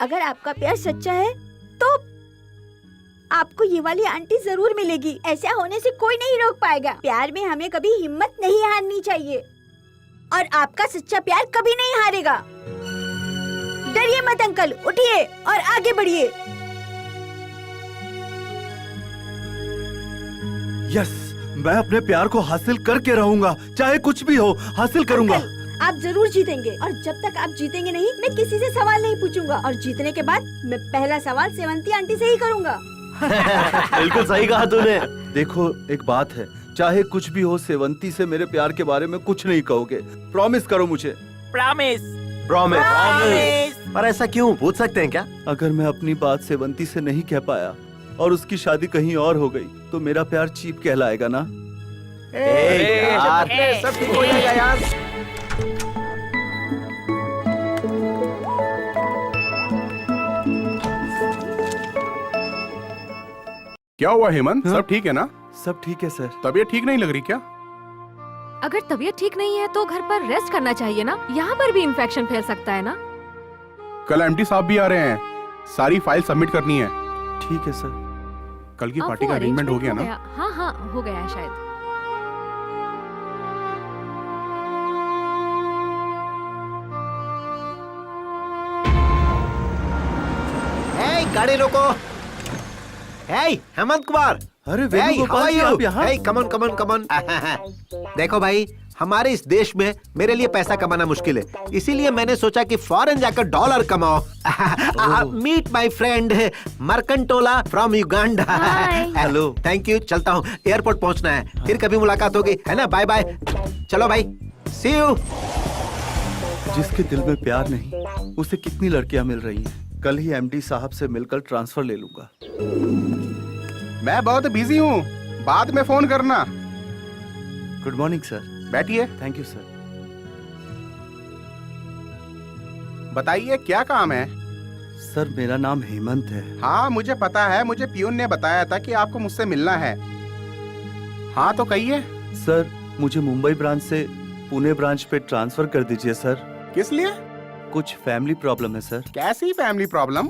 अगर आपका प्यार सच्चा है तो आपको ये वाली आंटी जरूर मिलेगी। ऐसा होने से कोई नहीं रोक पाएगा। प्यार में हमें कभी हिम्मत नहीं हारनी चाहिए और आपका सच्चा प्यार कभी नहीं हारेगा। डरिए मत अंकल, उठिए और आगे बढ़िए। यस, मैं अपने प्यार को हासिल करके रहूंगा, चाहे कुछ भी हो हासिल करूंगा। आप जरूर जीतेंगे और जब तक आप जीतेंगे नहीं मैं किसी से सवाल नहीं पूछूंगा और जीतने के बाद मैं पहला सवाल सेवंती आंटी से ही करूंगा। बिल्कुल सही कहा तूने। देखो एक बात है, चाहे कुछ भी हो सेवंती से मेरे प्यार के बारे में कुछ नहीं कहोगे। प्रॉमिस करो मुझे। प्रॉमिस। प्रॉमिस। पर ऐसा क्यों, पूछ सकते हैं क्या? अगर मैं अपनी बात सेवंती से नहीं कह पाया और उसकी शादी कहीं और हो गई तो मेरा प्यार चीप कहलाएगा ना? यार, सब ठीक हो जाएगा यार। क्या हुआ हेमंत, सब ठीक है ना? सब ठीक है सर। तबीयत ठीक नहीं लग रही क्या? अगर तबीयत ठीक नहीं है तो घर पर रेस्ट करना चाहिए ना। यहाँ पर भी इन्फेक्शन फैल सकता है ना। कल एमडी साहब भी आ रहे हैं, सारी फाइल सबमिट करनी है। ठीक है सर। कल की अब पार्टी वो का अरेंजमेंट हो गया ना? हाँ हाँ हो गया है शायद। गाड़ी रोको। हेमंत कुमार। अरे वेणुगोपाल जी, आप यहाँ? कमन कमन कमन। देखो भाई, हमारे इस देश में मेरे लिए पैसा कमाना मुश्किल है, इसीलिए मैंने सोचा कि फॉरेन जाकर डॉलर कमाओ। Meet my friend Mercantola from Uganda. Hello, thank you. चलता हूँ, एयरपोर्ट पहुँचना है, फिर कभी मुलाकात होगी, है ना? Bye bye. चलो भाई, सी यू। जिसके दिल में प्यार नहीं उसे कितनी लड़कियां मिल रही हैं। कल ही एमडी साहब से मिलकर ट्रांसफर ले लूंगा। मैं बहुत बिजी हूँ, बाद में फोन करना। Good morning sir. बैठिए। Thank you sir. बताइए क्या काम है? सर मेरा नाम हेमंत है। हाँ मुझे पता है, मुझे पियून ने बताया था कि आपको मुझसे मिलना है। हाँ तो कहिए। सर मुझे मुंबई ब्रांच से पुणे ब्रांच पे ट्रांसफर कर दीजिए सर। किस लिए? कुछ फैमिली प्रॉब्लम है सर। कैसी फैमिली प्रॉब्लम?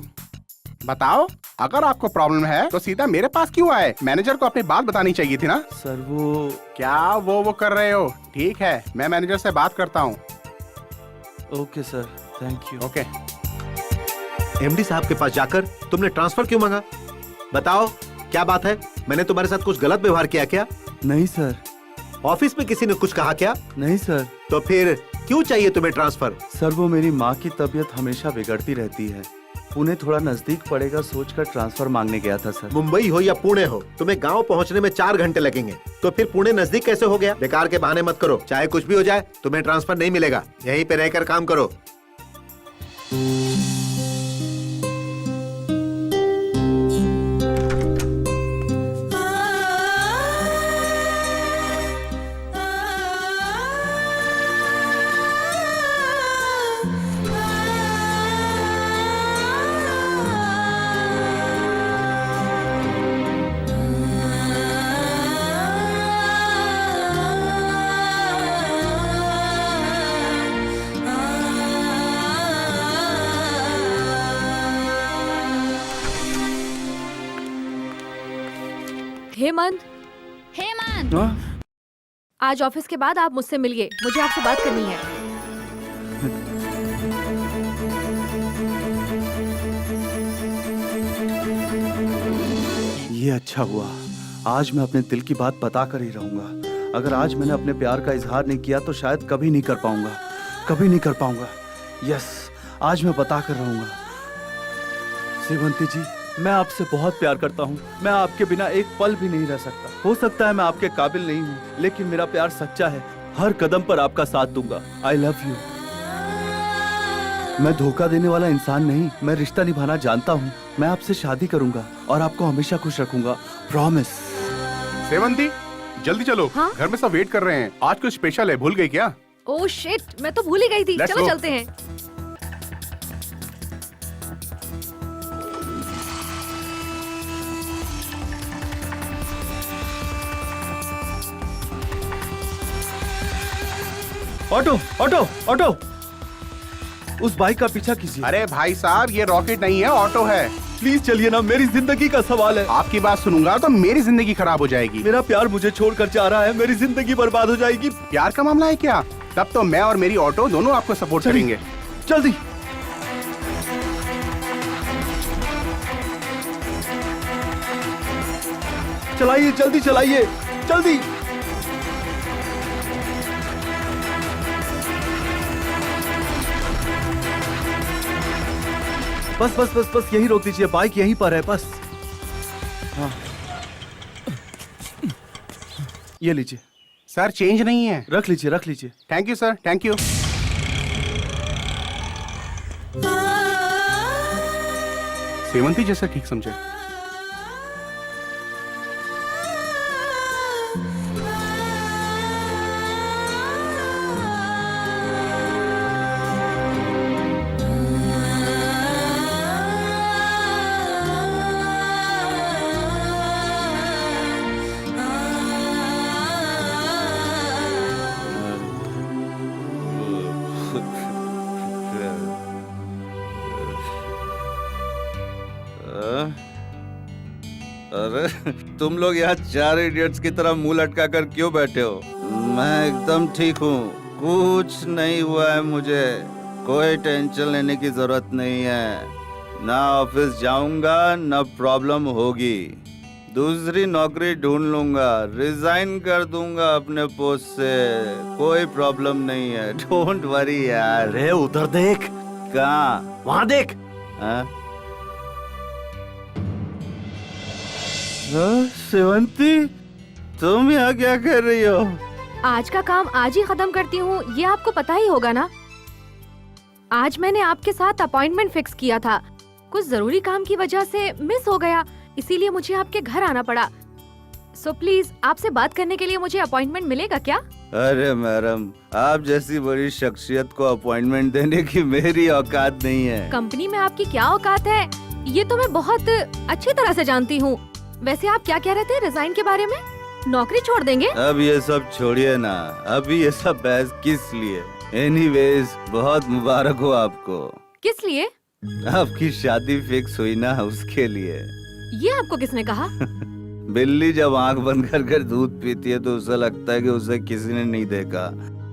बताओ। अगर आपको प्रॉब्लम है तो सीधा मेरे पास क्यों आए? मैनेजर को अपनी बात बतानी चाहिए थी ना। सर वो क्या वो कर रहे हो? ठीक है, मैं मैनेजर से बात करता हूँ। Okay sir, thank you. Okay. MD साहब के पास जाकर तुमने ट्रांसफर क्यों मांगा? बताओ क्या बात है? मैंने तुम्हारे साथ कुछ गलत व्यवहार किया क्या? नहीं सर। ऑफिस में किसी ने कुछ कहा क्या? नहीं सर। तो फिर क्यों चाहिए तुम्हें ट्रांसफर? सर वो मेरी माँ की तबीयत हमेशा बिगड़ती रहती है पुणे थोड़ा नजदीक पड़ेगा सोचकर ट्रांसफर मांगने गया था सर। मुंबई हो या पुणे हो, तुम्हें गांव पहुंचने में 4 घंटे लगेंगे, तो फिर पुणे नजदीक कैसे हो गया? बेकार के बहाने मत करो, चाहे कुछ भी हो जाए तुम्हें ट्रांसफर नहीं मिलेगा। यहीं पे रहकर काम करो। हेमंत, हेमंत, आज ऑफिस के बाद आप मुझसे मिलिए, मुझे आपसे बात करनी है। ये अच्छा हुआ, आज मैं अपने दिल की बात बता कर ही रहूंगा। अगर आज मैंने अपने प्यार का इजहार नहीं किया तो शायद कभी नहीं कर पाऊंगा, कभी नहीं कर पाऊंगा। यस, आज मैं बता कर रहूंगा। सेवंती जी, मैं आपसे बहुत प्यार करता हूँ। मैं आपके बिना एक पल भी नहीं रह सकता। हो सकता है मैं आपके काबिल नहीं हूँ, लेकिन मेरा प्यार सच्चा है। हर कदम पर आपका साथ दूंगा। आई लव यू। मैं धोखा देने वाला इंसान नहीं, मैं रिश्ता निभाना जानता हूँ। मैं आपसे शादी करूंगा और आपको हमेशा खुश रखूंगा, प्रॉमिस। सेवंती, जल्दी चलो। हाँ? घर में सब वेट कर रहे हैं। आज कुछ स्पेशल है, भूल गई क्या? ओह शिट, मैं तो भूल ही गई थी। Let's चलो go. चलते हैं। ऑटो ऑटो ऑटो, उस बाइक का पीछा कीजिए। अरे भाई साहब, ये रॉकेट नहीं है, ऑटो है। प्लीज चलिए ना, मेरी जिंदगी का सवाल है। आपकी बात सुनूंगा तो मेरी जिंदगी खराब हो जाएगी। मेरा प्यार मुझे छोड़कर जा रहा है, मेरी जिंदगी बर्बाद हो जाएगी। प्यार का मामला है क्या? तब तो मैं और मेरी ऑटो दोनों आपको सपोर्ट करेंगे। जल्दी चलाइए, जल्दी चलाइए, जल्दी। बस बस बस बस, यही रोक दीजिए, बाइक यहीं पर है बस। हाँ, ये लीजिए। सर चेंज नहीं है। रख लीजिए, रख लीजिए। Thank you sir, thank you. Sevanti जैसा ठीक समझे। अरे तुम लोग यहाँ 4 इडियट्स की तरह मुंह लटका कर क्यों बैठे हो? मैं एकदम ठीक हूँ, कुछ नहीं हुआ है मुझे। कोई टेंशन लेने की जरूरत नहीं है। ना ऑफिस जाऊंगा, ना प्रॉब्लम होगी। दूसरी नौकरी ढूंढ लूंगा, रिजाइन कर दूंगा अपने पोस्ट से। कोई प्रॉब्लम नहीं है, डोंट वरी यार। अरे उधर देख। कहाँ? वहाँ देख। हाँ? सेवंती, तुम यहाँ क्या कर रही हो? आज का काम आज ही खत्म करती हूँ, ये आपको पता ही होगा ना। आज मैंने आपके साथ अपॉइंटमेंट फिक्स किया था, कुछ जरूरी काम की वजह से मिस हो गया, इसीलिए मुझे आपके घर आना पड़ा। सो प्लीज आपसे बात करने के लिए मुझे अपॉइंटमेंट मिलेगा क्या? अरे मैडम, आप जैसी बड़ी शख्सियत को अपॉइंटमेंट देने की मेरी औकात नहीं है। कंपनी में आपकी क्या औकात है, ये तो मैं बहुत अच्छी तरह से जानती हूँ। वैसे आप क्या कह रहे थे रिजाइन के बारे में? नौकरी छोड़ देंगे? अब ये सब छोड़िए ना, अभी ये सब बहस किस लिए? एनीवेज, बहुत मुबारक हो आपको। किस लिए? आपकी शादी फिक्स हुई ना, उसके लिए। ये आपको किसने कहा? बिल्ली जब आंख बंद कर कर दूध पीती है तो उसे लगता है कि उसे किसी ने नहीं देखा।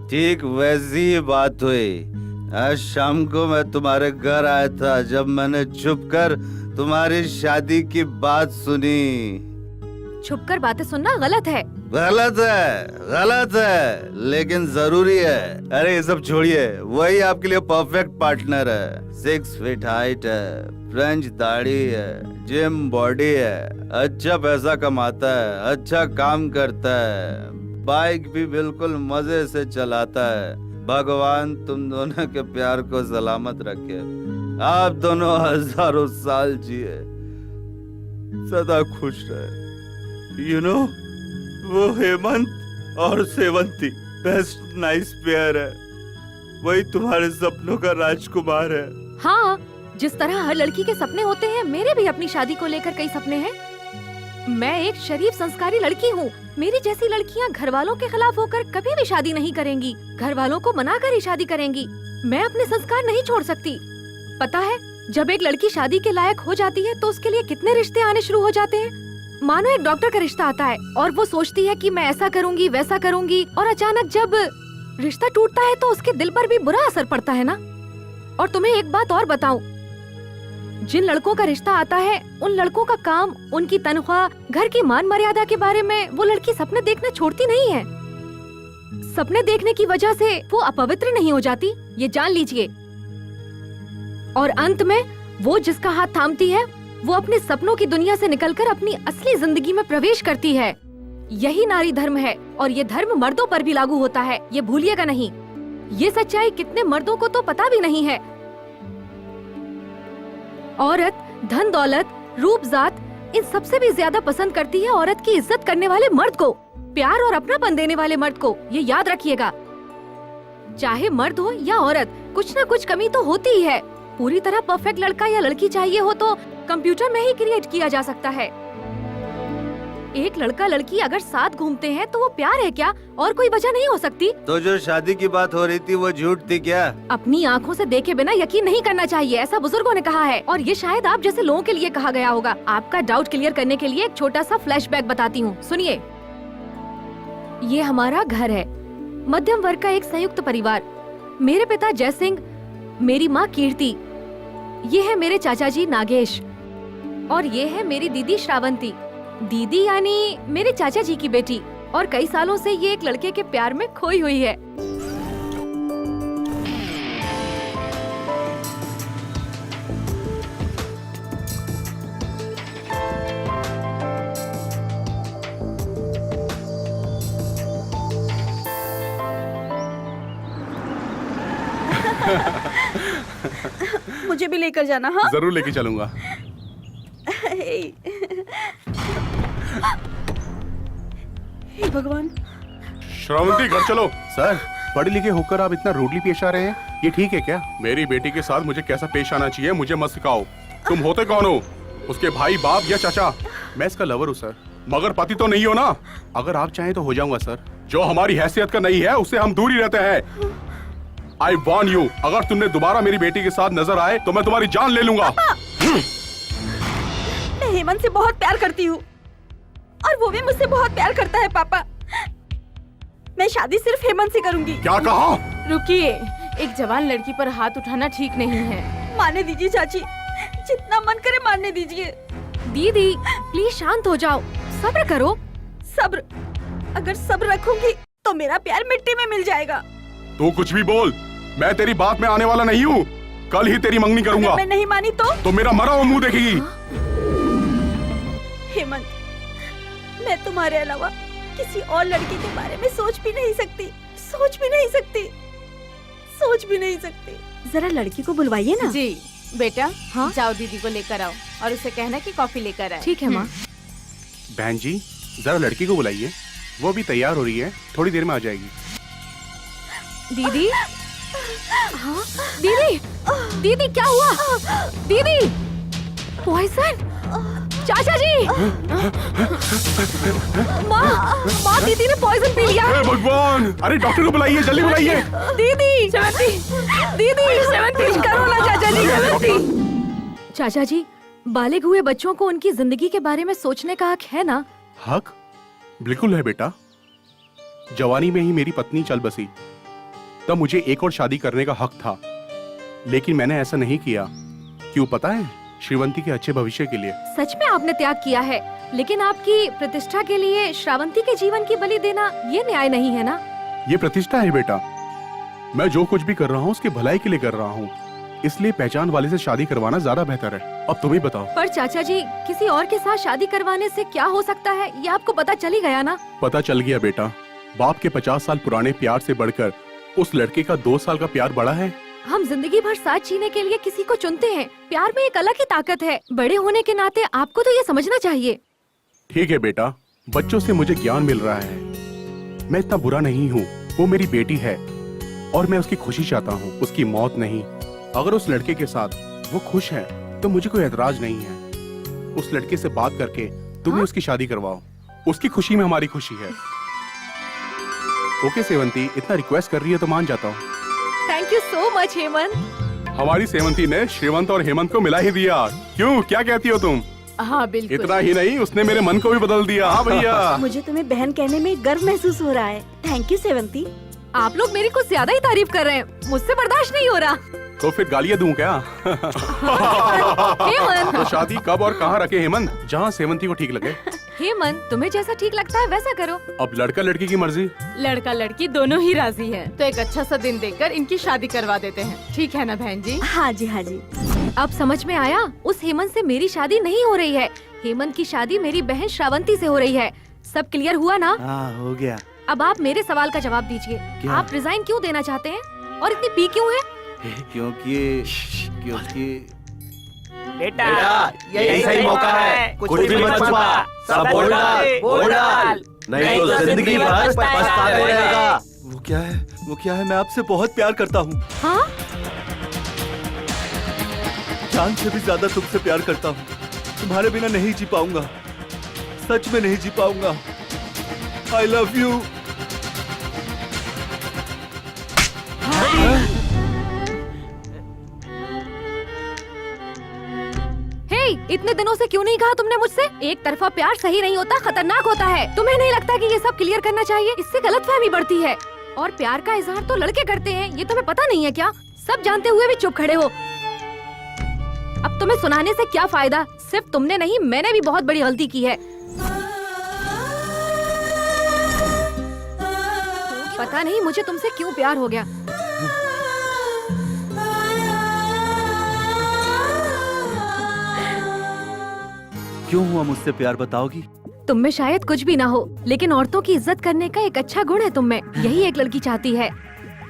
ठीक वैसी ही बात हुई। आज शाम को मैं तुम्हारे घर आया था, जब मैंने छुपकर तुम्हारी शादी की बात सुनी। छुपकर बातें सुनना गलत है। गलत है लेकिन जरूरी है। अरे ये सब छोड़िए, वही आपके लिए परफेक्ट पार्टनर है। 6 फीट हाइट है, फ्रेंच दाढ़ी है, जिम बॉडी है, अच्छा पैसा कमाता है, अच्छा काम करता है, बाइक भी बिल्कुल मजे से चलाता है। भगवान तुम दोनों के प्यार को सलामत रखे। आप दोनों हजारों साल जिए, सदा खुश रहे। यू नो, वो हेमंत और सेवंती बेस्ट नाइस पेयर है। वही तुम्हारे सपनों का राजकुमार है। हाँ, जिस तरह हर लड़की के सपने होते हैं, मेरे भी अपनी शादी को लेकर कई सपने हैं। मैं एक शरीफ संस्कारी लड़की हूँ। मेरी जैसी लड़कियाँ घर वालों के खिलाफ होकर कभी भी शादी नहीं करेंगी। घर वालों को मना कर ही शादी करेंगी। मैं अपने संस्कार नहीं छोड़ सकती। पता है, जब एक लड़की शादी के लायक हो जाती है तो उसके लिए कितने रिश्ते आने शुरू हो जाते हैं। मानो एक डॉक्टर का रिश्ता आता है और वो सोचती है कि मैं ऐसा करूंगी वैसा करूंगी, और अचानक जब रिश्ता टूटता है तो उसके दिल पर भी बुरा असर पड़ता है ना। और तुम्हें एक बात और बताऊं, जिन लड़कों का रिश्ता आता है उन लड़कों का काम, उनकी तनख्वाह, घर की मान मर्यादा के बारे में वो लड़की सपने देखना छोड़ती नहीं है। सपने देखने की वजह से वो अपवित्र नहीं हो जाती, ये जान लीजिए। और अंत में वो जिसका हाथ थामती है वो अपने सपनों की दुनिया से निकलकर अपनी असली जिंदगी में प्रवेश करती है। यही नारी धर्म है, और ये धर्म मर्दों पर भी लागू होता है, ये भूलिएगा नहीं। ये सच्चाई कितने मर्दों को तो पता भी नहीं है। औरत धन दौलत, रूप जात, इन सबसे भी ज्यादा पसंद करती है औरत की इज्जत करने वाले मर्द को, प्यार और अपनापन देने वाले मर्द को। ये याद रखिएगा। चाहे मर्द हो या औरत, कुछ न कुछ कमी तो होती ही है। पूरी तरह परफेक्ट लड़का या लड़की चाहिए हो तो कंप्यूटर में ही क्रिएट किया जा सकता है। एक लड़का लड़की अगर साथ घूमते हैं तो वो प्यार है क्या? और कोई वजह नहीं हो सकती। तो जो शादी की बात हो रही थी वो झूठ थी क्या? अपनी आँखों से देखे बिना यकीन नहीं करना चाहिए, ऐसा बुजुर्गों ने कहा है। और ये शायद आप जैसे लोगों के लिए कहा गया होगा। आपका डाउट क्लियर करने के लिए एक छोटा सा फ्लैशबैक बताती हूँ, सुनिए। ये हमारा घर है, मध्यम वर्ग का एक संयुक्त परिवार। मेरे पिता जय सिंह, मेरी माँ कीर्ति, ये है मेरे चाचा जी नागेश, और ये है मेरी दीदी श्रावंती। दीदी यानी मेरे चाचा जी की बेटी, और कई सालों से ये एक लड़के के प्यार में खोई हुई है। मुझे भी लेकर जाना। हाँ जरूर लेके चलूंगा। हे भगवान। श्रावंती घर चलो। सर, पढ़े लिखे होकर आप इतना रूडली पेश आ रहे हैं, ये ठीक है क्या? मेरी बेटी के साथ मुझे कैसा पेश आना चाहिए मुझे मत सिखाओ। तुम होते कौन हो? उसके भाई, बाप या चाचा? मैं इसका लवर हूँ सर, मगर पति तो नहीं हो ना। अगर आप चाहें तो हो जाऊंगा सर। जो हमारी हैसियत का नहीं है उससे हम दूर ही रहते हैं। आई वॉर्न यू, अगर तुमने दोबारा मेरी बेटी के साथ नजर आए तो मैं तुम्हारी जान ले लूंगा। मैं हेमंत से बहुत प्यार करती हूँ और वो भी मुझसे बहुत प्यार करता है पापा। मैं शादी सिर्फ हेमंत से करूंगी। क्या कहा? रुकिए, एक जवान लड़की पर हाथ उठाना ठीक नहीं है। मारने दीजिए चाची, जितना मन करे मारने दीजिए। दीदी प्लीज शांत हो जाओ, सब्र करो। सब्र? अगर सब्र रखूंगी तो मेरा प्यार मिट्टी में मिल जाएगा। तू कुछ भी बोल, मैं तेरी बात में आने वाला नहीं हूँ। कल ही तेरी मंगनी करूंगा। अगर मैं नहीं मानी तो मेरा मरा हुआ मुंह देखेगी। हेमंत, मैं तुम्हारे अलावा किसी और लड़की के बारे में सोच भी नहीं सकती, सोच भी नहीं सकती, सोच भी नहीं सकती। जरा लड़की को बुलवाइए ना। जी बेटा, हाँ जाओ दीदी को लेकर आओ और उसे कहना कि कॉफी लेकर आए। ठीक है माँ। बहन जी, जरा लड़की को बुलाइए, वो भी तैयार हो रही है, थोड़ी देर में आ जाएगी। दीदी, हाँ दीदी, दीदी क्या हुआ? दीदी, पॉइजन? चाचा जी, माँ दीदी ने पॉइजन पी लिया। हे भगवान! अरे डॉक्टर को बुलाइए, जल्दी बुलाइए। दीदी, दीदी, करो ना चाचा जी। चाचा जी, बालिग हुए बच्चों को उनकी जिंदगी के बारे में सोचने का हक है ना? हक बिल्कुल है बेटा। जवानी में ही मेरी पत्नी चल बसी, तब मुझे एक और शादी करने का हक था, लेकिन मैंने ऐसा नहीं किया। क्यों पता है? श्रीवंती के अच्छे भविष्य के लिए। सच में आपने त्याग किया है, लेकिन आपकी प्रतिष्ठा के लिए श्रावंती के जीवन की बलि देना ये न्याय नहीं है ना? ये प्रतिष्ठा है बेटा। मैं जो कुछ भी कर रहा हूँ उसकी भलाई के लिए कर रहा हूँ, इसलिए पहचान वाले से शादी करवाना ज्यादा बेहतर है। अब तुम ही बताओ। पर चाचा जी, किसी और के साथ शादी करवाने से क्या हो सकता है, ये आपको पता चल ही गया ना? पता चल गया बेटा। बाप के 50 साल पुराने प्यार से बढ़कर उस लड़के का 2 साल का प्यार बड़ा है। हम जिंदगी भर साथ जीने के लिए किसी को चुनते हैं। प्यार में एक अलग ही ताकत है। बड़े होने के नाते आपको तो ये समझना चाहिए। ठीक है बेटा, बच्चों से मुझे ज्ञान मिल रहा है। मैं इतना बुरा नहीं हूँ। वो मेरी बेटी है और मैं उसकी खुशी चाहता हूँ, उसकी मौत नहीं। अगर उस लड़के के साथ वो खुश है तो मुझे कोई एतराज नहीं है। उस लड़के से बात करके तुम्हें उसकी शादी करवाओ। उसकी खुशी में हमारी खुशी है। ओके सेवंती, इतना रिक्वेस्ट कर रही है तो मान जाता हूँ। Thank you so much Hemant. हमारी सेवंती ने श्रीवंत और हेमंत को मिला ही दिया। क्यों, क्या कहती हो तुम? हाँ बिल्कुल। इतना ही नहीं, उसने मेरे मन को भी बदल दिया। हाँ भैया। मुझे तुम्हें बहन कहने में गर्व महसूस हो रहा है। Thank you Sevanti. आप लोग मेरी कुछ ज्यादा ही तारीफ कर रहे हैं, मुझसे बर्दाश्त नहीं हो रहा। तो फिर गालियाँ दूं क्या? हेमंत। तो शादी कब और कहाँ रखे हेमंत? जहाँ सेवंती को ठीक लगे। हेमंत, तुम्हें जैसा ठीक लगता है वैसा करो। अब लड़का लड़की की मर्जी। लड़का लड़की दोनों ही राजी हैं। तो एक अच्छा सा दिन देखकर इनकी शादी करवा देते हैं। ठीक है ना बहन जी? हाँ जी, हाँ जी। अब समझ में आया, उस हेमंत से मेरी शादी नहीं हो रही है। हेमंत की शादी मेरी बहन श्रावंती से हो रही है। सब क्लियर हुआ ना? हाँ, हो गया। अब आप मेरे सवाल का जवाब दीजिए। आप रिजाइन क्यों देना चाहते हैं और इतनी पी क्यों है? क्योंकि बेटा यही सही मौका है। कुछ भी मत छुपा, सब बोल डाल, नहीं तो जिंदगी भर पछताते रहेगा। वो क्या है, मैं आपसे बहुत प्यार करता हूँ। हाँ? जान से भी ज्यादा तुमसे प्यार करता हूँ। तुम्हारे बिना नहीं जी पाऊंगा, सच में नहीं जी पाऊंगा। I love you। इतने दिनों से क्यों नहीं कहा तुमने मुझसे? एक तरफा प्यार सही नहीं होता, खतरनाक होता है। तुम्हें नहीं लगता कि ये सब क्लियर करना चाहिए? इससे गलतफहमी बढ़ती है। और प्यार का इजहार तो लड़के करते हैं, ये तुम्हें पता नहीं है क्या? सब जानते हुए भी चुप खड़े हो। अब तुम्हें सुनाने से क्या फायदा? सिर्फ तुमने नहीं, मैंने भी बहुत बड़ी गलती की है। पता नहीं मुझे तुमसे क्यों प्यार हो गया। क्यों हुआ मुझसे प्यार, बताओगी? तुम में शायद कुछ भी ना हो, लेकिन औरतों की इज्जत करने का एक अच्छा गुण है तुम में। यही एक लड़की चाहती है,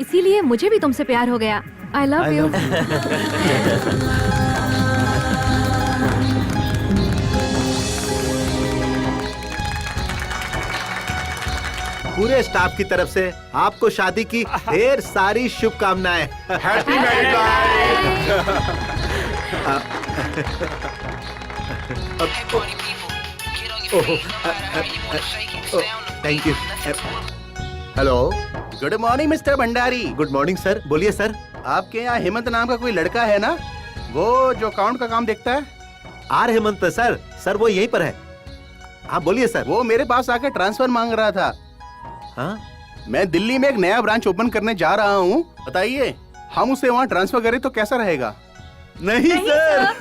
इसीलिए मुझे भी तुमसे प्यार हो गया। I love you। पूरे स्टाफ की तरफ से आपको शादी की ढेर सारी शुभकामनाएं। Happy married life. Thank you. Hello, good morning mister Bhandari. Good morning sir. बोलिए सर। आपके यहाँ हेमंत नाम का कोई लड़का है ना, वो जो अकाउंट का काम देखता है? Are Hemant sir. सर वो यहीं पर है। हाँ बोलिए सर। वो मेरे पास आकर ट्रांसफर मांग रहा था। हाँ, मैं दिल्ली में एक नया ब्रांच ओपन करने जा रहा हूँ। बताइए, हम उसे वहाँ ट्रांसफर करें तो कैसा रहेगा? नहीं सर।